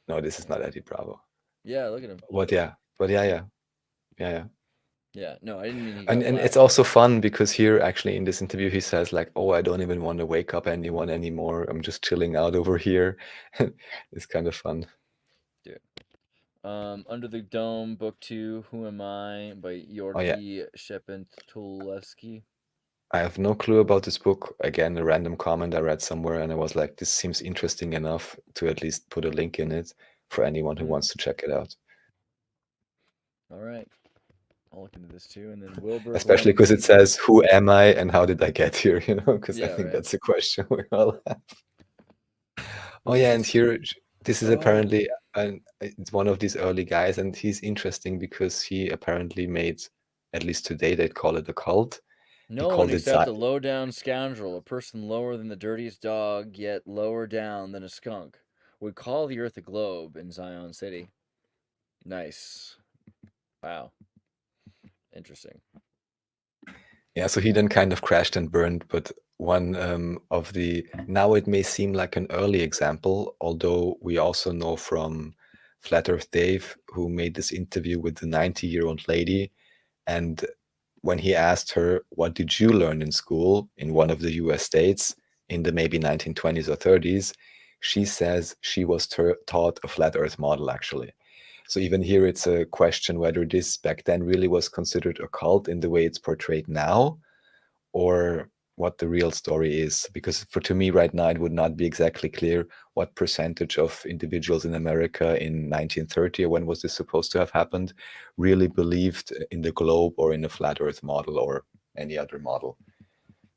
No, this is not Eddie Bravo. Yeah, look at him. What? Yeah, but yeah. Yeah, no, I didn't mean he got And it's also fun because here actually in this interview he says like, oh, I don't even want to wake up anyone anymore. I'm just chilling out over here. It's kind of fun. Dude. Under the Dome, Book 2, Who Am I? By Yorki Shepentulevsky. I have no clue about this book. Again, a random comment I read somewhere and I was like, this seems interesting enough to at least put a link in it for anyone who wants to check it out. All right. I'll look into this too. And then Wilbur. Especially because it says, who am I and how did I get here? You know, because I think right. that's a question we all have. Oh yeah, and here, this is apparently it's one of these early guys, and he's interesting because he apparently made, at least today they'd call it a cult. No one except a low-down scoundrel, a person lower than the dirtiest dog, yet lower down than a skunk, would call the earth a globe in Zion City. Nice. Wow. Interesting. Yeah, so he then kind of crashed and burned, but one of the, now it may seem like an early example, although we also know from Flat Earth Dave, who made this interview with the 90-year-old lady, and when he asked her, what did you learn in school in one of the US states in the maybe 1920s or 30s, she says she was taught a flat earth model, actually. So even here, it's a question whether this back then really was considered a cult in the way it's portrayed now, or what the real story is. Because to me right now, it would not be exactly clear what percentage of individuals in America in 1930, or when was this supposed to have happened, really believed in the globe or in a flat earth model or any other model.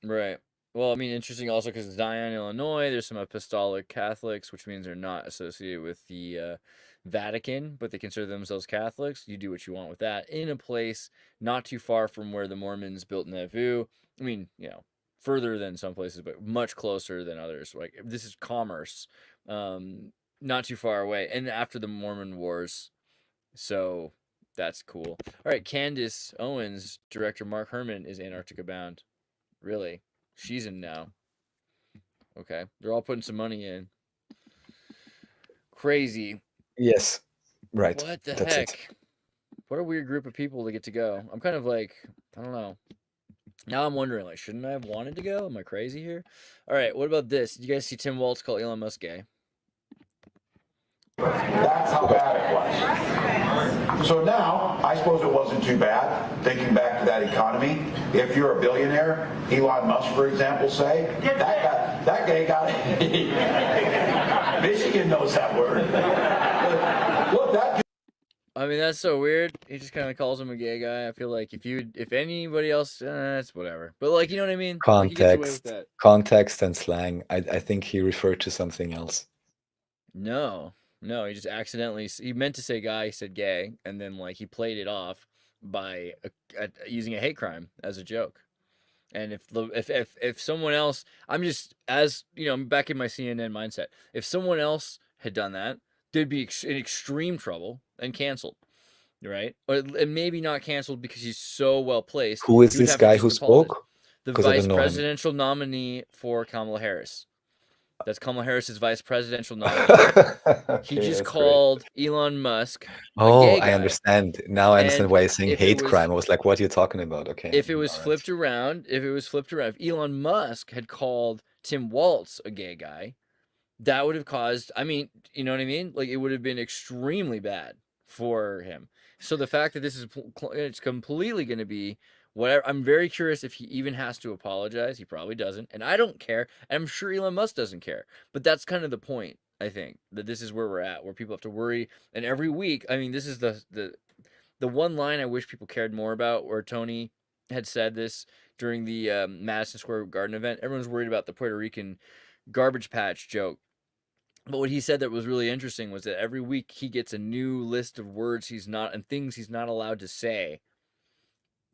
Right. Well, I mean, interesting also because Zion, Illinois, there's some apostolic Catholics, which means they're not associated with the Vatican, but they consider themselves Catholics. You do what you want with that in a place not too far from where the Mormons built Nauvoo. I mean, you know, further than some places, but much closer than others. Like, this is commerce, not too far away. And after the Mormon Wars, so that's cool. All right, Candace Owens, director Mark Herman is Antarctica bound. Really? She's in now. Okay. They're all putting some money in. Crazy. Yes. Right. What the heck? What a weird group of people to get to go. I'm kind of like, I don't know. Now I'm wondering, like, shouldn't I have wanted to go? Am I crazy here? All right, what about this? Did you guys see Tim Waltz call Elon Musk gay? That's how bad it was. So now, I suppose it wasn't too bad, thinking back to that economy. If you're a billionaire, Elon Musk, for example, say, that guy got it. Michigan knows that word. Look, that. I mean, that's so weird. He just kind of calls him a gay guy. I feel like if anybody else, it's whatever. But like, you know what I mean? Context and slang. I think he referred to something else. No, he just accidentally, he meant to say guy, he said gay, and then like he played it off by using a hate crime as a joke. And if someone else, I'm just, as you know, I'm back in my CNN mindset. If someone else had done that, they'd be in extreme trouble and canceled, right? Or maybe not canceled because he's so well placed. Who is this guy who spoke? The vice presidential nominee for Kamala Harris. That's Kamala Harris's vice presidential nominee. He just called Elon Musk a gay guy. I understand. Now I understand why he's saying hate crime. I was like, what are you talking about? Okay. If it was flipped around, if Elon Musk had called Tim Waltz a gay guy, that would have caused, I mean, you know what I mean? Like, it would have been extremely bad for him. So the fact that this is, it's completely going to be whatever. I'm very curious if he even has to apologize. He probably doesn't. And I don't care. I'm sure Elon Musk doesn't care. But that's kind of the point, I think, that this is where we're at, where people have to worry. And every week, I mean, this is the one line I wish people cared more about, where Tony had said this during the Madison Square Garden event. Everyone's worried about the Puerto Rican garbage patch joke. But what he said that was really interesting was that every week he gets a new list of words and things he's not allowed to say,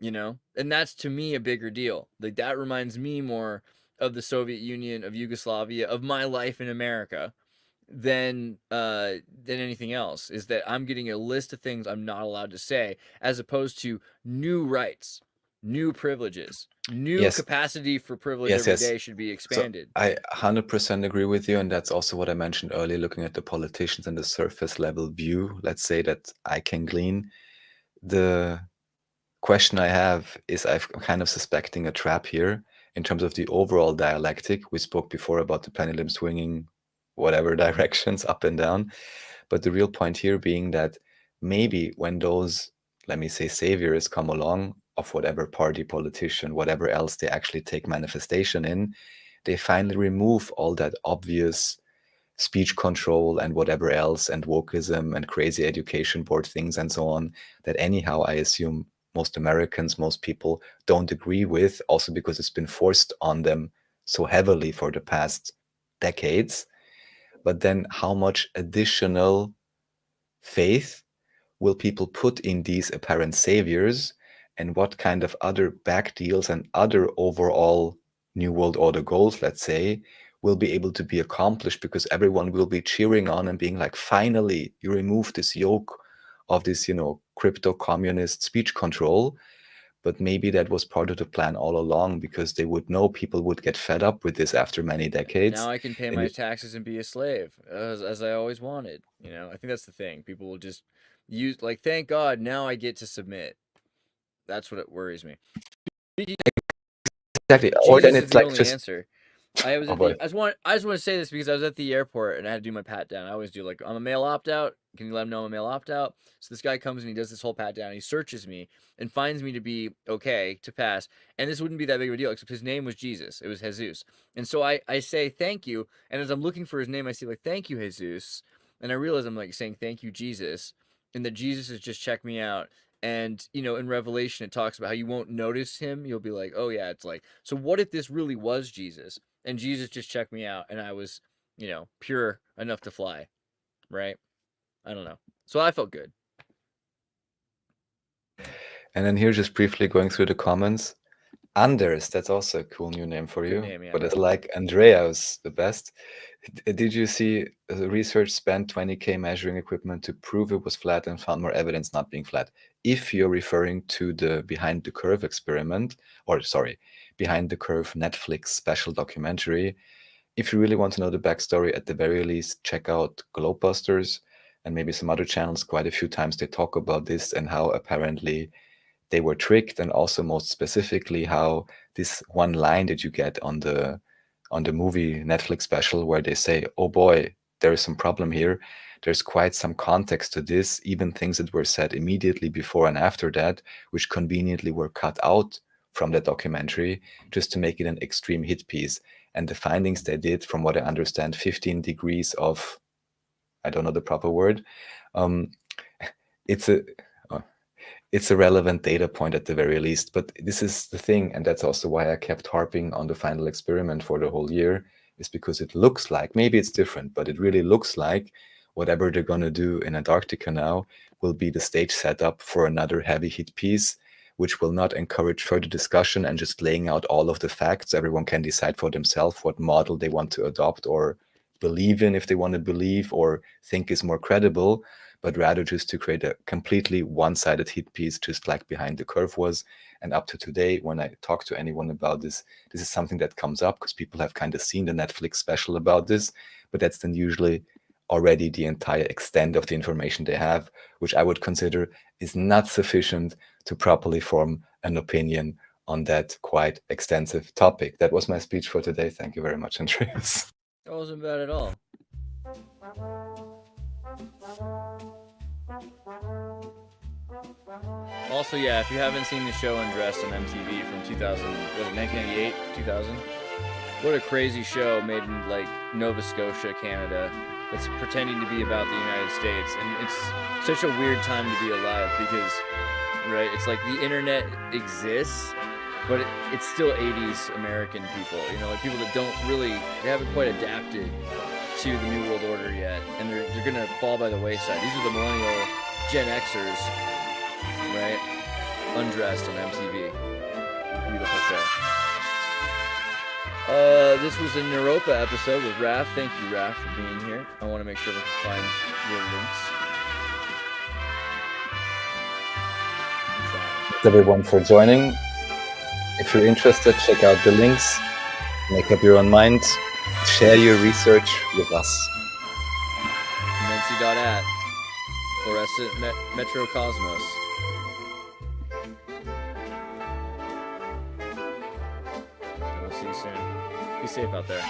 and that's to me a bigger deal. Like, that reminds me more of the Soviet Union, of Yugoslavia, of my life in America than anything else. Is that I'm getting a list of things I'm not allowed to say, as opposed to new rights, new privileges, new Yes, capacity for privilege yes, every yes. day should be So expanded. I 100% agree with you, and that's also what I mentioned earlier, looking at the politicians and the surface level view, let's say, that I can glean. The question I have is I'm kind of suspecting a trap here in terms of the overall dialectic. We spoke before about the pendulum swinging whatever directions up and down. But the real point here being that maybe when those, let me say, saviors come along of whatever party, politician, whatever else they actually take manifestation in, they finally remove all that obvious speech control and whatever else and wokeism and crazy education board things and so on that anyhow I assume most Americans, most people don't agree with, also because it's been forced on them so heavily for the past decades. But then how much additional faith will people put in these apparent saviors, and what kind of other back deals and other overall New World Order goals, let's say, will be able to be accomplished because everyone will be cheering on and being like, finally, you remove this yoke of this, crypto communist speech control. But maybe that was part of the plan all along because they would know people would get fed up with this after many decades. Now I can pay And my taxes and be a slave, as I always wanted. I think that's the thing. People will just use, like, thank God now I get to submit. That's what it worries me. exactly, or then Jesus is it's the like only just, answer. I was oh at boy. I just want to say this because I was at the airport and I had to do my pat down. I always do, like, I'm a male opt out. Can you let him know I'm a male opt out? So this guy comes and he does this whole pat down. He searches me and finds me to be okay to pass. And this wouldn't be that big of a deal, except his name was Jesus. It was Jesus. And so I say thank you. And as I'm looking for his name, I see, like, thank you, Jesus. And I realize I'm, like, saying thank you, Jesus. And that Jesus has just checked me out. And, in Revelation, it talks about how you won't notice him. You'll be like, oh, yeah, it's like, so what if this really was Jesus? And Jesus just checked me out and I was, pure enough to fly, right? I don't know. So I felt good. And then here, just briefly going through the comments. Anders, that's also a cool new name for Good you. name, yeah. But it's like Andreas, the best. Did you see the research spent 20K measuring equipment to prove it was flat and found more evidence not being flat? If you're referring to the Behind the Curve experiment, or sorry, Behind the Curve Netflix special documentary, if you really want to know the backstory, at the very least, check out Globebusters and maybe some other channels. Quite a few times they talk about this and how apparently they were tricked, and also most specifically how this one line that you get on the movie Netflix special where they say, oh boy, there is some problem here. There's quite some context to this, even things that were said immediately before and after that, which conveniently were cut out from the documentary just to make it an extreme hit piece. And the findings they did, from what I understand, 15 degrees of, I don't know the proper word. It's a relevant data point at the very least. But this is the thing, and that's also why I kept harping on the final experiment for the whole year, is because it looks like, maybe it's different, but it really looks like whatever they're going to do in Antarctica now will be the stage setup for another heavy hit piece, which will not encourage further discussion and just laying out all of the facts. Everyone can decide for themselves what model they want to adopt or believe in, if they want to believe or think is more credible, but rather just to create a completely one-sided hit piece, just like Behind the Curve was. And up to today, when I talk to anyone about this, this is something that comes up because people have kind of seen the Netflix special about this, but that's then usually already the entire extent of the information they have, which I would consider is not sufficient to properly form an opinion on that quite extensive topic. That was my speech for today. Thank you very much, Andreas. That wasn't bad at all. Also, yeah, if you haven't seen the show Undressed on MTV from 1998, 2000, what a crazy show made in, like, Nova Scotia, Canada, that's pretending to be about the United States. And it's such a weird time to be alive because, right, it's like the internet exists, but it's still 80s American people, you know, like people that they haven't quite adapted to the New World Order yet, and they're gonna fall by the wayside. These are the millennial Gen Xers, right? Undressed on MTV. Beautiful show. This was a Neuropa episode with Raph. Thank you, Raph, for being here. I want to make sure we can find your links. Thanks everyone for joining. If you're interested, check out the links. Make up your own mind. Share your research with us. Mency.at. Fluorescent Metrokosmos. I'll see you soon. Be safe out there.